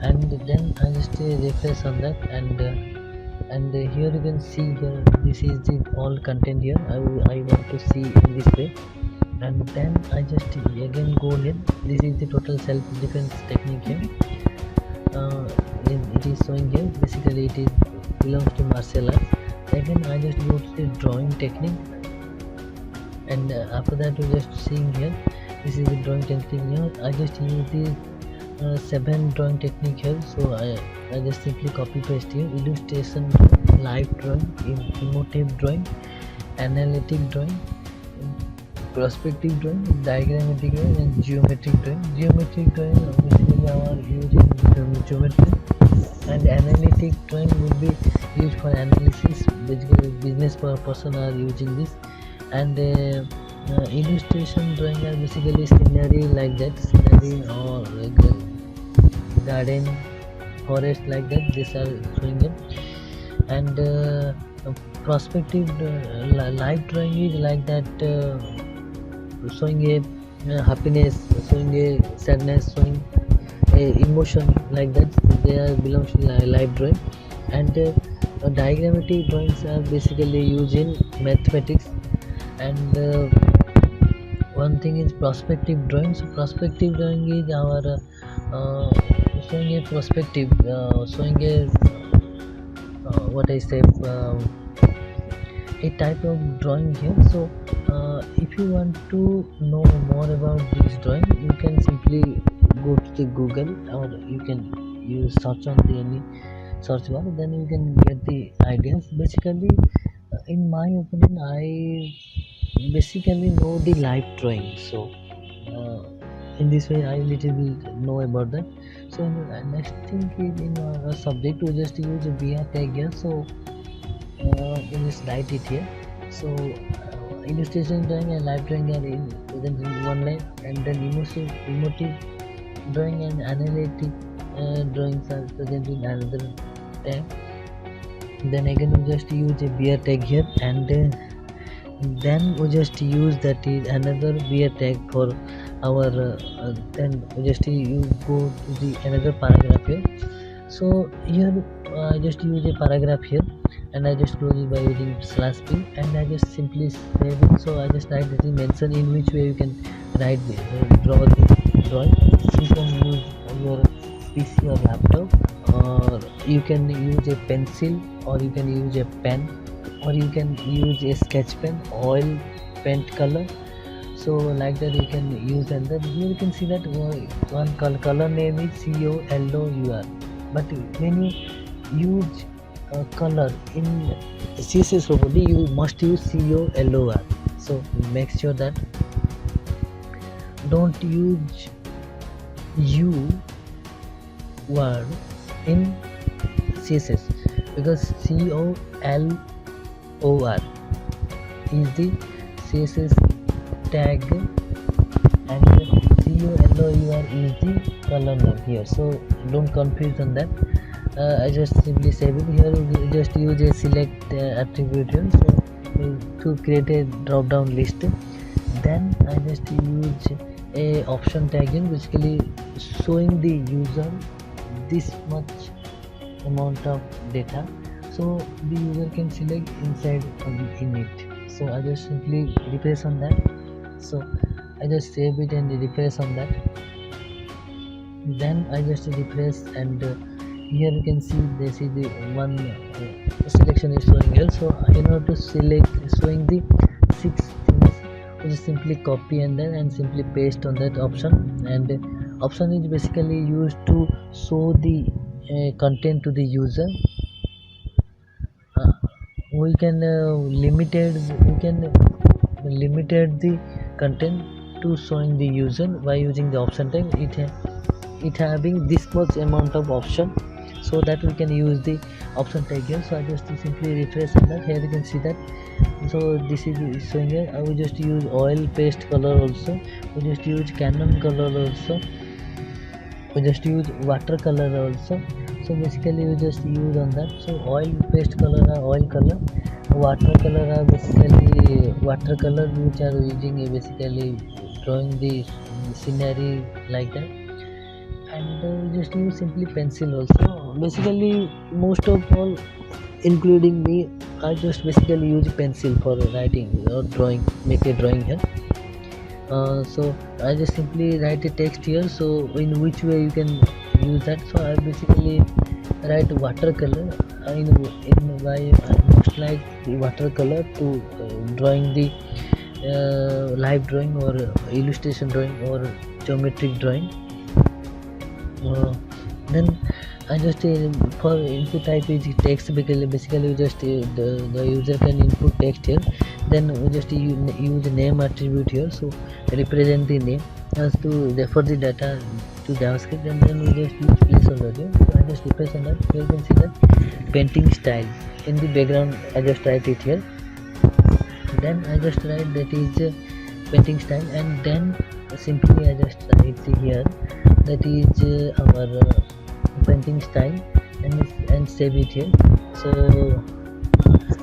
and then I just refresh on that, and here you can see here this is the all content here. I want to see in this way, and then I just again go here. This is the total self-defense technique here. It is showing here. Basically it is belongs to martial arts. Again I just go to the drawing technique, And after that we just seeing here, this is the drawing technique here. I just use the 7 drawing technique here, so I just simply copy paste here: illustration, live drawing, emotive drawing, analytic drawing, perspective drawing, diagrammatic drawing, and geometric drawing. Geometric drawing basically our using geometry, and analytic drawing would be used for analysis. Basically business person are using this. And illustration drawing are basically scenery like that, scenery or like garden, forest like that, these are showing it. And perspective live drawing is like that, showing a happiness, showing a sadness, showing a emotion like that, they are belongs to live drawing. And diagrammatic drawings are basically used in mathematics. And one thing is perspective drawing. So perspective drawing is our showing a perspective, showing a what I say, a type of drawing here. So if you want to know more about this drawing, you can simply go to the Google, or you can use search on the any search bar, then you can get the ideas. Basically in my opinion, I basically know the live drawing, so in this way I little bit know about that. So next thing is in our subject we just use a VR tag here. So you just write it here. So illustration drawing and live drawing are present in one line, and then emotive drawing and analytic drawings are present in another tab. Then again we just use a beer tag here, and then we just use that is another beer tag for our then we just you go to the another paragraph here. So here I just use a paragraph here, and I just close it by using /p, and I just simply save it. So I just write that is mention in which way you can write the draw the drawing. You can use your PC or laptop, or you can use a pencil, or you can use a pen, or you can use a sketch pen, oil paint color. So like that you can use. And then here you can see that one color name is COLOUR, but when you use color in CSS property, you must use COLOR. So make sure that don't use U word in CSS, because COLOR is the CSS tag, and COLOUR is the color name here. So don't confuse on that. I just simply save it here. We just use a select attribute here, so to create a drop down list. Then I just use a option tag in, basically showing the user this much amount of data, so the user can select inside in it. So I just simply refresh on that. So I just save it and refresh on that. Then I just refresh, and here you can see this is the one selection is showing here. So in order to select showing the 6 things, we just simply copy and then and simply paste on that option. And option is basically used to show the content to the user. We can limited the content to showing the user by using the option tag. It having this much amount of option, so that we can use the option tag here. So I just simply refresh on that. Here you can see that. So this is showing here. I will just use oil paste color also. We just use Canon color also. We just use watercolor also. So basically we just use on that. So oil paste color are oil color, watercolor are basically watercolor, which are using basically drawing the scenery like that. And we just use simply pencil also. Basically most of all, including me, I just basically use pencil for writing or drawing, make a drawing here. So I just simply write a text here, so in which way you can use that. So I basically write watercolor in why I most like the watercolor to drawing the live drawing or illustration drawing or geometric drawing. Then I just for input type is text. Basically you just the user can input text here. Then we just use name attribute here, so represent the name as to refer the data to JavaScript, and then we just use placeholder here. So I just replace on that. Here you can see that painting style in the background. I just write it here. Then I just write that is painting style, and then simply I just write here that is our painting style, and save it here. So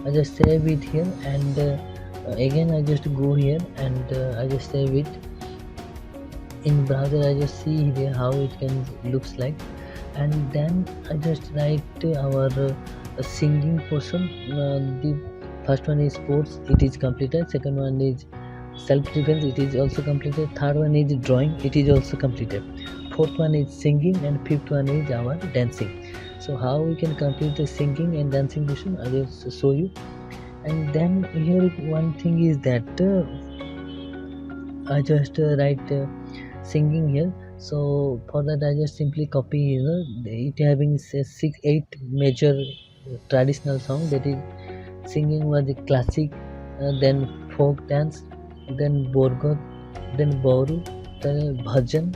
I just save it here, and again I just go here, and I just save it in browser. I just see here how it can looks like, and then I just write our singing portion. The first one is sports, it is completed. Second one is self-defense, it is also completed. Third one is drawing, it is also completed. Fourth one is singing, and fifth one is our dancing. So how we can complete the singing and dancing portion, I will show you. And then here one thing is that I just write singing here. So for that I just simply copy here. It having 8 major traditional song, that is singing was the classic, then folk dance, then borgot, then boru, then bhajan,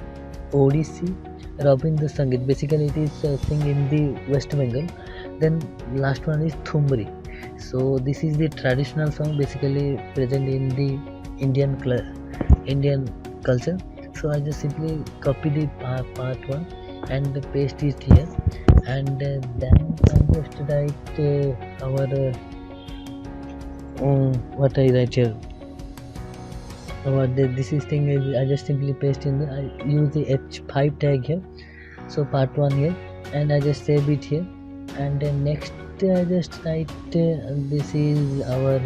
Odissi, Rabindra Sangeet. Basically it is sing in the West Bengal. Then last one is Thumri. So this is the traditional song basically present in the Indian culture. So I just simply copy the part 1 and paste it here, and then I just write our what I write here. This is thing is I just simply paste in I use the H5 tag here. So part 1 here, and I just save it here, and then next I just write this is our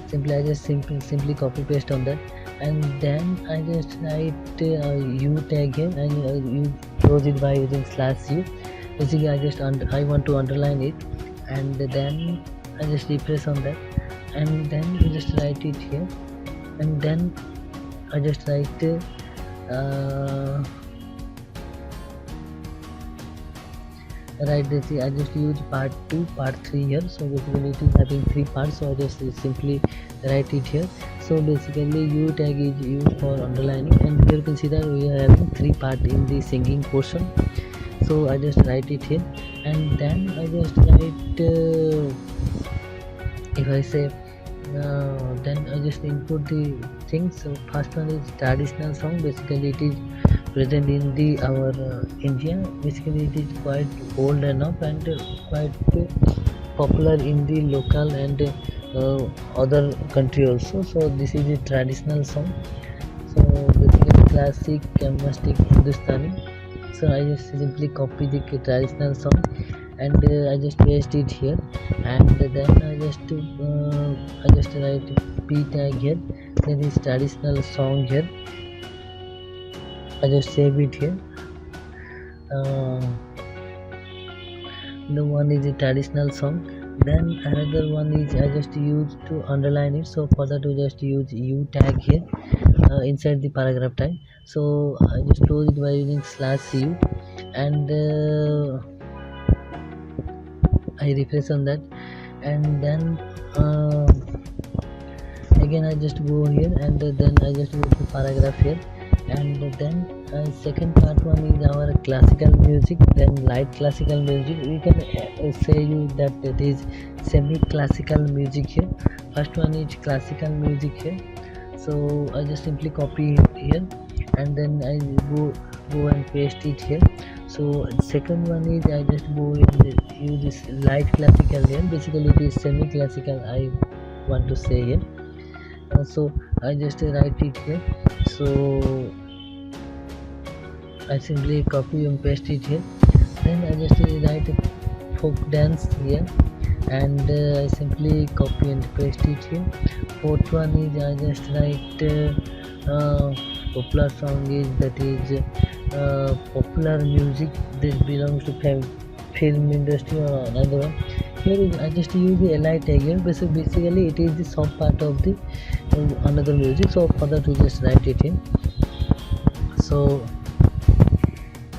simply I just simply copy paste on that, and then I just write U tag here, and you close it by using /u. Basically I want to underline it, and then I just refresh on that, and then you just write it here, and then I just write this. I just use part 2, part 3 here. So basically it is having 3 parts, so I just simply write it here. So basically U tag is used for underlining, and here you can see that we are having 3 parts in the singing portion. So I just write it here, and then I just write if I say then I just input the things. So first one is traditional song. Basically it is present in the our India. Basically it is quite old enough and quite popular in the local and other country also. So this is a traditional song. So basically classic, domestic, Hindustani. So I just simply copy the traditional song, and I just paste it here, and then I just write P tag here. Then is traditional song here. I just save it here. The one is a traditional song. Then another one is I just use to underline it. So for that we just use U tag here inside the paragraph tag. So I just close it by using /u, and I refresh on that, and then again I just go here, and then I just go to paragraph here, and then second part one is our classical music, then light classical music. We can say you that it is semi-classical music here. First one is classical music here. So I just simply copy it here, and then I go and paste it here. So second one is I just go and use this light classical here. Basically it is semi-classical I want to say here. So I just write it here. So I simply copy and paste it here. Then I just write folk dance here, and I simply copy and paste it here. Fourth one is I just write popular song is that is popular music that belongs to film industry or another one. here I just use the li tag here. Basically it is the sub part of the another music, so for that we just write it in. So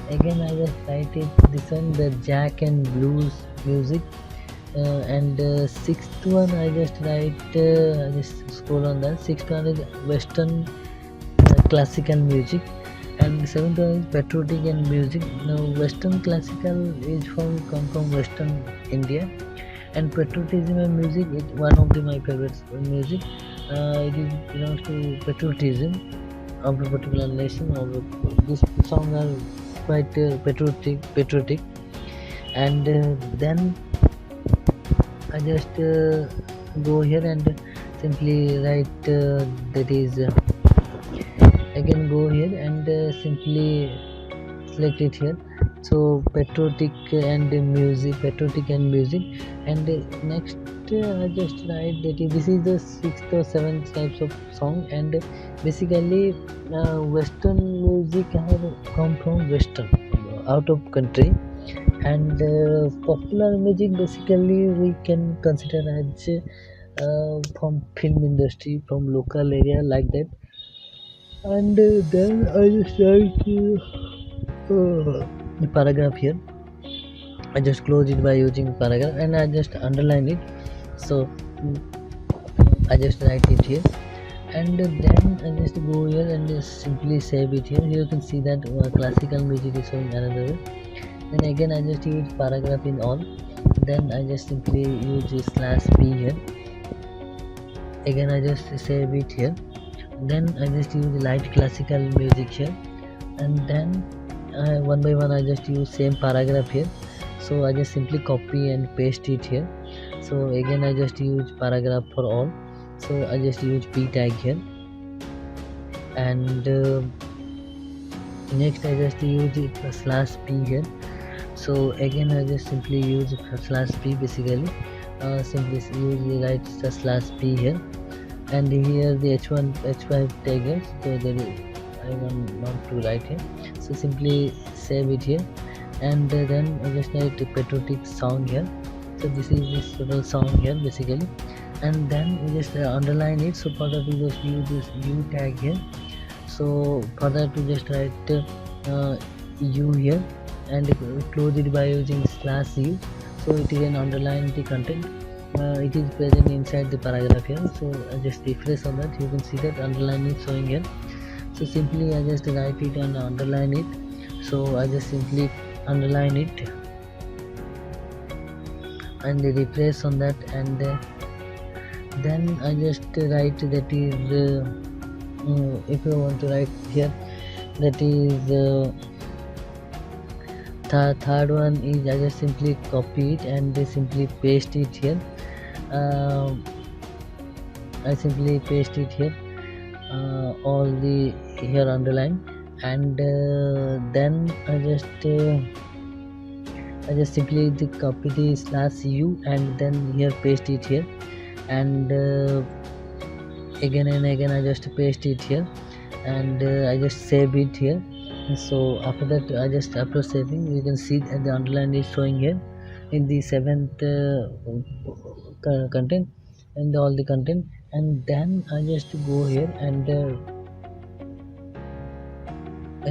again I just write it this one, the jack and blues music, and sixth one I just write, I just scroll on that. Sixth one is western classical music, and seventh one is patriotic and music. Now western classical is come from western India, and patriotism and music is one of my favorite music. It is belongs to patriotism of a particular nation, or this song are quite patriotic. And then I just go here and simply write that is again go here and simply select it here. So patriotic and music, and next I just write that this is the sixth or seventh types of song, and basically western music have come from western, out of country, and popular music basically we can consider as from film industry, from local area like that. And then I just write the paragraph here. I just close it by using paragraph, and I just underline it. So I just write it here, and then I just go here and just simply save it here. Here you can see that classical music is showing another way. Then again I just use paragraph in all. Then I just simply use /p here. Again I just save it here. Then I just use light classical music here, and then one by one I just use same paragraph here. So I just simply copy and paste it here. So again I just use paragraph for all. So I just use p tag here, and next I just use it /p here. So again I just simply use /p, basically simply use the right /p here, and here the h5 tag here. So there is, I want not to write here, so simply save it here, and then I just write a patriotic song here. So this is this little song here basically, and then we just underline it. So for that we just use this u tag here. So for that we just write u here and close it by using /u. So it is an underline the content. It is present inside the paragraph here. So I just refresh on that, you can see that underline is showing here. So simply I just write it and underline it. So I just simply underline it and refresh on that, and then I just write that is if you want to write here, that is third one is I just simply copy it and simply paste it here. I simply paste it here, all the here underline, and then I just simply copy the /u and then here paste it here, and again and again I just paste it here, and I just save it here. So after that I just, after saving, you can see that the underline is showing here in the seventh content and all the content. And then I just go here and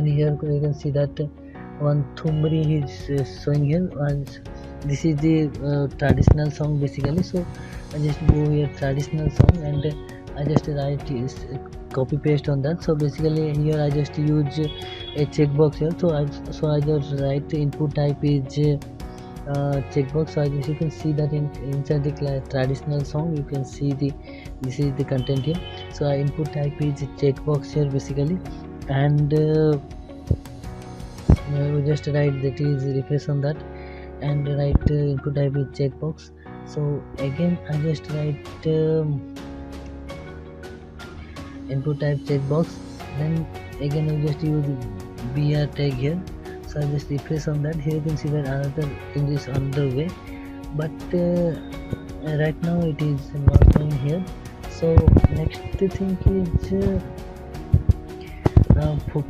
here you can see that one thumri is showing here, and this is the traditional song basically. So I just go here traditional song, and I just write is copy paste on that. So basically here I just use a checkbox here. So I just write input type is checkbox. So you can see that inside the traditional song you can see this is the content here. So input type is checkbox here basically, and we just write that is refresh on that and write input type is checkbox. So again I just write input type checkbox, then again I just use br tag here. So I just refresh on that. Here you can see that another thing is on the way, but right now it is not going here. So next thing is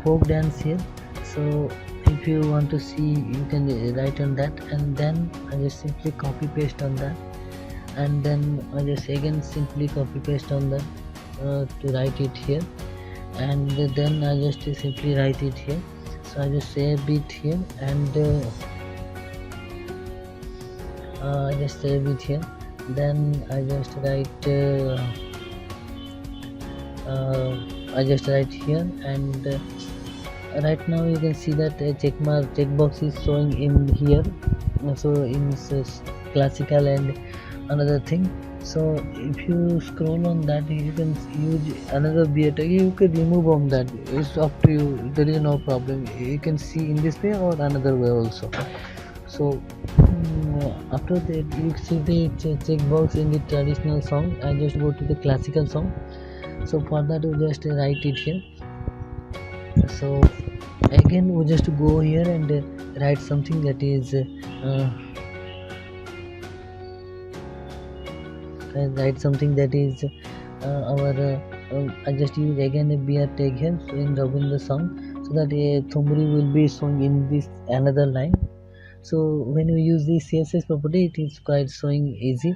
folk dance here. So if you want to see, you can write on that, and then I just simply copy paste on that, and then I just again simply copy paste on that to write it here, and then I just simply write it here. So I just save it here, and I just save it here. Then I just write here, and right now you can see that a checkbox is showing in here, so in classical and another thing. So if you scroll on that, you can use another beer tag, you can remove on that, it's up to you, there is no problem. You can see in this way or another way also. So after that, you see the checkbox in the traditional song. I just go to the classical song. So for that, you just write it here. So again, we just go here and write something that is our I just use again a beer tag here in the song, so that a Thumri will be shown in this another line. So when you use the CSS property, it is quite showing easy.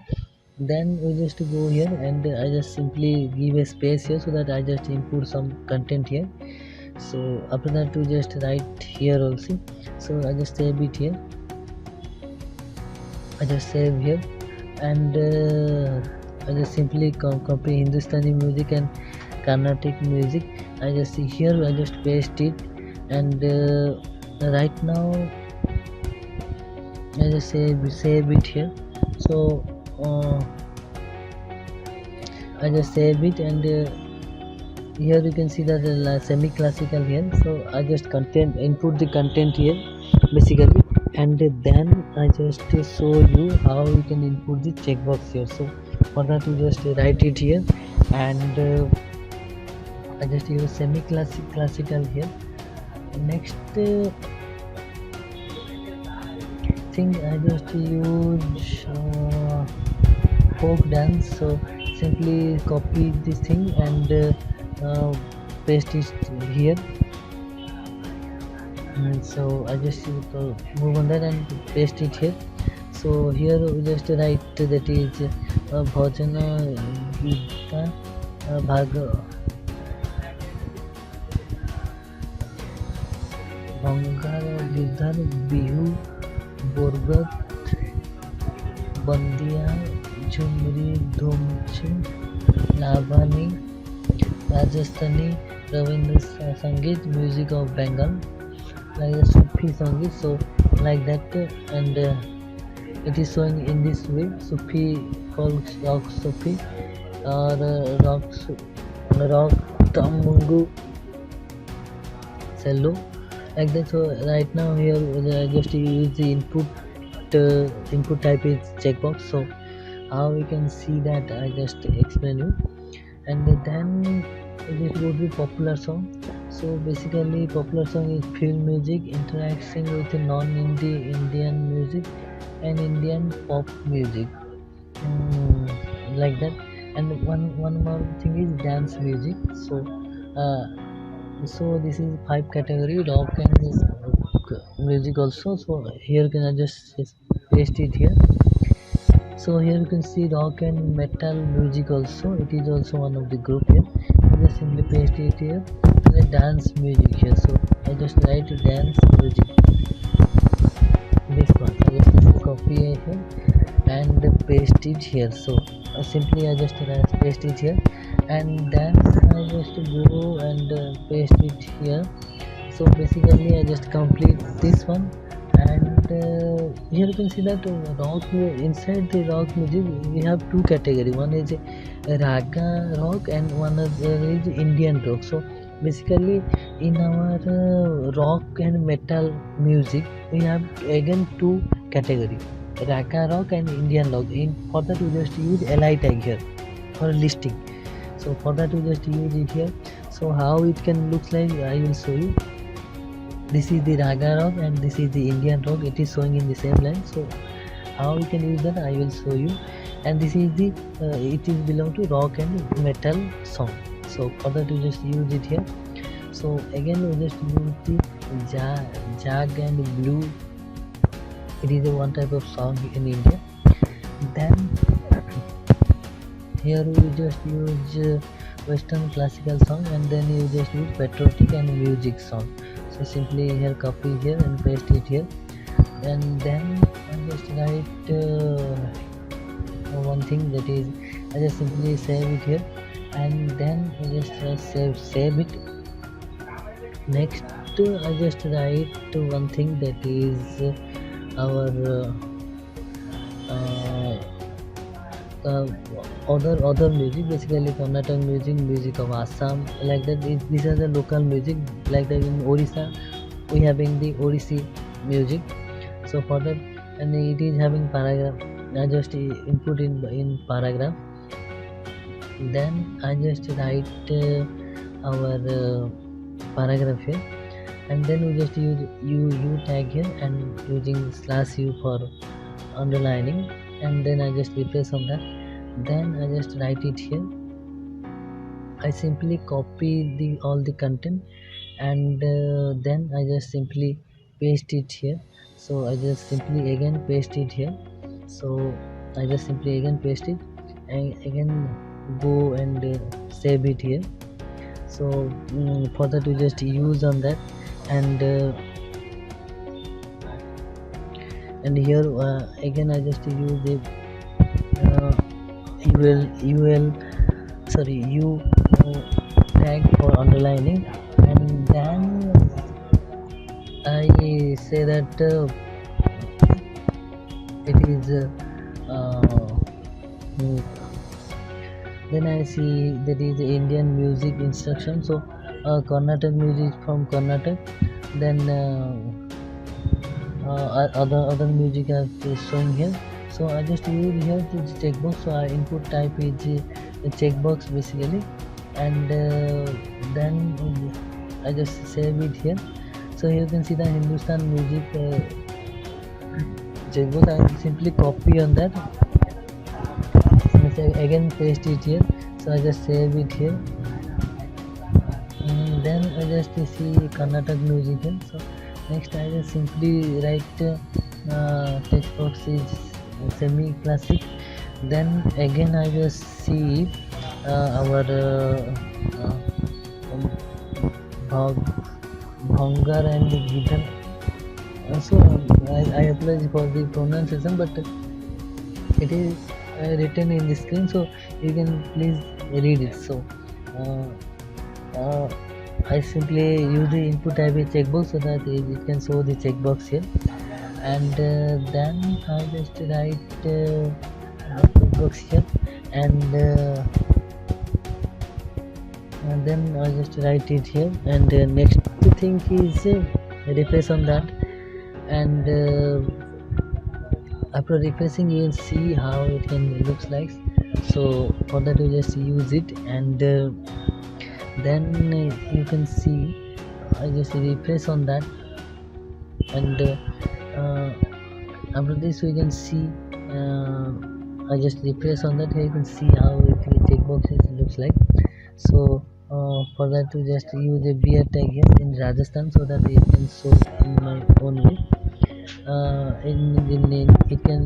Then we just go here, and I just simply give a space here, so that I just input some content here. So after that, we just write here also. So I just save it here, I just save here, and I just simply copy Hindustani music and Carnatic music. I just see here, I just paste it, and right now I just save it here. So I just save it, and here you can see that semi-classical here. So I just input the content here basically, and then I just show you how you can input the checkbox here. So for that, you just write it here, and I just use semi-classical here. Next thing, I just use folk dance. So simply copy this thing and paste it here, and so I just move on that and paste it here. So here we just write that is Bhajana Gita Bhag Bhangar Gidhar Bihu Borgat Bandiya Jhumri Dhumchi Lavani Rajasthani Ravindra Sangeet, music of Bengal, like a Sufi Sangeet. So like that, and it is showing in this way. Sufi called rock Sufi, or rock Tamungu cello, like that. So right now here I just use the input type is checkbox. So how we can see that, I just explain you. And then we just go to popular song. So basically popular song is film music interacting with non-Indian music and Indian pop music, like that. And one more thing is dance music. So so this is 5 category, rock and music also. So here can I just paste it here. So here you can see rock and metal music also, it is also one of the group here. I just simply paste it here, and then dance music here. So I just write dance music, this one. I just simply copy it here and paste it here. So simply I just paste it here, and then I just go and paste it here. So basically I just complete this one, and here you can see that rock, inside the rock music we have 2 categories. One is raga rock and one is Indian rock. So basically in our rock and metal music we have again 2 categories, raga rock and Indian rock. For that we just use li tag here for listing. So for that we just use it here. So how it can look like, I will show you. This is the raga rock and this is the Indian rock, it is showing in the same line. So how you can use that, I will show you. And this is the it is belong to rock and metal song. So for that you just use it here. So again we just use the Jag and Blue. It is a one type of song in India. Then here we just use Western classical song, and then you just use patriotic and music song. So simply here copy here and paste it here, and then I just write one thing, that is I just simply save it here, and then I just save it. Next I just write one thing, that is our uh, uh, other music, basically Karnataka music of Assam, like that. These are the local music, like that. In Orissa we having the Odissi music. So for that, and it is having paragraph, I just input in paragraph. Then I just write our paragraph here, and then we just use u tag here and using /u for underlining, and then I just replace on that. Then I just write it here. I simply copy all the content, and then I just simply paste it here. So I just simply again paste it here. So I just simply again paste it, and again go and save it here. So for that we just use on that, and here again I just use the ul sorry u tag for underlining, and then I say that it is then I see that is Indian music instruction. So Karnataka music from Karnataka, then other music is showing here. So I just use here the checkbox. So I input type is a checkbox basically, and then I just save it here. So here you can see the Hindustan music checkbox. I simply copy on that, and again paste it here. So I just save it here, and then I just see Karnataka music here. So next I just simply write text box is semi classic. Then again I just see our bhangar and guitar. So I apologize for the pronunciation, but it is written in the screen, so you can please read it. So I simply use the input type a checkbox so that it can show the checkbox here, and then I just write checkbox here, and then I just write it here, and next thing is refresh on that, and after refreshing you will see how it can looks like. So for that you just use it, and then you can see I just refresh on that, and after this we can see I just refresh on that. Here you can see how the checkboxes looks like. So for that to just use a beer tag here in Rajasthan, so that it can show in my own way. It can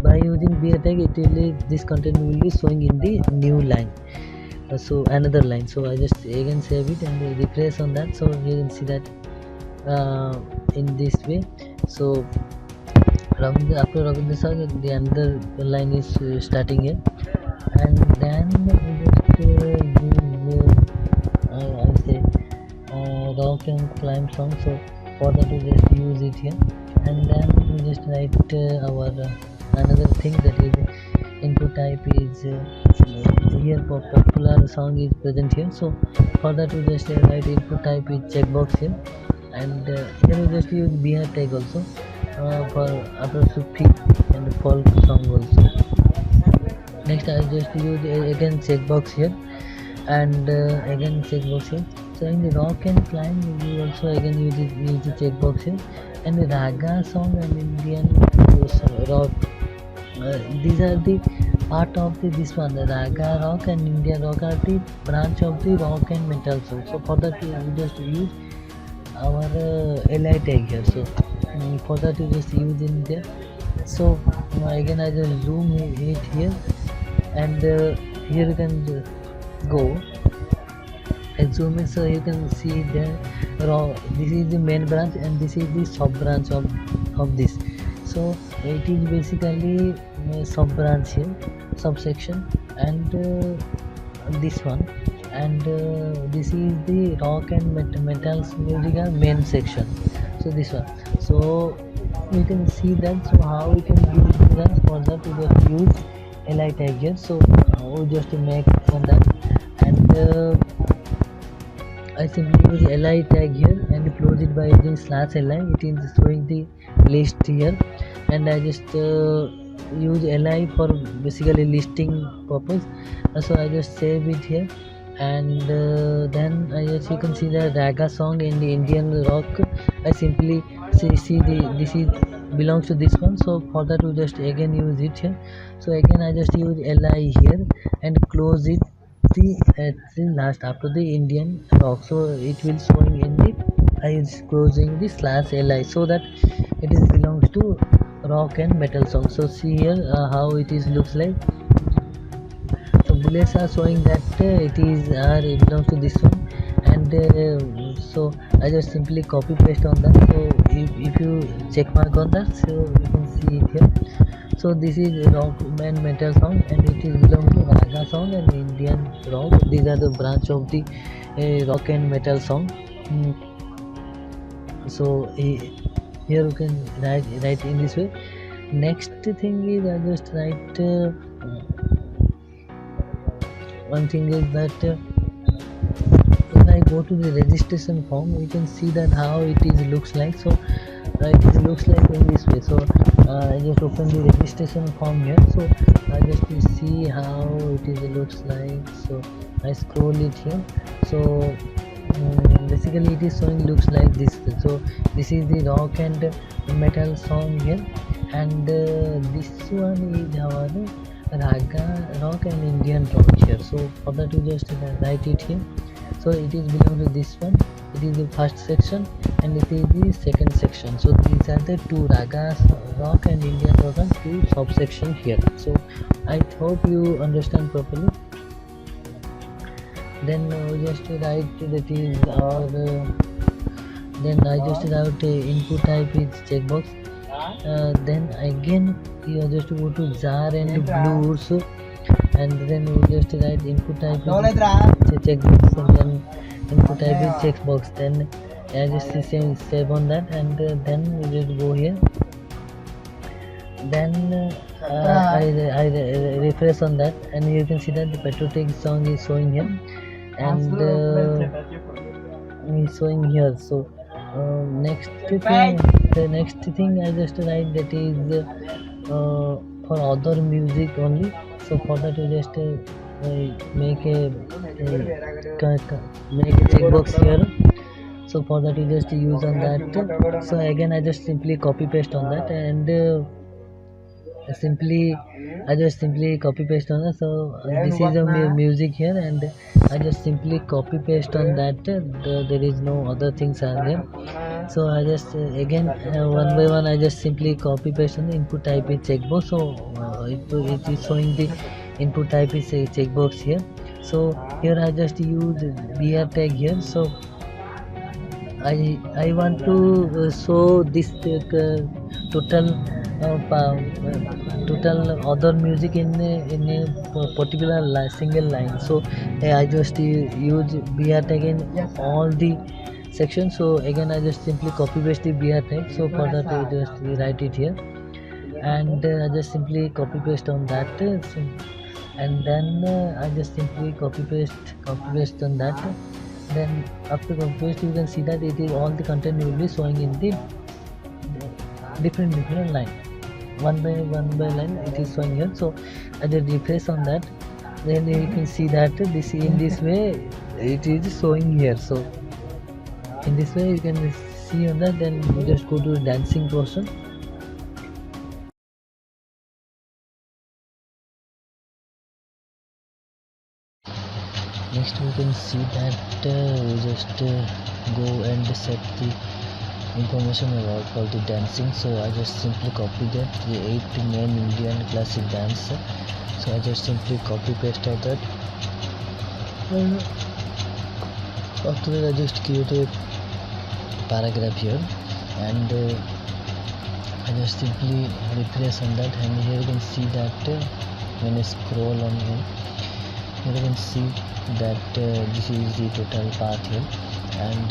by using beer tag, it will this content will be showing in the new line. So another line. So I just again save it and refresh on that. So you can see that in this way. So after Ravindra song, the another line is starting here, and then we just use I say rock and climb song. So for that we just use it here, and then we just write our another thing, that is input type is here for popular song is present here. So for that we just write input type is checkbox here, and here we just use beer tag also for after Sufi and folk song also. Next I just use again checkbox here, and again checkbox here. So in the rock and climb we also again use the checkbox here, and the raga song and Indian rock, these are the part of this one. The raga rock and Indian rock are the branch of the rock and metal song. So for that we just use our li tag here. So for that you just use in there. So again I just zoom it here, and here you can go and zoom in, so you can see the raw. This is the main branch and this is the sub branch of this. So it is basically sub branch here, subsection, and this one, and this is the rock and metals music main section. So this one, so you can see that. So how we can use that? For that we just use li tag here. So we just make on that, and I simply use li tag here and close it by using /li. It is showing the list here, and I just use li for basically listing purpose. So I just save it here, and then I just, you can see the raga song in the Indian rock. I simply see the this is belongs to this one. So for that we just again use it here. So again I just use li here and close it the at the last after the Indian rock. So it will showing in the, I is closing the /li, so that it is belongs to rock and metal song. So see here how it is looks like. So bullets are showing that it is it belongs to this one, and so I just simply copy paste on that. So if you check mark on that, so you can see it here. So this is rock and metal song, and it is belong to raga song and Indian rock. These are the branch of the rock and metal song. So here you can write in this way. Next thing is I just write one thing is that when I go to the registration form, you can see that how it is looks like. So it is looks like in this way. So I just open the registration form here. So I just see how it is looks like. So I scroll it here. So basically it is showing looks like this. So this is the rock and metal song here, and this one is our raga rock and Indian rock here. So for that you just write it here. So it is belong to this one. It is the first section and it is the second section. So these are the two ragas rock and Indian rock and two subsection here. So I hope you understand properly. Then we just write that is our then I just write input type is checkbox. Then again you just go to jar and blues, and then we just write input type is checkbox, and then input type is checkbox. Then I just save on that, and then we just go here. Then I refresh on that, and you can see that the patriotic song is showing here, and is showing here. So the next thing I just write that is for other music only. So for that you just make a checkbox here. So for that you just use on that. So again I just simply copy paste on that, and I just simply copy paste on that. So this is a music here, and I just simply copy paste on that. There is no other things are there. So I just again one by one I just simply copy paste on the input type is checkbox. So it is showing the input type is a checkbox here. So here I just use br tag here. So I want to show this total total other music in a particular single line. So I just use br tag in all the sections. So again I just simply copy paste the br tag. So for that I just write it here, and I just simply copy paste on that, and then I just simply copy paste on that. Then after copy paste you can see that it is all the content will be showing in the different line, one by line it is showing here. So I just refresh on that, then you can see that this in this way it is showing here. So in this way you can see on that. Then you just go to dancing portion. next we can see that we just go and set the information about for the dancing. So I just simply copy that the 8 main Indian classic dance. So I just simply copy paste of that, and after that I just create a paragraph here, and I just simply refresh on that, and here you can see that when I scroll on here, you can see that this is the total path here, and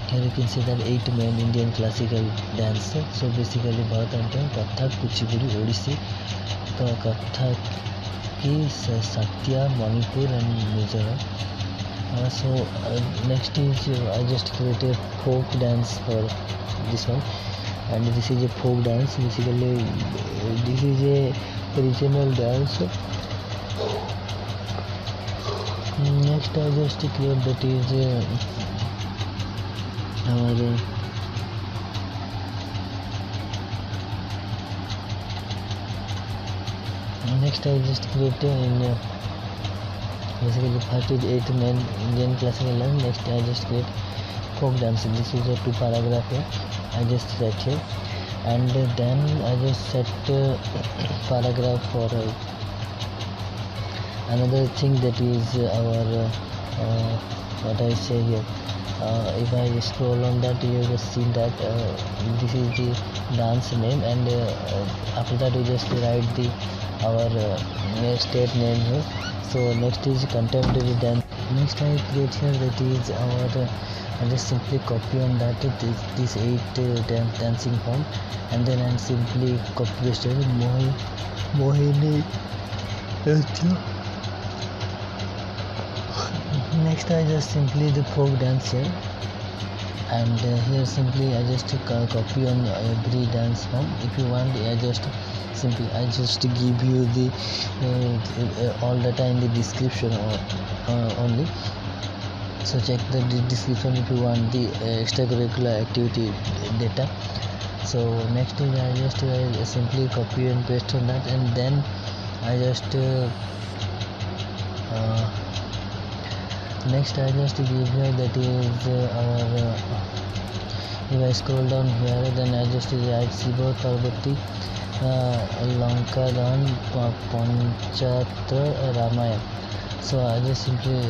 here you can see that 8 main Indian classical dance. So basically Bharatanatyam, Kathak, Kuchipudi, Odissi, Kathak, Satya, Manipur and Mizoram. So next is I just create a folk dance for this one, and this is a folk dance. Basically this is a regional dance. Next I just create that is our next I just create in basically first is 8 main Indian classical dance. Next I just create folk dance. This is a 2 paragraph here. I just set here, and then I just set paragraph for another thing, that is our what I say here. If I scroll on that, you will see that this is the dance name, and after that we just write the our state name here. So next is contemporary dance. Next I create here, that is our I just simply copy on that this 8 dancing form, and then I simply copy paste it Mohini. Next I just simply the folk dance here, and here simply I just copy on every dance form. If you want, I just give you the all data in the description only. So check the description if you want the extracurricular activity data. So next thing I just simply copy and paste on that, and then I just next I just give here, that is our if I scroll down here, then I just write Sibo Parvati Lankadan Panchatra Ramayana. So I just simply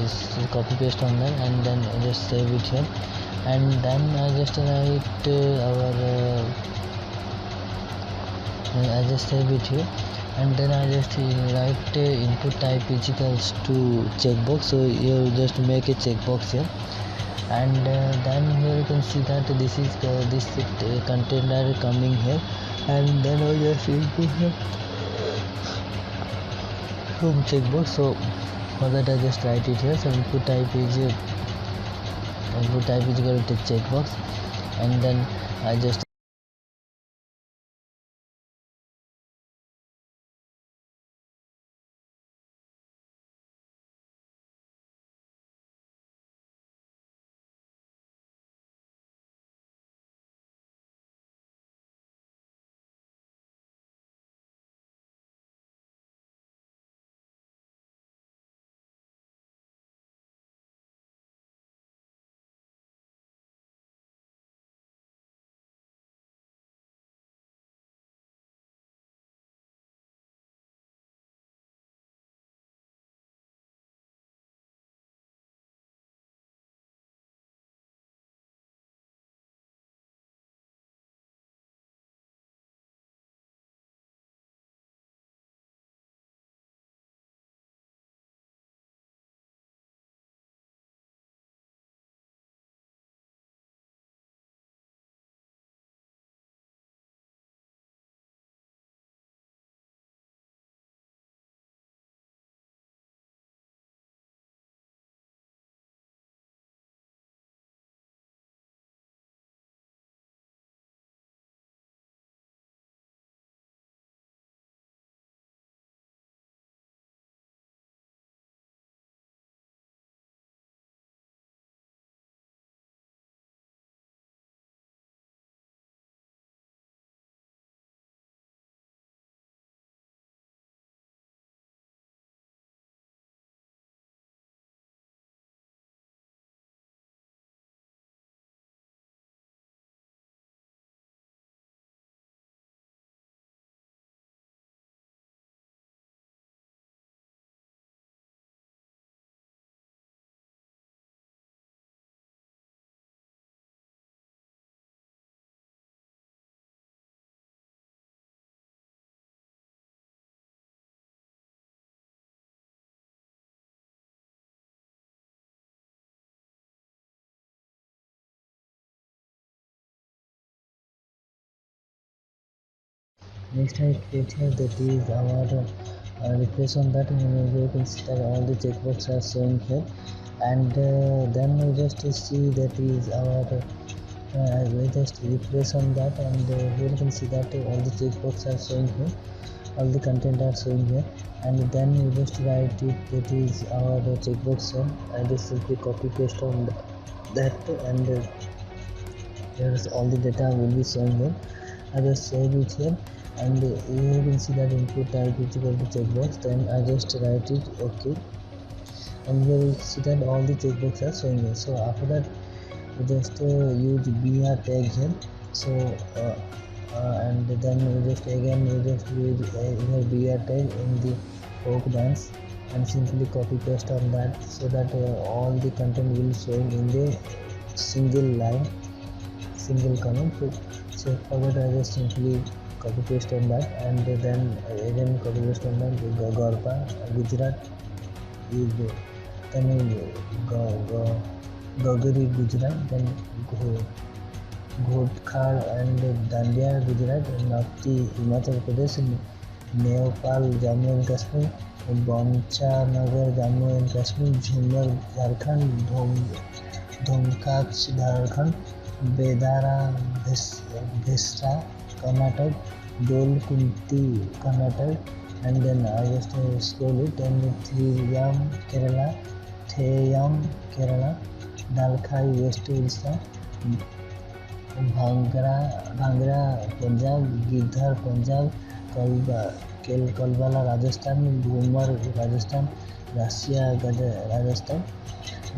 copy paste on that, and then I just save it here, and then I just write I just save it here, and then I just write input type is equals to checkbox. So you just make a checkbox here, and then here you can see that this is this content are coming here, and then I just input here from checkbox. So for that I just write it here. So input type is equal to checkbox, and then I just Next I create here that is our refresh on that, and you can see that all the checkboxes are showing here, and then we just see that is our we just refresh on that, and here you can see that all the checkboxes are showing here, all the content are showing here, and then we just write it that is our checkbox here. I just simply copy paste on that, and here's all the data will be showing here. I just save it here, and you can see that input type is equal to checkbox. Then I just write it okay, and here you see that all the checkboxes are showing here. So after that we just use br tag here. So and then we just again we just use here br tag in the folk dance, and simply copy paste on that, so that all the content will showing in the single line, single comment. So for that I just simply copy paste on that, and then again copy paste on that. Gorpa Gujarat is then Gogari Gujarat, then Ghodkhar and Dandiya Gujarat, Nafti Himachal Pradesh, Nepal Jammu and Kashmir, Boncha Nagar Jammu and Kashmir, Jhumar Jharkhand, Dhomkach Jharkhand, Bedara Bhesra Karnataka, Dol Kunti Karnataka, and then I just scroll it, and Thiyam Kerala, Dalkhai West Orissa, Bhangra Punjab, Gidhar Punjab, Kalbala Rajasthan, Bhumar Rajasthan, Russia Rajasthan.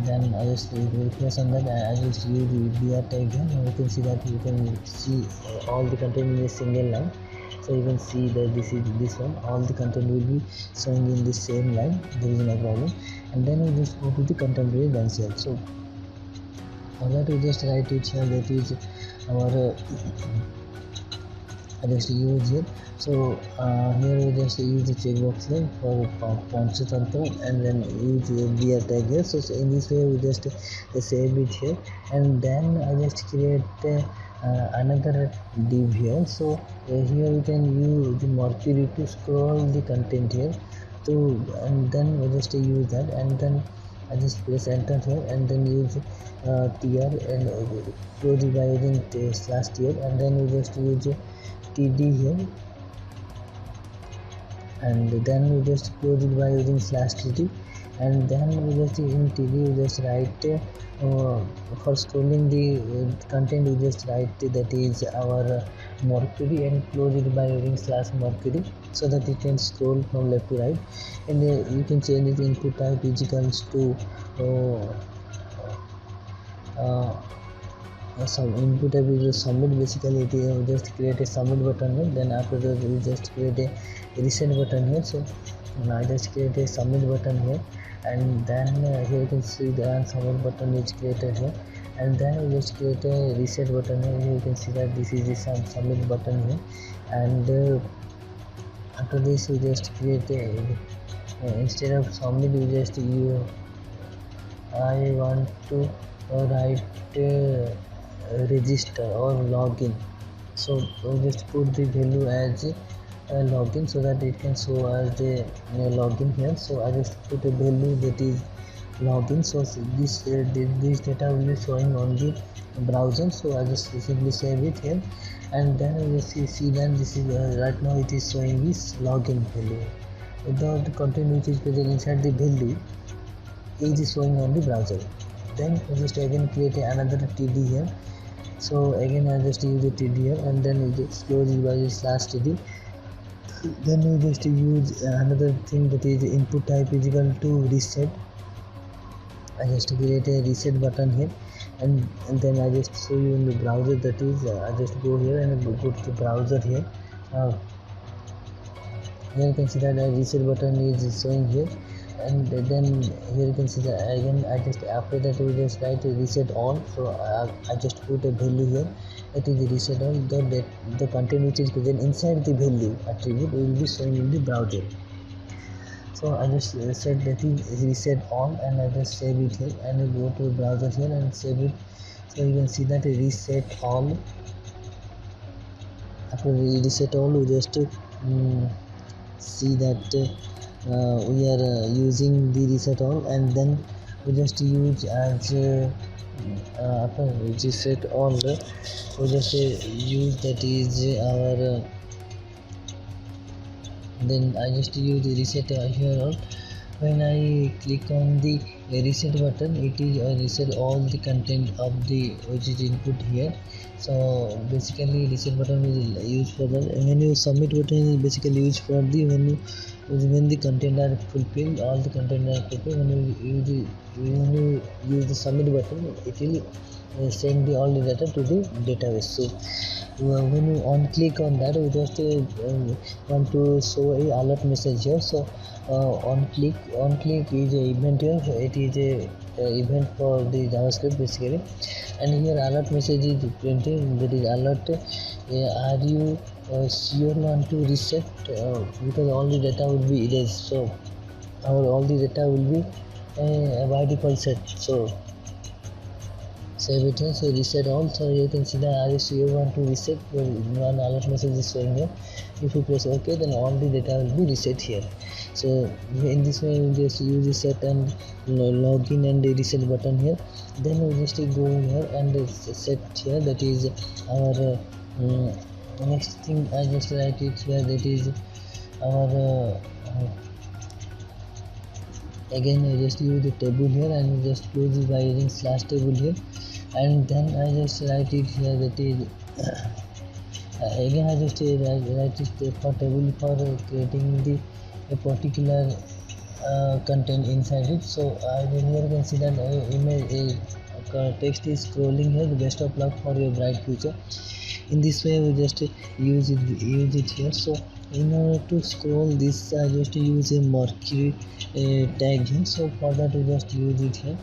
Then I just refresh on that. I just use the BR tag here, and you can see that you can see all the content in a single line. So you can see that this is this one, all the content will be showing in the same line, there is no problem. And then we just go to the contemporary dance here. So for that we just write it here, that is our I just use here. So here we just use the checkbox here for Panchatantra, and then use BR tag here. So in this way we just save it here, and then I just create another div here. So here we can use the Mercury to scroll the content here. So and then we just use that, and then I just press enter here, and then use tr and close it by using slash tr, and then we just use td here, and then we just close it by using slash td, and then we just in td we just write for scrolling the content we just write that is our Mercury, and close it by using slash Mercury, so that you can scroll from left to right. And you can change the input type is equals to some input type is submit. Basically it is just create a submit button here, then after that we just create a reset button here. So now I just create a submit button here, and then here you can see the submit button is created here, and then we just create a reset button here. You can see that this is the submit button here, and after this we just create a instead of submit we just I want to write register or login. So we just put the value as login, so that it can show as the login here. So I just put a value that is login, so this data will be showing on the browser. So I just simply save it here, and then we just see that this is right now it is showing this login value. Without the content which is present inside the value is showing on the browser. Then we just again create another td here. So again I just use the td here, and then we just close it by slash td. Then we just use another thing that is input type is equal to reset. I just create a reset button here, and then I just show you in the browser, that is I just go here and go to the browser here. Here you can see that a reset button is showing here, and then here you can see that again I just after that we just write reset all. So I just put a value here, that is reset all. The content which is present inside the value attribute will be showing in the browser. So I just said that is reset all, and I just save it here, and I go to the browser here and save it. So you can see that reset all. After after reset all, we just see that we are using the reset all, and then we just use as after reset all, we just use that is our then I just use the reset here all. When I click on the reset button, it is reset all the content of the which is input here. So basically reset button is used for that. When you submit button is basically used for the when the content are fulfilled, all the content are fulfilled. When you use the submit button, it will send all the data to the database. So when you on click on that, we just want to show a alert message here. So on click is a event here. It is a event for the JavaScript basically, and here alert message is printing, that is alert. Are you sure want to reset, because all the data will be erased, so all the data will be by default set. So save it here. So reset all. So you can see that RS you want to reset, one alert message is showing here. If you press OK, then all the data will be reset here. So in this way we just use reset and login and the reset button here. Then we just go here and set here, that is our next thing. I just write it here, that is our again I just use the table here and just close it by using slash table here, and then I just write it here, that is again I just write it for table for creating a particular content inside it. So here you can see that image text is scrolling here, the best of luck for your bright future. In this way we just use it here. So in order to scroll this, I just use a Mercury tag here. So for that we just use it here.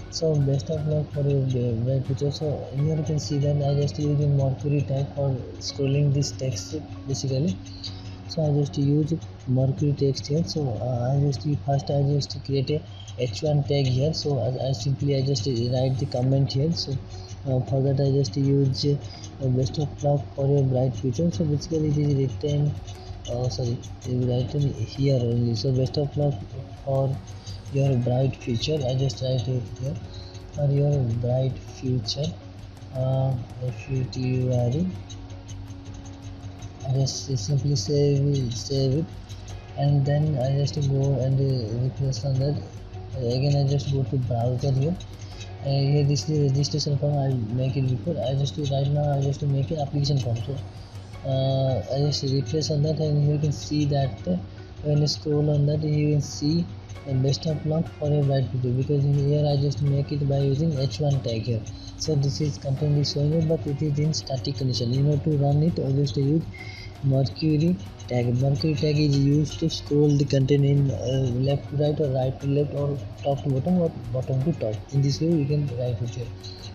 So best of luck for your bright future. So here you can see that I just use a Mercury tag for scrolling this text basically. So I just use Mercury text here. So I just create a h1 tag here. So I just write the comment here. So for that I just use best of luck for your bright future. So basically it is written written here only. So best of luck for your bright future. I just write it here, for your bright future. FUTURE. I just simply save it, and then I just go and refresh on that. Again I just go to browser here. Here this is the registration form. I'll make it before. I just right now I just make an application form. So I just refresh on that, and you can see that when you scroll on that, you can see best of luck for your bright future, because here I just make it by using h1 tag here. So this is content is showing it, but it is in static condition. You know, to run it, I just use Mercury tag. Mercury tag is used to scroll the content in left to right, or right to left, or top to bottom, or bottom to top. In this way we can write it here.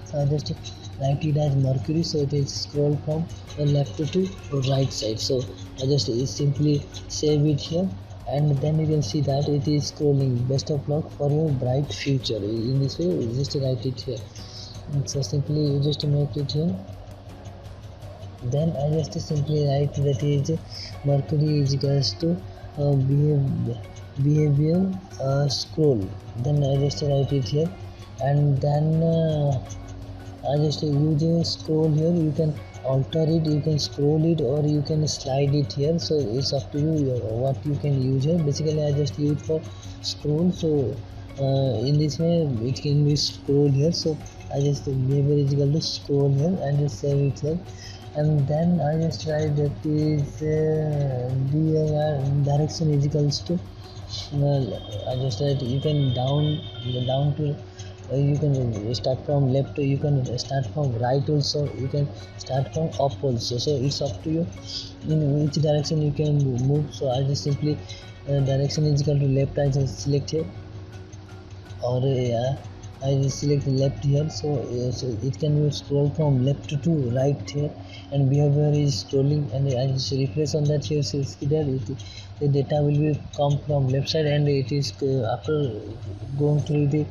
So I just write it as Mercury, so it is scroll from left to right side. So I just simply save it here, and then you can see that it is scrolling. Best of luck for your bright future. In this way you just write it here. So simply you just make it here. Then I just simply write that is Mercury is equals to behavior scroll. Then I just write it here, and then I just use a scroll here. You can alter it, you can scroll it, or you can slide it here. So it's up to you what you can use here. Basically I just use for scroll. So in this way it can be scroll here. So I just behavior is equal to scroll here, and just save it here. And then I just write that is direction is equals to I just write you can down to you can start from left, you can start from right also, you can start from up also. So it's up to you in which direction you can move. So I just simply direction is equal to left, I just select here, or I just select left here. So it can scroll from left to right here, and behavior is scrolling, and I just refresh on that here. So see that the data will be come from left side, and it is after going through the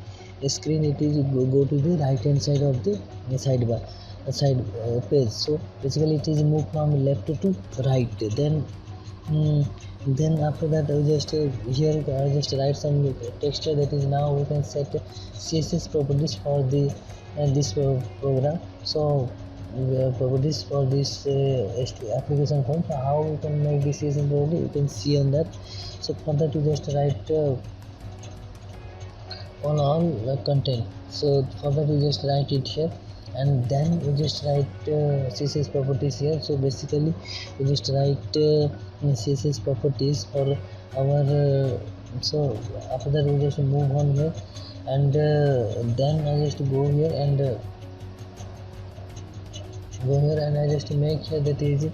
screen, it is go to the right hand side of the sidebar. side page. So basically it is moved from left to right. Then after that I just here I just write some texture, that is now we can set CSS properties for the this program. So properties for this application form. So how we can make this CSS property, you can see on that. So for that you just write on all content. So for that you just write it here, and then you just write CSS properties here. So basically you just write CSS properties for our so after that we just move on here, and then I just go here and I just make here that is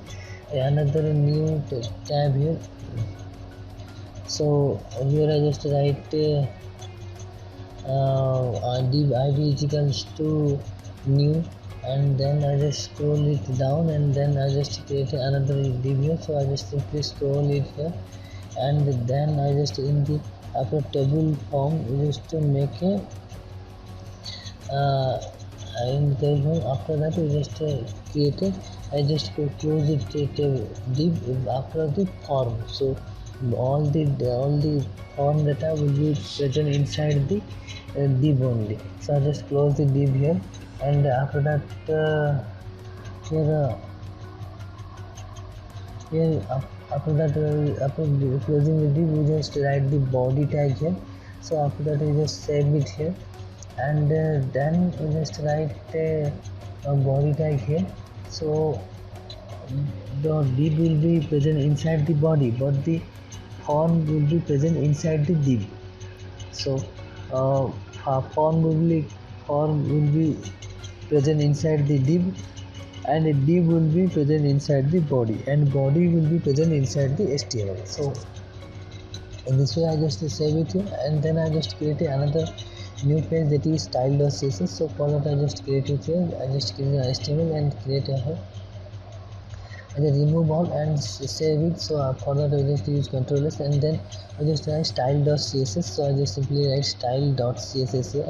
another new tab here. So here I just write div id is equals to new, and then I just scroll it down, and then I just create another div here. So I just simply scroll it here, and then I just in the after table form just to make a in the table form. After that we just create a I just close it div after the form. So all the form data will be present inside the div only. So I just close the div here, and after that here after that after closing the div we just write the body tag here. So after that we just save it here, and then we just write a body tag here. So the div will be present inside the body, but the form will be present inside the div. So form will be present inside the div, and a div will be present inside the body, and body will be present inside the HTML. So in this way I just save it here, and then I just create another new page, that is style.css. So for that I just create it here. I just create an HTML and create a and then remove all and save it. So for that I just use Ctrl S, and then I just write style.css. So I just simply write style.css here,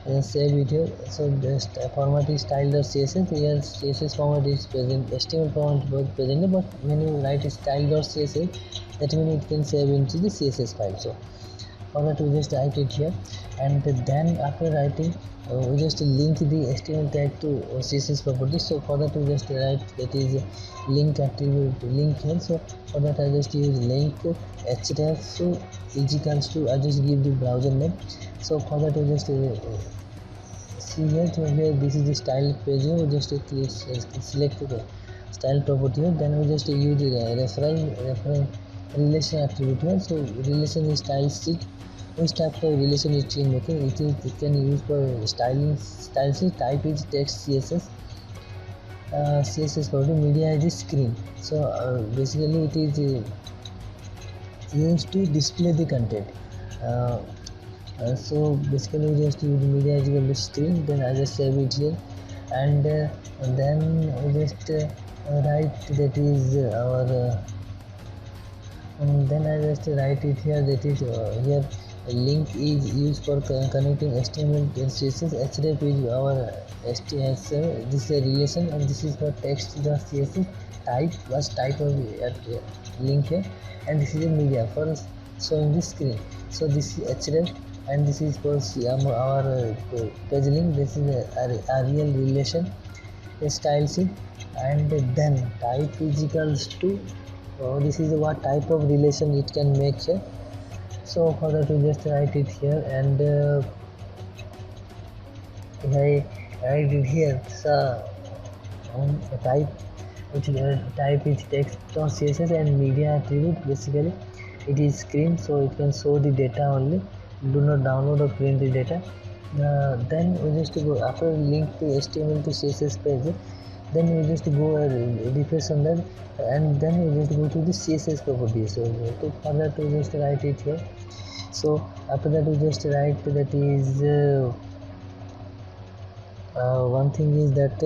and save it here. So just format is style.css. Here CSS format is present, HTML format both present, but when you write style.css, that means it can save into the CSS file. So for that we just write it here, and then after writing we just link the HTML tag to CSS properties. So for that we just write that is link attribute link here. So for that I just use link href is equals to, I just give the browser name. So for that we just see here. So here this is the style page here. We just select the style property here, then we just use the reference relation attribute here. So relation is style sheet. Which type of relation is in making? It can use for styling. Style sheet type is text CSS. CSS property media is screen. So basically it is used to display the content. So basically we just use media is equal to screen. Then I just save it here, and then we just write that is our and then I just write it here, that is here link is used for connecting HTML and CSS. href is our HTML, this is a relation, and this is for text.css. Type plus type of link here, and this is a media for showing the screen. So this is href, and this is for our page link. This is a real relation, a style sheet, and then type is equals to this is what type of relation it can make here. So for that we just write it here, and I write it here. So type which type is text.css, and media attribute basically it is screen, so it can show the data only, do not download or print the data. Then we just go after link to HTML to CSS page, then we just go refresh on that, and then we just go to the CSS properties. So for that we just write it here. So after that we just write that is one thing is that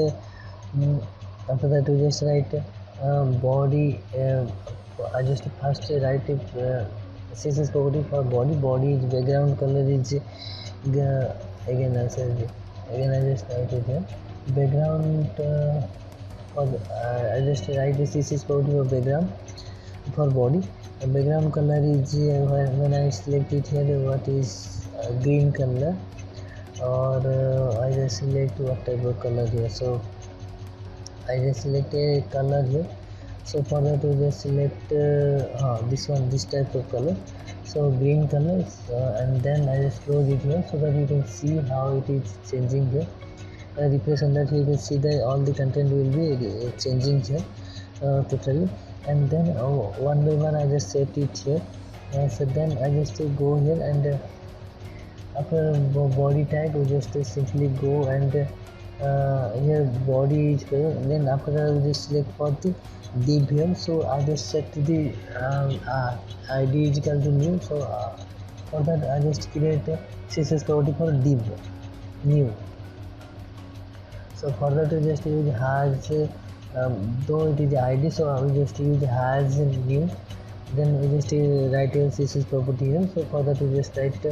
after that we just write body. I just first write it CSS property for body is background color is again I just write it here. background I just write this is property for background for body. The background color is when I select it here, what is green color, or I just select what type of color here. So I just select a color here. So for that we just select this one, this type of color, so green color, and then I just close it here so that you can see how it is changing here. Refresh on that, you can see that all the content will be changing here totally. And then one by one I just set it here. So then I just go here, and after body tag we just simply go and here body is here. Then after that we just select for the div here. So I just set the id is equal to new. So for that I just create a css property for div new. So for that we just use has though it is id, so we just use has new. Then we just write a css property here. So for that we just write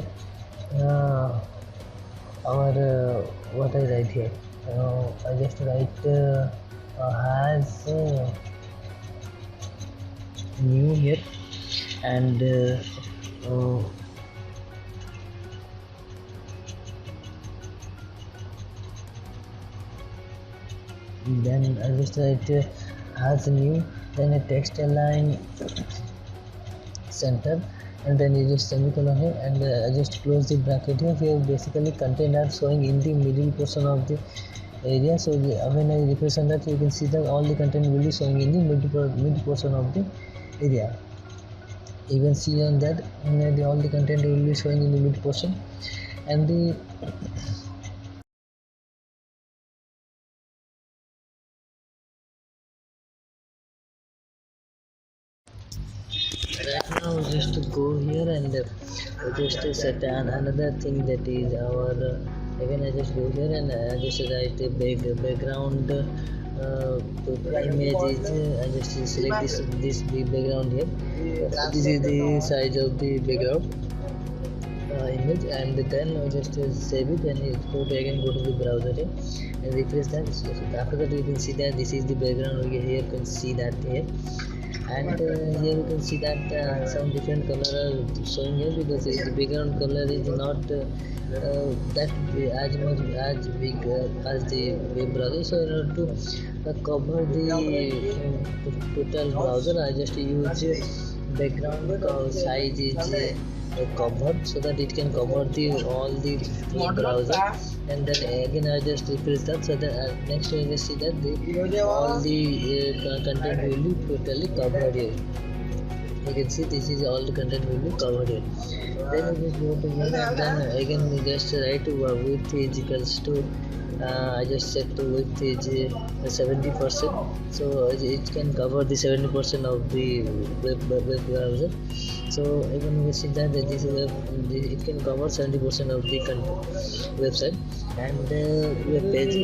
our what I write here. I just write has new here, and then I just write has new, then a text align center, and then you just semicolon here, and I just close the bracket here. Here basically content are showing in the middle portion of the area. So when I represent that, you can see that all the content will be showing in the mid portion of the area. You can see on that all the content will be showing in the mid portion, and the right now just go here and just set another thing, that is our again I just go here and I just write a background image is I just select this big background here. This is the size of the background image, and then I just save it, and it go to the browser here and refresh that. So after that you can see that this is the background. Here you can see that here, and here you can see that some different color are showing here, because the background color is not that as much as big as the web browser. So in order to cover the total browser, I just use background size is covered, so that it can cover the all the browser. And then again I just refresh that, so that next you just see that all the content will be totally covered here. You can see this is all the content will be covered here. Then you just go to here, and then again we just write width is equals to I just set the width is 70%, so it can cover the 70% of the web browser. So again we see that this is it can cover 70% of the website and web page.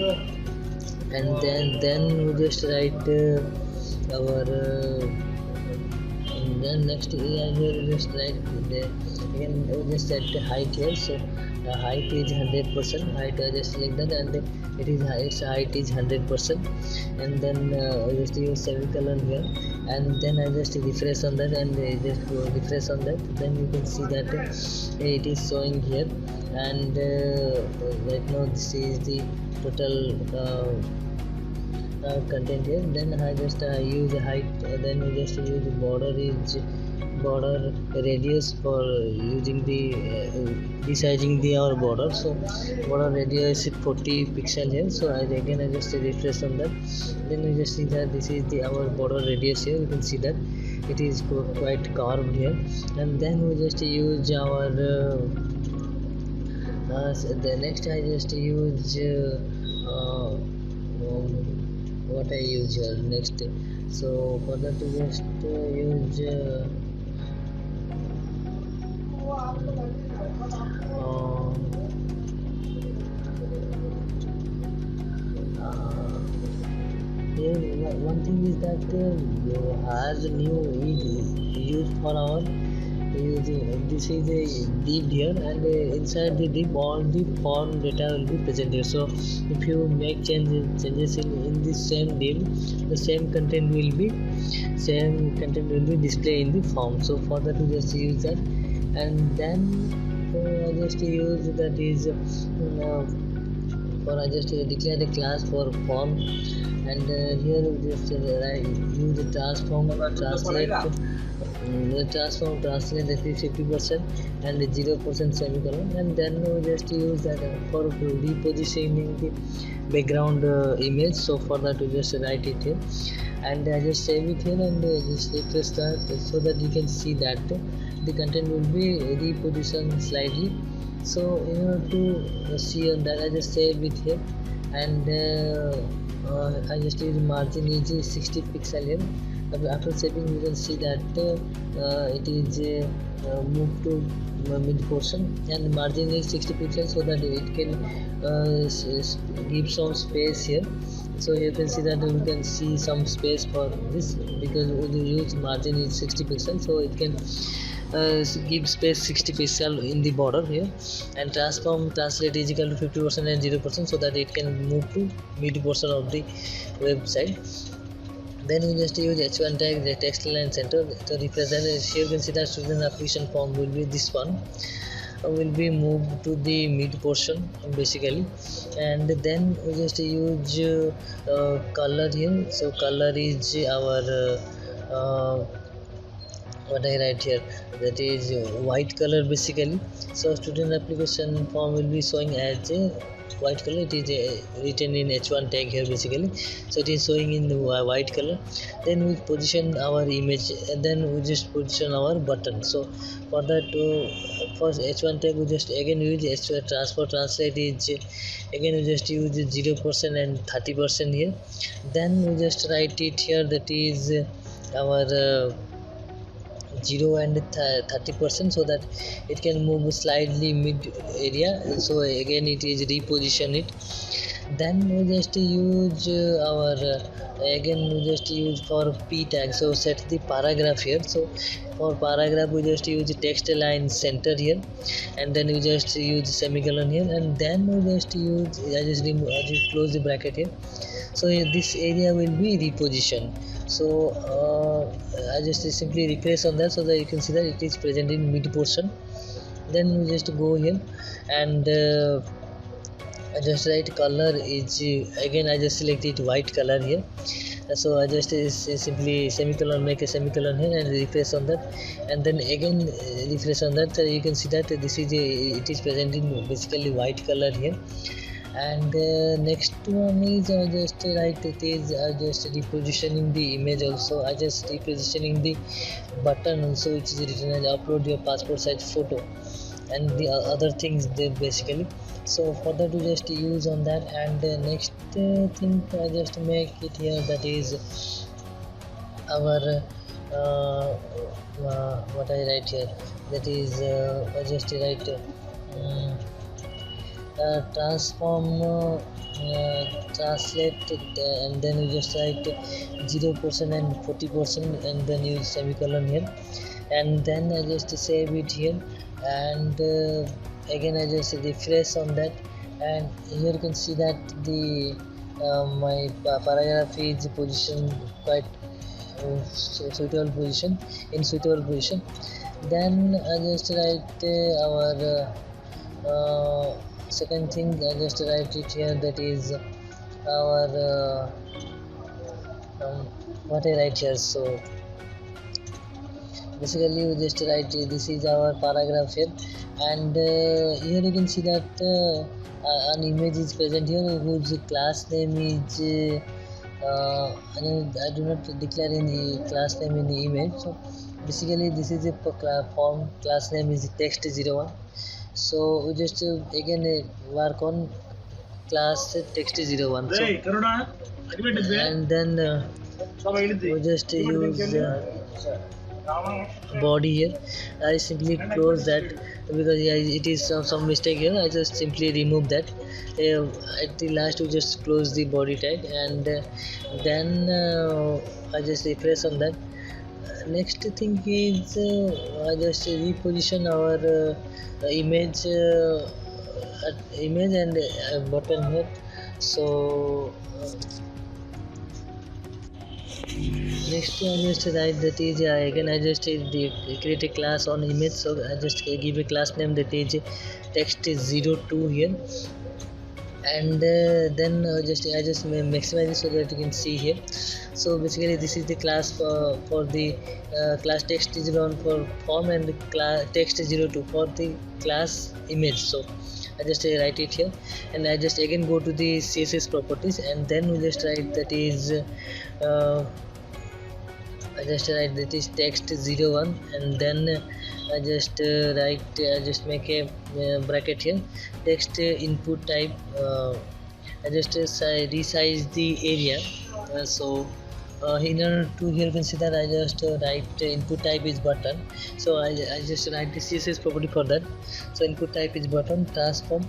And then we just write our then next here we just write again we just set the height here. So the height is 100%. Height I just select that, and it is its height is 100%. And then I just use semicolon here, and then I just refresh on that, and just refresh on that. Then you can see that it is showing here, and right now this is the total content here. Then I just use height, then we just use border radius for using the resizing our border. So border radius is 40 pixel here. So I just refresh on that. Then we just see that this is our border radius here. You can see that it is quite carved here. And then we just use our the next I just use what I use here next. So for that we just use here one thing is that has new is used for our this is a div here, and inside the div all the form data will be present here. So if you make changes in the same div, the same content will be displayed in the form. So for that we just use that, and then I just use that is for I just declare the class for form, and here we just use the transform translate. The transform translate that is 50% and 0% semicolon, and then we just use that for repositioning the background image. So for that we just write it here, and I just save it here, and just refresh that so that you can see that the content will be repositioned slightly. So in order to see on that, I just save it here, and I just use margin is 60 pixel here. After saving, you can see that it is moved to mid portion, and margin is 60 pixels, so that it can give some space here. So you can see that you can see some space for this, because the use margin is 60 pixels, so it can give space 60 pixel in the border here, and transform translate is equal to 50% and 0%, so that it can move to mid portion of the website. Then we just use h1 tag, the text line center to represent. Here you can see that student application form will be this one, will be moved to the mid portion basically, and then we just use color here. So color is our what I write here, that is white color basically. So student application form will be showing as a white color. It is written in h1 tag here basically, so it is showing in the white color. Then we position our image, and then we just position our button. So for that for h1 tag we just again use h1 transfer translate is again we just use 0% and 30% here. Then we just write it here, that is our 0 and 30%, so that it can move slightly mid area. So again it is reposition it. Then we just use our again we just use for p tag. So set the paragraph here. So for paragraph we just use text line center here, and then we just use semicolon here, and then we just use I just close the bracket here. So this area will be repositioned. So I just simply refresh on that, so that you can see that it is present in mid portion. Then we just go here, and I just write color is again I just select it white color here. So I just simply semicolon, make a semicolon here, and refresh on that, and then again refresh on that. So you can see that this is it is present in basically white color here. And next one is I just write it is just repositioning the image. Also I just repositioning the button also, which is written as upload your passport size photo, and the other things there basically. So for that we just use on that. And next thing I just make it here, that is our what I write here, that is I just write transform translate, and then you just write 0% and 40%, and then use semicolon here, and then I just save it here, and again I just refresh on that, and here you can see that the my paragraph is positioned quite suitable position, in suitable position. Then I just write our second thing, I just write it here, that is our what I write here. So basically we just write this is our paragraph here, and here you can see that an image is present here whose class name is I do not declare any class name in the image. So basically this is a form class name is text01. So we just again work on class text01. So, and then we just use body here. I simply close that, because it is some mistake here. I just simply remove that. At the last we just close the body tag, and then I just refresh on that, Next thing is just reposition our image and button here. So next I just write that is again I just create a class on image, so I just give a class name that is text 02 here, and then I just maximize it so that you can see here. So basically this is the class for the class text 01 for form and class text 02 for the class image. So I just write it here, and I just again go to the CSS properties, and then we just write that is I just write that is text 01, and then I just I just make a bracket here, text input type. I just resize the area. In order to here consider, I just write input type is button. So I just write the CSS property for that. So input type is button, transform,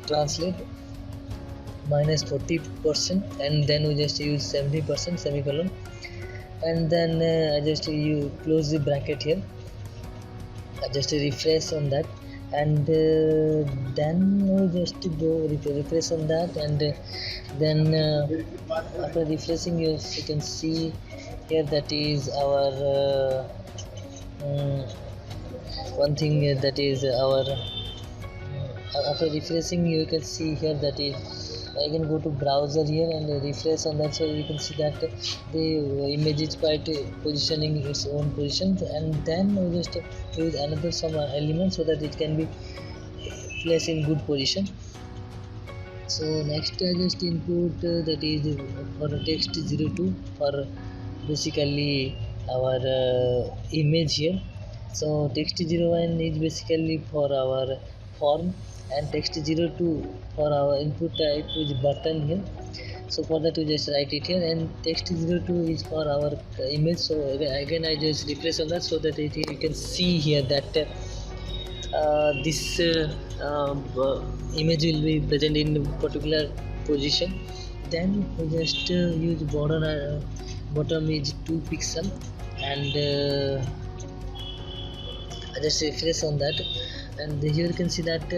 translate -40%, and then we just use 70% semicolon, and then I just you close the bracket here. I just refresh on that, and then we just go refresh on that, and then after refreshing, you can see here that is our one thing that is our after refreshing, you can see here that is I can go to browser here and refresh on that, so you can see that the image is quite positioning its own position, and then we just use another some element so that it can be placed in good position. So next I just input that is for text 02 for basically our image here. So text 01 is basically for our form, and text 02 for our input type is button here. So for that we just write it here, and text 02 is for our image. So again I just replace on that so that you can see here that this image will be present in particular position. Then we just use border, bottom is 2 pixel, and I just refresh on that, and here you can see that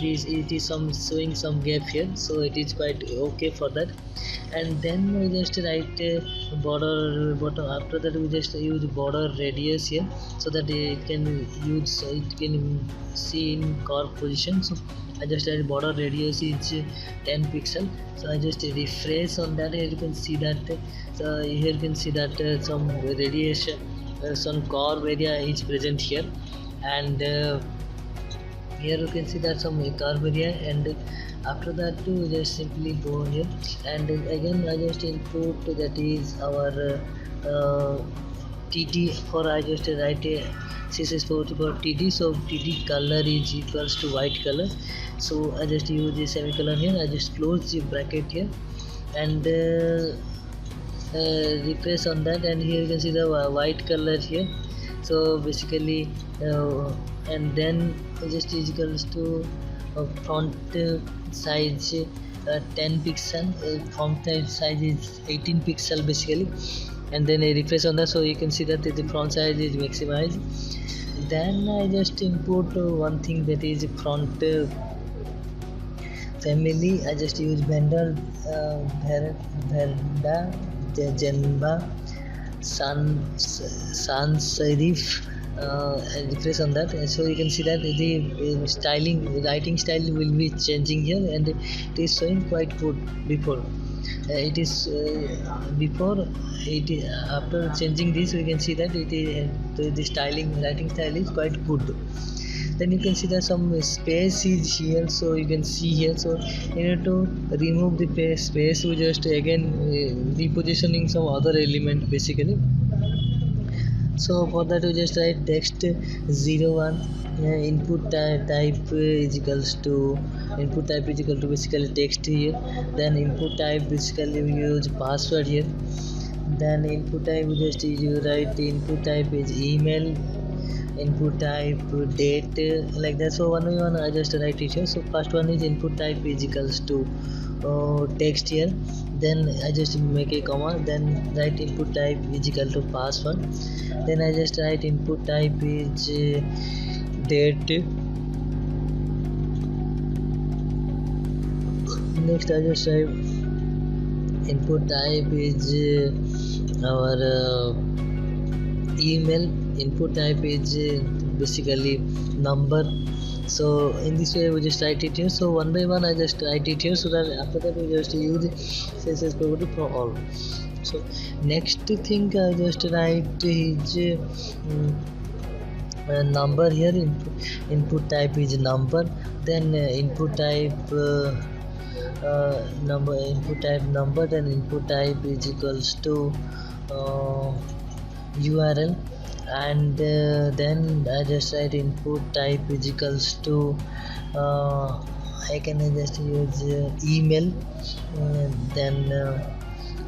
this it is showing some gap here, so it is quite okay for that. And then we just write border bottom. After that we just use border radius here so that it can see in curve position. So I just write border radius is 10 pixel. So I just refresh on that, and you can see that here you can see that some radiation, some curve area is present here, and here you can see that some curve area. And after that we just simply go here, and again I just input that is our TD for I just write a CSS for TD. So TD color is equals to white color. So I just use the semicolon here. I just close the bracket here, and refresh on that, and here you can see the white color here. So basically and then just is equals to font size 10 pixel, font size is 18 pixel basically, and then I refresh on that, so you can see that the font size is maximized. Then I just import one thing that is font family. I just use vendor Verda Genba sans serif, and refresh on that, and so you can see that the styling, writing style will be changing here, and it is showing quite good before. It is before it is, after changing this we can see that it is the styling, writing style is quite good. Then you can see that some space is here, so you can see here. So in order to remove the space, we just again repositioning some other element basically. So for that we just write text 01 input type is equals to basically text here. Then input type basically we use password here. Then input type we just you write the input type is email, input type date, like that. So one by one I just write it here. So first one is input type is equals to text here. then I just make a comma, then write input type is equal to password, then I just write input type is date. Next I just write input type is our email, input type is basically number. So in this way we just write it here. So one by one I just write it here, so that after that we just use CSS property for all. So next thing I just write is number here. Input type is number, then input type number, input type number, then input type is equals to URL, and then I just write input type is equals to I can just use email, then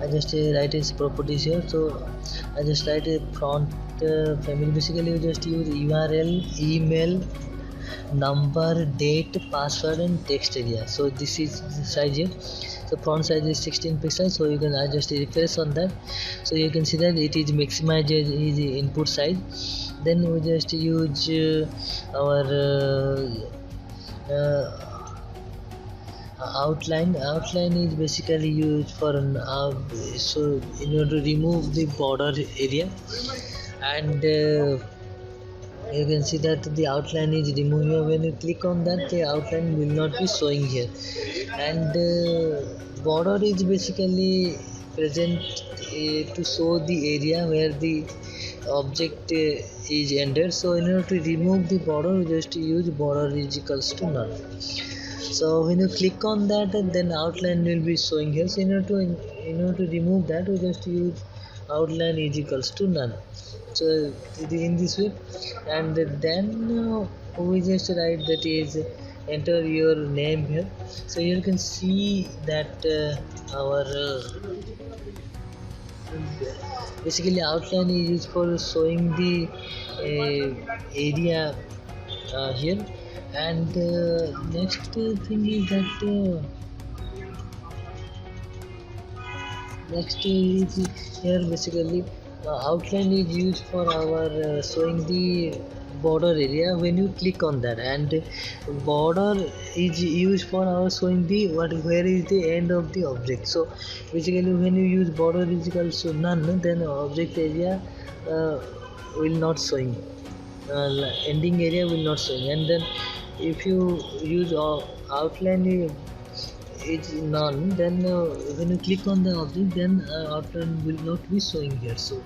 I just write its properties here. So I just write a font family. Basically you just use URL, email, number, date, password and text area. So this is the size here. So font size is 16 pixels, so you can just refresh on that, so you can see that it is maximized is input size. Then we just use our outline is basically used for an so in order to remove the border area, and you can see that the outline is removed here. When you click on that, the outline will not be showing here, and border is basically present to show the area where the object is ended. So in order to remove the border, we just use border is equals to none. So when you click on that, then outline will be showing here. So in order to remove that, we just use outline is equals to none. So in this way, and then we just write that is enter your name here. So you can see that our basically outline is used for showing the area here, and next thing is that next is here basically outline is used for our showing the border area. When you click on that, and border is used for our showing the where is the end of the object. So basically when you use border is equals to none, then object area will not showing, ending area will not showing, and then if you use outline is none, then when you click on the object, then outline will not be showing here. So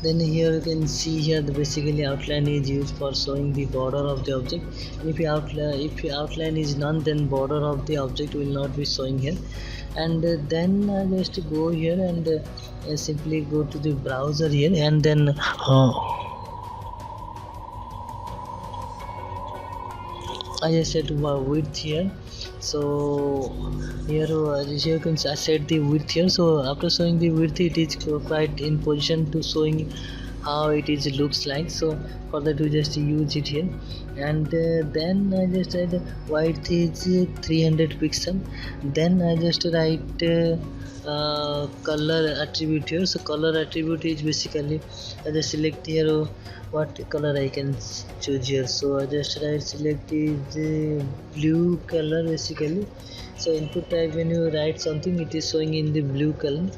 then here you can see here the basically outline is used for showing the border of the object, and if your outline is none, then border of the object will not be showing here. And then just go here and simply go to the browser here, and then I just set width here. So here you can set the width here. So after showing the width, it is quite in position to showing how it is looks like. So for that we just use it here, and then I just write width is 300 pixel. Then I just write color attribute here. So color attribute is basically I just select here what color I can choose here. So I just write select is blue color basically. So input type, when you write something, it is showing in the blue color,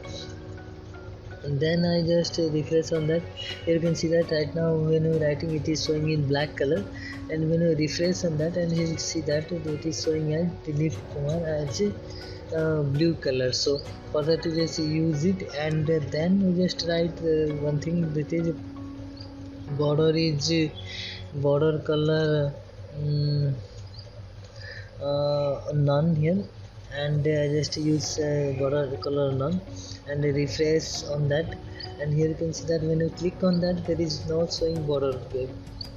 and then I just refresh on that. Here you can see that right now when you writing, it is showing in black color, and when you refresh on that, and you will see that it is showing as Dilip Kumar as blue color. So for that you just use it, and then you just write one thing, that is border is border color none here, and I just use border color none, and refresh on that, and here you can see that when you click on that, there is no showing border.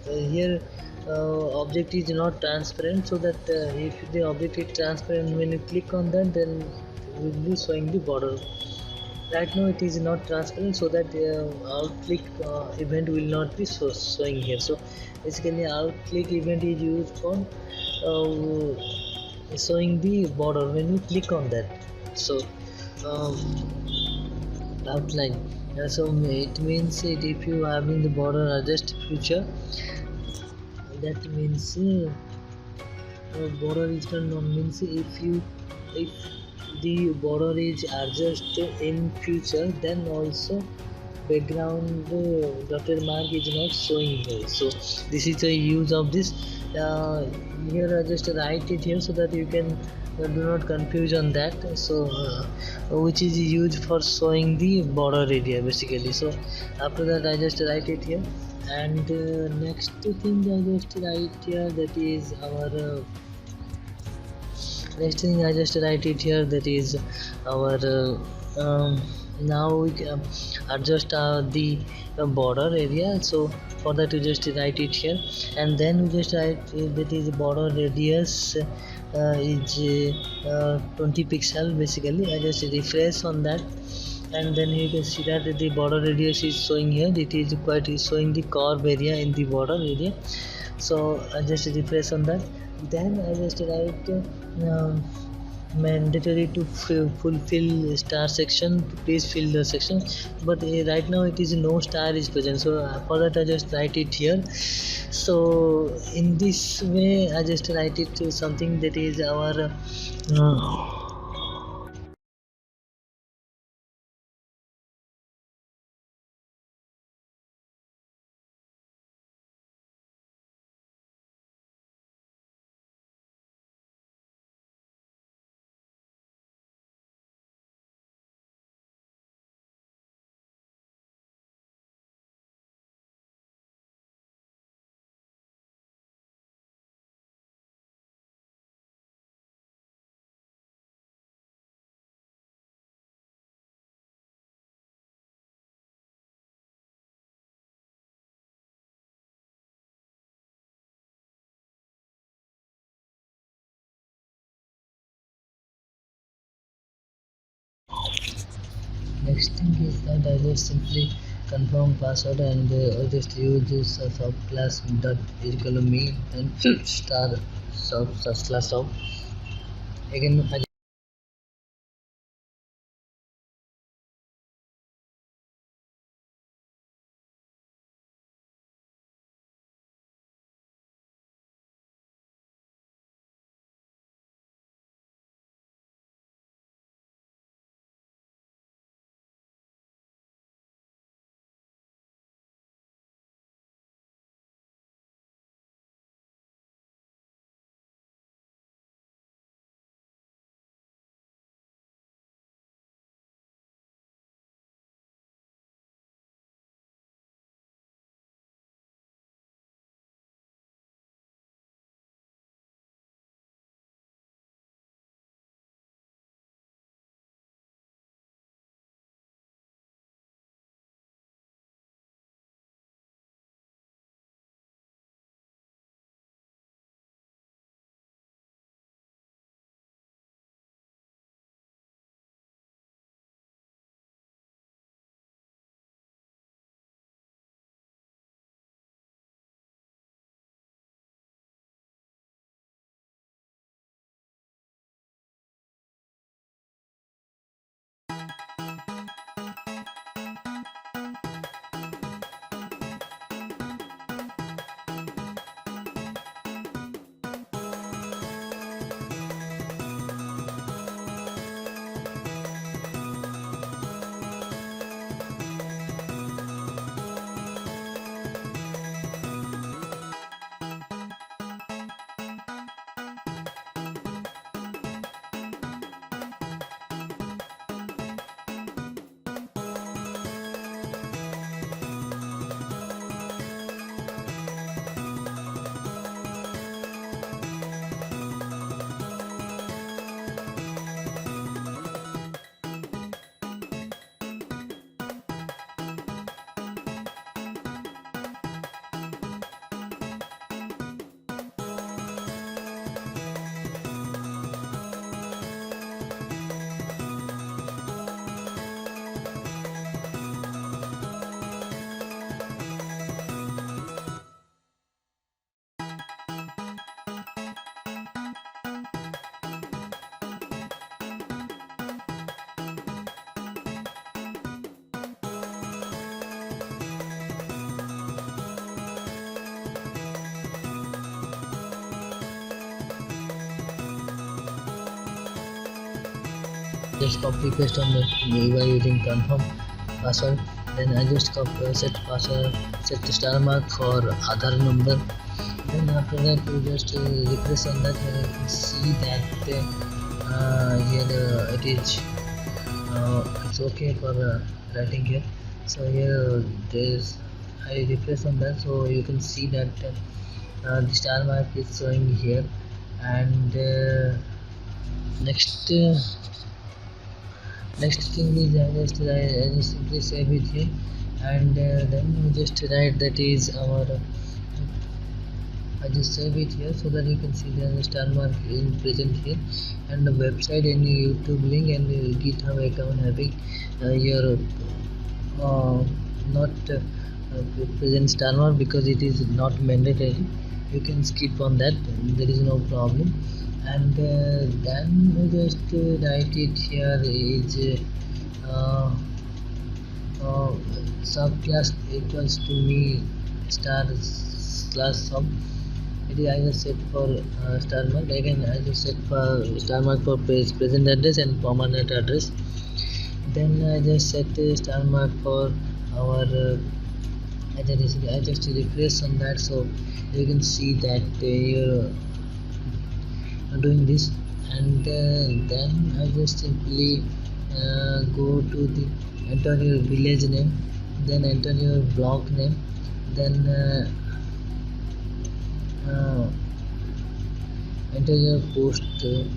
Here object is not transparent, so that if the object is transparent, when you click on that, then it will be showing the border. Right now it is not transparent, so that out click event will not be showing here. So basically out click event is used for showing the border when you click on that. So um, outline. So it means it if you having the border adjust future, that means border is turned on means if the border is adjust in future, then also background dotted mark is not showing here. So this is the use of this. Here I just write it here so that you can do not confuse on that. So which is used for showing the border area basically. So after that I just write it here, and next thing I just write here, that is our next thing I just write it here, that is our now we can adjust the border area. So for that we just write it here, and then we just write that is border radius is 20 pixel basically. I just refresh on that, and then you can see that the border radius is showing here. It is quite is showing the curve area in the border area. So I just refresh on that, then I just write mandatory to fulfill star section, please fill the section. But right now it is no star is present, so for that I just write it here. So in this way I just write it to something that is our next thing is that I just simply confirm password, and I just use this sub class dot equal to me and star sub slash sub. Again I just copy paste on the by using confirm password. Then I just set password, set the star mark for Aadhaar number. Then after that we just refresh on that. You can see that here it is it's okay for writing here. So here there's I refresh on that, so you can see that the star mark is showing here. And next thing is I just simply save it here, and then we just write that is our I just save it here so that you can see the star mark is present here, and the website and YouTube link and GitHub account having your not present star mark because it is not mandatory. You can skip on that, there is no problem. And then we just write it here is subclass equals to me star class sub. It is I just set for star mark. Again I just set for star mark for present address and permanent address. Then I just set star mark for our I just refresh on that, so you can see that you're doing this. And then I just simply go to the enter your village name, then enter your block name, then enter your post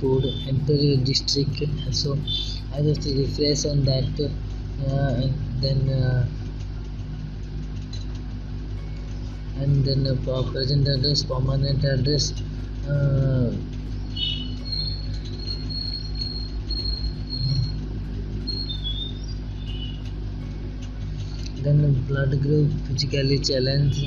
code, enter your district. So I just refresh on that, and then present address, permanent address, then blood group, physically challenged,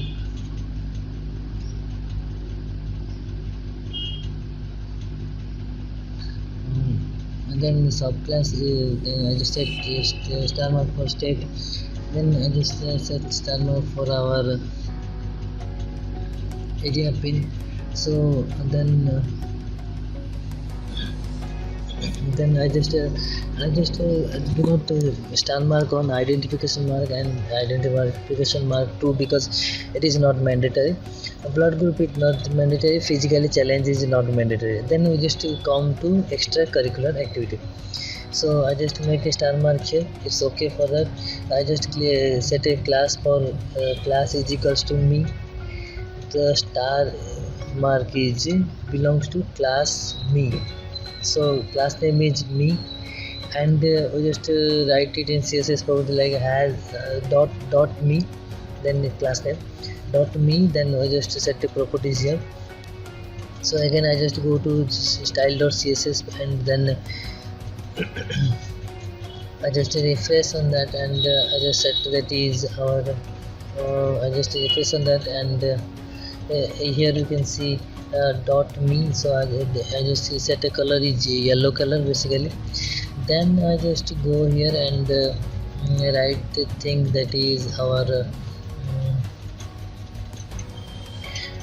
and then subclass. Then I just set star mark for state. Then I just set star mark for our area pin. So then I just do not star mark on identification mark and identification mark 2 because it is not mandatory. Blood group is not mandatory, physically challenge is not mandatory. Then we just come to extracurricular activity. So I just make a star mark here, it's okay for that. I just set a class for class is equals to me. The star mark is belongs to class me, so class name is me. And we just write it in CSS probably like has dot me, then the class name dot me. Then we just set the properties here. So again I just go to style.css, and then I just refresh on that, and I just set that is our I just refresh on that, and here you can see dot me. So I just set a color is yellow color basically. Then I just go here and write the thing that is our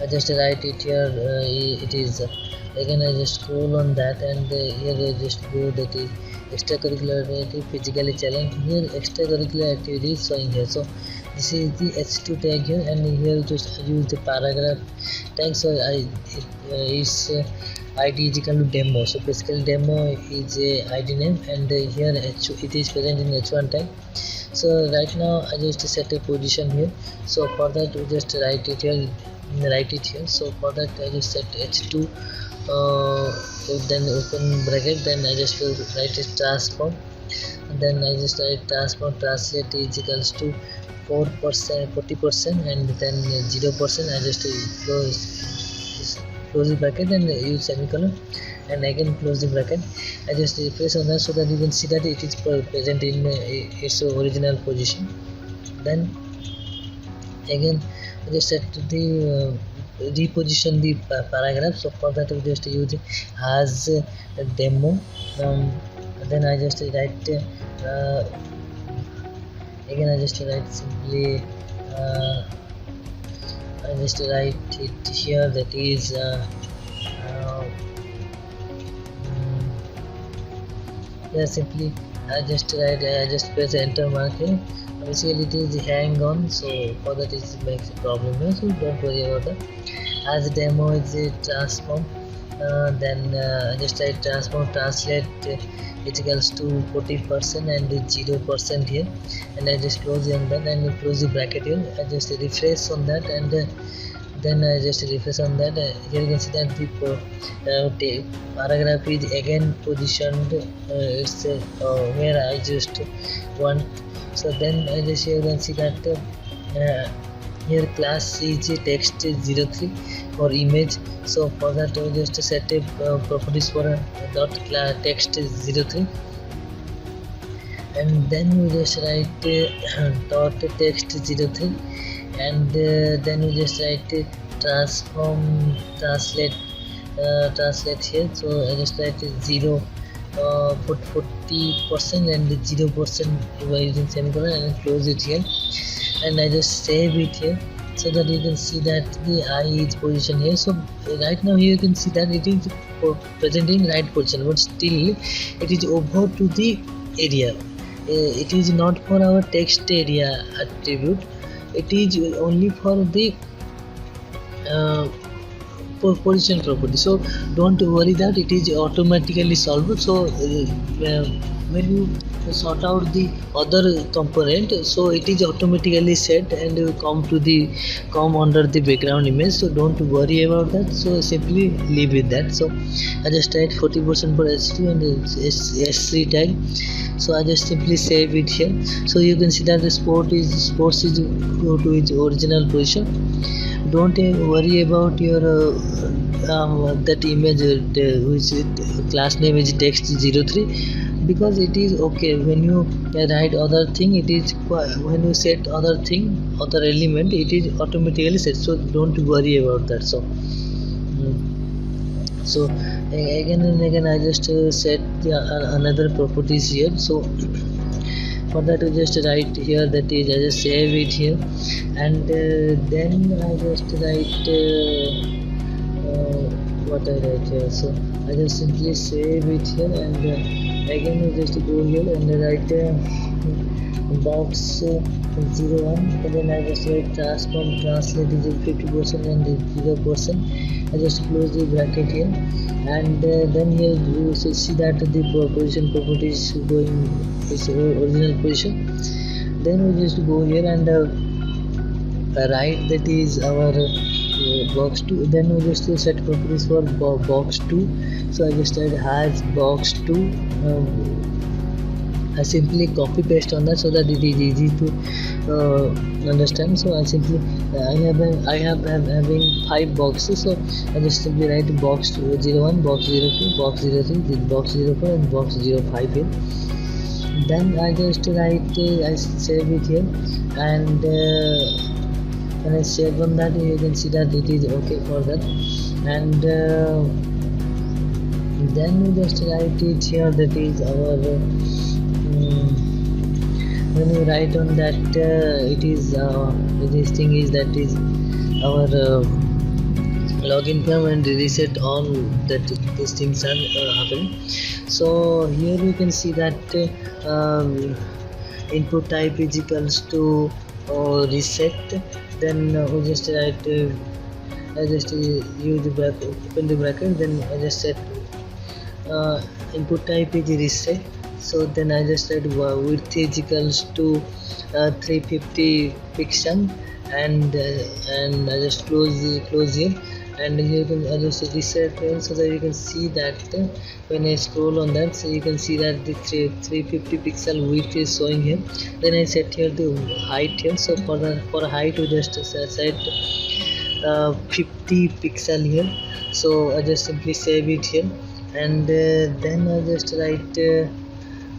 I just write it here, it is again I just scroll on that, and here I just go that is extracurricular activity, physically challenged. Here extracurricular activity is showing here. So this is the h2 tag here, and here just use the paragraph tag. So is id is equal to demo. So basically demo is a id name, and here it is present in h1 tag. So right now I just set a position here. So for that we just write it here. So for that I just set h2, then open bracket, then I just write a transform, and then I just write transform translate is equals to 4%, 40%, and then 0%. I just close the bracket and use semicolon, and again close the bracket. I just refresh on that so that you can see that it is present in its original position. Then again I just set the reposition the paragraph. So for that we just use as a demo. Then I just write again I just write simply I just write it here that is here simply I just write, I just press enter mark here. Basically it is hang on, so for that it makes a problem here, so don't worry about that. As a demo is a transform, then just write transform translate is equals to 40% and 0% here, and I just close on that and close the bracket here. I just refresh on that, and then I just refresh on that. Here you can see that the paragraph is again positioned, it's where I just want. So then I just here you can see that here class is text 03 for image. So for that we just set a properties for a dot text 03, and then we just write dot text 03, and then we just write transform translate here. So I just write 0 put 40% and 0% by using semicolon, and close it here, and I just save it here, so that you can see that the I is position here. So right now here you can see that it is present in right position, but still it is over to the area. It is not for our text area attribute, it is only for the position property. So don't worry that it is automatically solved. So when you sort out the other component, so it is automatically set and come under the background image, so don't worry about that. So simply leave with that. So I just write 40% for S2 and S3 tag. So I just simply save it here. So you can see that the sports is go to its original position. Don't worry about your that image which class name is text 03, because it is okay when you write other thing. It is when you set other thing, other element, it is automatically set, so don't worry about that. So so again and again I just set another properties here. So for that we just write here, that is I just save it here, and then I just write what I write here. So I just simply save it here, and again we just go here and write box 01, and then I just write transform translate is 50% and 0%. I just close the bracket here, and then here you see that the position property is going its original position. Then we just go here and write that is our box 2. Then we just set properties for box 2. So I just said has box 2. I simply copy paste on that, so that it is easy to understand. So I simply I have having 5 boxes, so I just simply write box 01, box 02, box 03, box 04 and box 05 here. Then I just write I save it here, and when I save on that, you can see that it is okay for that. And then we just write it here, that is our when you write on that it is this thing is that is our login form, and reset on that these things are happening. So here you can see that input type is equals to reset. Then we just write I just use the bracket, open the bracket, then I just set input type is reset. So then I just said width is equals to 350 pixel, and I just close here, and here you can just reset here, so that you can see that when I scroll on that, so you can see that the 350 pixel width is showing here. Then I set here the height here. So for height we just set 50 pixel here. So I just simply save it here, and then I just write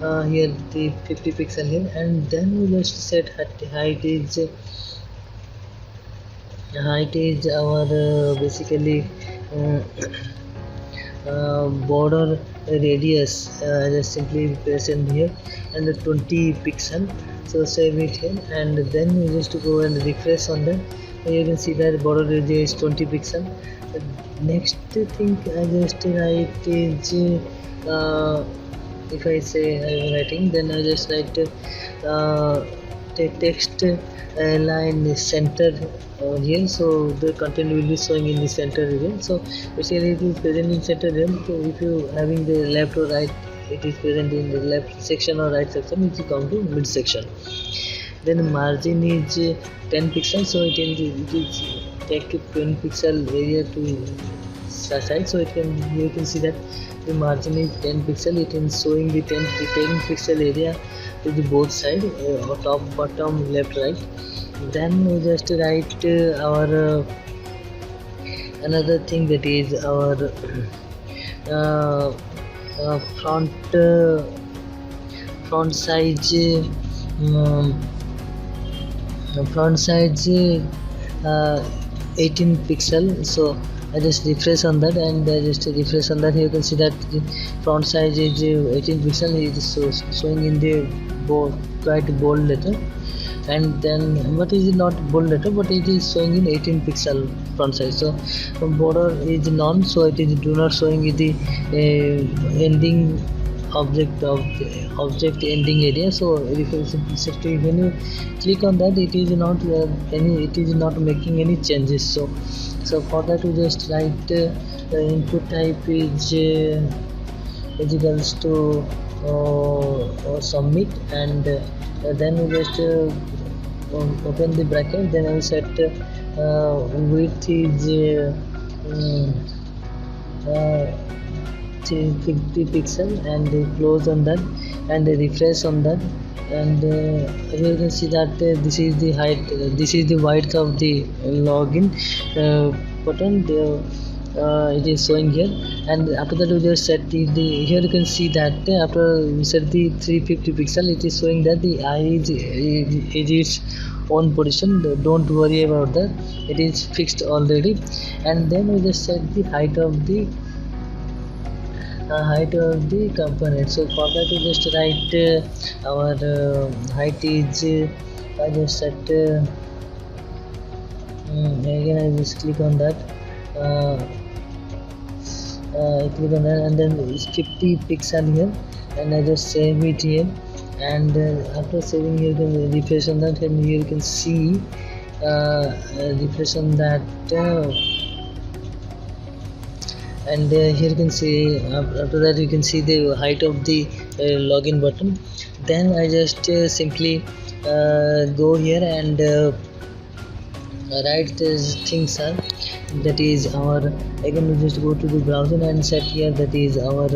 here the 50 pixel here, and then we just set height is our basically border radius. Just simply press in here, and the 20 pixel. So save it here, and then we just go and refresh on that. You can see that border radius is 20 pixel. The next thing I just write is if I say I'm writing, then I just write text line center here, so the content will be showing in the center region. So basically it is present in center region. So if you having the left or right, it is present in the left section or right section, it will come to mid section. Then margin is 10 pixels, so it is take 20 pixel area to side, so you can see that the margin is 10 pixel. It is showing the 10 pixel area to the both side, top, bottom, left, right. Then we just write our another thing, that is our front size front size 18 pixel. So I just refresh on that, and I just refresh on that. You can see that the front size is 18 pixel. It is showing in the quite bold letter, and then what is not bold letter, but it is showing in 18 pixel front size. So border is none, so it is do not showing in the ending object of the object ending area. So if when you click on that, it is not it is not making any changes. So for that we just write input type is equals to submit, and then we just open the bracket. Then I will set width is 50 pixel, and close on that, and refresh on that. And here you can see that this is the height, this is the width of the login button. It is showing here, and after that we just set the here you can see that after we set the 350 pixel, it is showing that the eye is its own position. Don't worry about that, it is fixed already. And then we just set the height of the component. So for that we just write our height is I just set again I just click on that, click on that, and then it's 50 pixel here, and I just save it here. And after saving here, you can refresh on that, and here you can see refresh on that, and here you can see after that you can see the height of the login button. Then I just simply go here and write these things are, that is our, again we just go to the browser and set here, that is our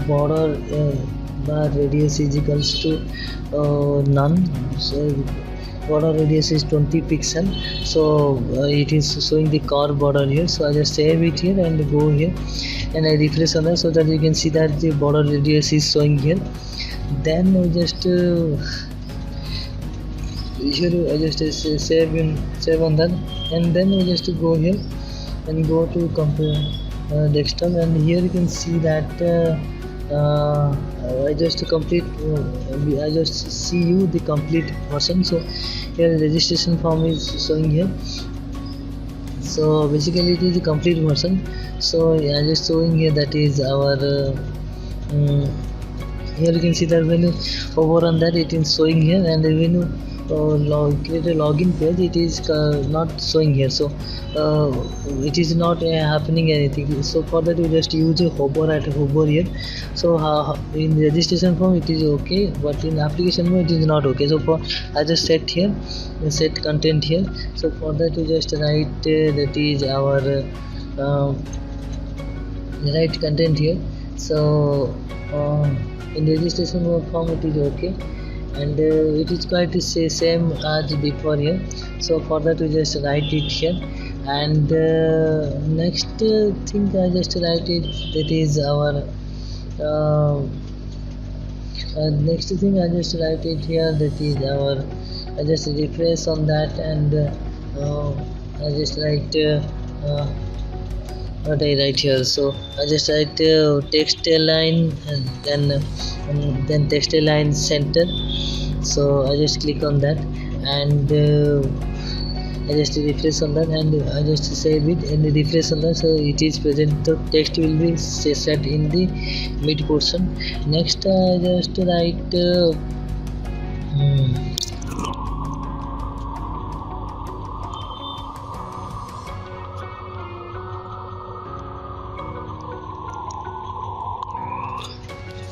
border bar radius is equals to none. So border radius is 20 pixel, so it is showing the curve border here. So I just save it here and go here and I refresh on that, so that you can see that the border radius is showing here. Then we just here I just save on that, and then we just go here and go to desktop, and here you can see that I just complete I just see you the complete version. So here the registration form is showing here, so basically it is the complete version. So I just showing here, that is our here you can see that when you hover on that, it is showing here, and when you create a login page, it is not showing here. So it is not happening anything. So for that we just use a hover here. So in registration form it is okay, but in application mode it is not okay. So for I just set here, set content here. So for that we just write that is our write content here. So in registration form it is okay, and it is quite the same as before here. So for that we just write it here. And next thing I just write it, that is our next thing I just write it here, that is our, I just refresh on that, and I just write what I write here. So I just write text line, and then text line center. So I just click on that, and I just refresh on that and I just save it and refresh on that, so it is present. The text will be set in the mid portion. Next I just write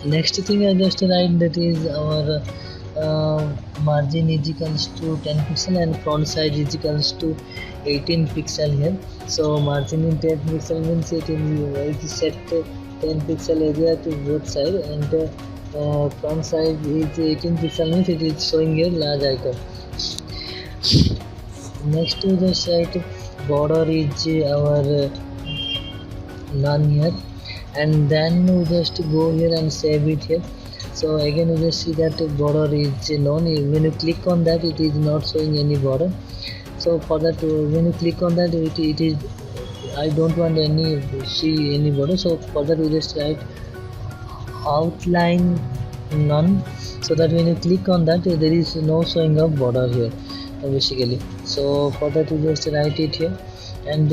next thing I just write, that is our margin is equals to 10 pixel and font size is equals to 18 pixel here. So margin in 10 pixel means it is set 10 pixel area to both side, and font size is 18 pixel means it is showing here large icon. Next to the site border is our none here, and then we just go here and save it here. So again you just see that border is none. When you click on that, it is not showing any border. So for that, when you click on that, it is I don't want see any border. So for that we just write outline none, so that when you click on that, there is no showing of border here basically. So for that we just write it here, and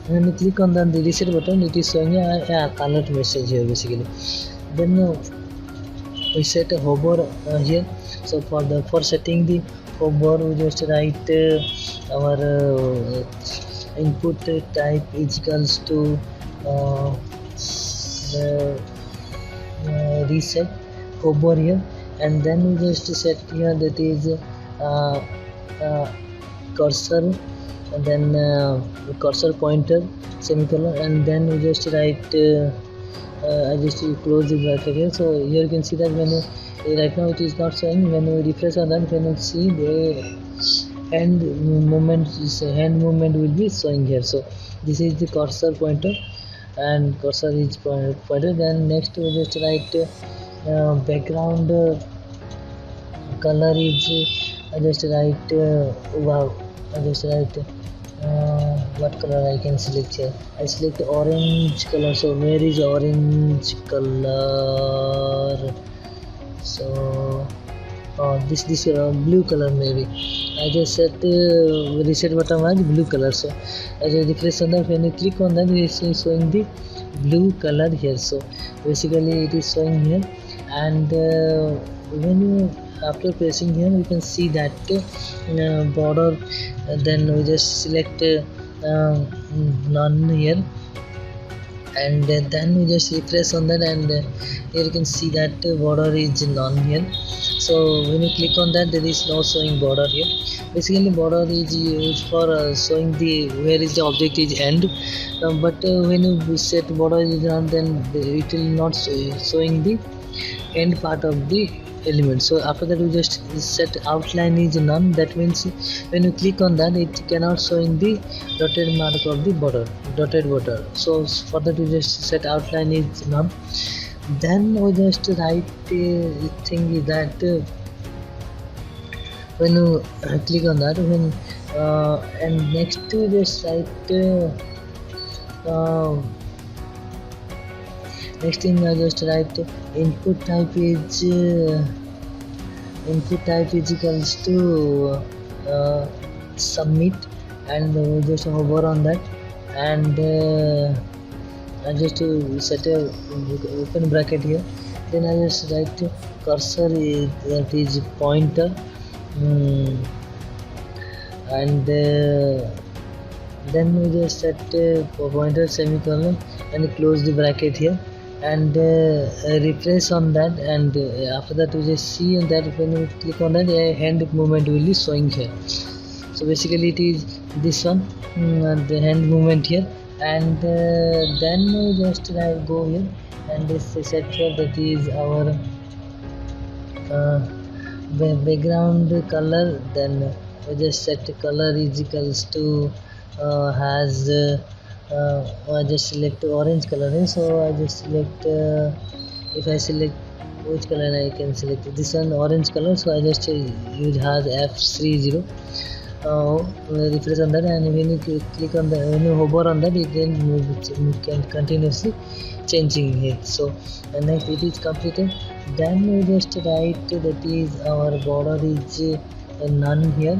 when you click on the reset button, it is showing a colored message here basically. Then we set a hover here. So for setting the hover, we just write our input type is equals to reset hover here, and then we just set here that is cursor, and then cursor pointer semicolon, and then we just write I just close the bracket here. So here you can see that when right now it is not showing. When we refresh on that, when you see the hand movement will be showing here. So this is the cursor pointer, and cursor is pointed. Then next we just write background color is I just write I just write what color I can select here. I select orange color. So where is orange color? So this blue color maybe. I just set reset button as blue color. So as I refresh on that, when you click on that, it is showing the blue color here. So basically it is showing here, and when you after pressing here, you can see that border. Then we just select none here, and then we just refresh on that, and here you can see that border is none here. So when you click on that, there is no showing border here. Basically border is used for showing the where is the object is end, but when you set border is none, then it will not showing the end part of the element. So after that we just set outline is none. That means when you click on that, it cannot show in the dotted mark of the dotted border. So for that we just set outline is none. Then we just write thing is that when you click on that, when and next to just write next thing I just write input type is equals to submit, and we just hover on that, and I just set a open bracket here. Then I just write cursor is that is pointer, and then we just set pointer semicolon and close the bracket here, and refresh on that, and after that we just see that when you click on that, a hand movement will be showing here. So basically it is this one, the hand movement here, and then we just go here and this set here, that is our background color. Then we just set color is equals to has I just select orange color. So I just select if I select which color I can select this one, orange color. So I just use has F30. Refresh on that, and when you click on the when you hover on that, it can continuously changing it. So next it is completed. Then we just write that is our border is none here,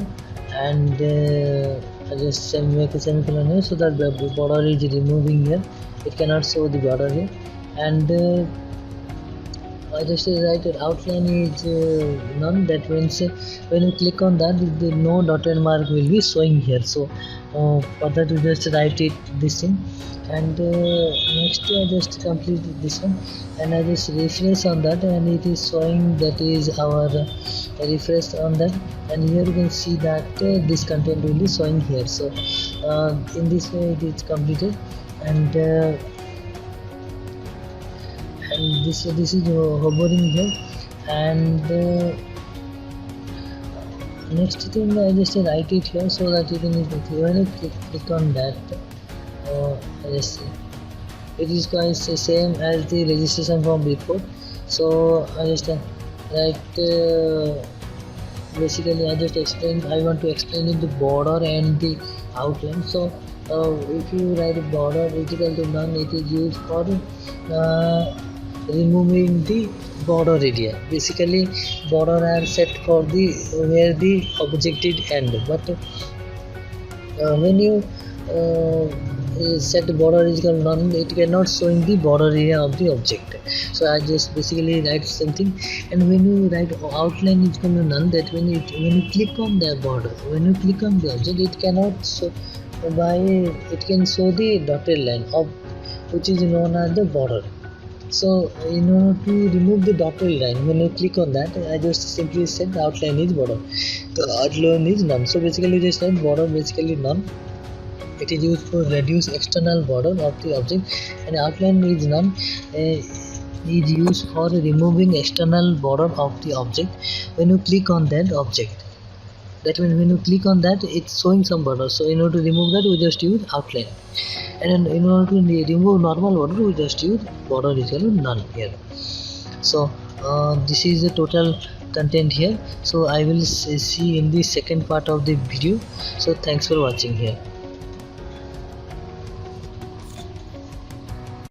and I just make a semicolon here, so that the border is removing here. It cannot show the border here, and I just write it outline is none. That means when you click on that, the no dotted mark will be showing here. So for that you just write it this thing, and next I just complete this one, and I just refresh on that, and it is showing that is our refresh on that, and here you can see that this content will be showing here. So in this way it is completed, and this is hovering here, and next thing I just write it here, so that you can when you click on that, I just it is quite the same as the registration form before. So I just write basically I just explain, I want to explain it the border and the outline. So if you write a border is equal to none, it is used for removing the border area. Basically border are set for the where the objective end, but when you set border is equal to none, it cannot show in the border area of the object. So I just basically write something, and when you write outline is equal to none, that when you click on the border, when you click on the object, it cannot show it can show the dotted line of which is known as the border. So in order to remove the dotted line, when you click on that, I just simply said outline is border, the outline is none. So basically just write border basically none. It is used to reduce external border of the object, and outline is none is used for removing external border of the object when you click on that object. That means when you click on that, it's showing some border. So in order to remove that, we just use outline, and in order to remove normal border, we just use border is equal to none here. So this is the total content here. So I will see in the second part of the video. So thanks for watching here.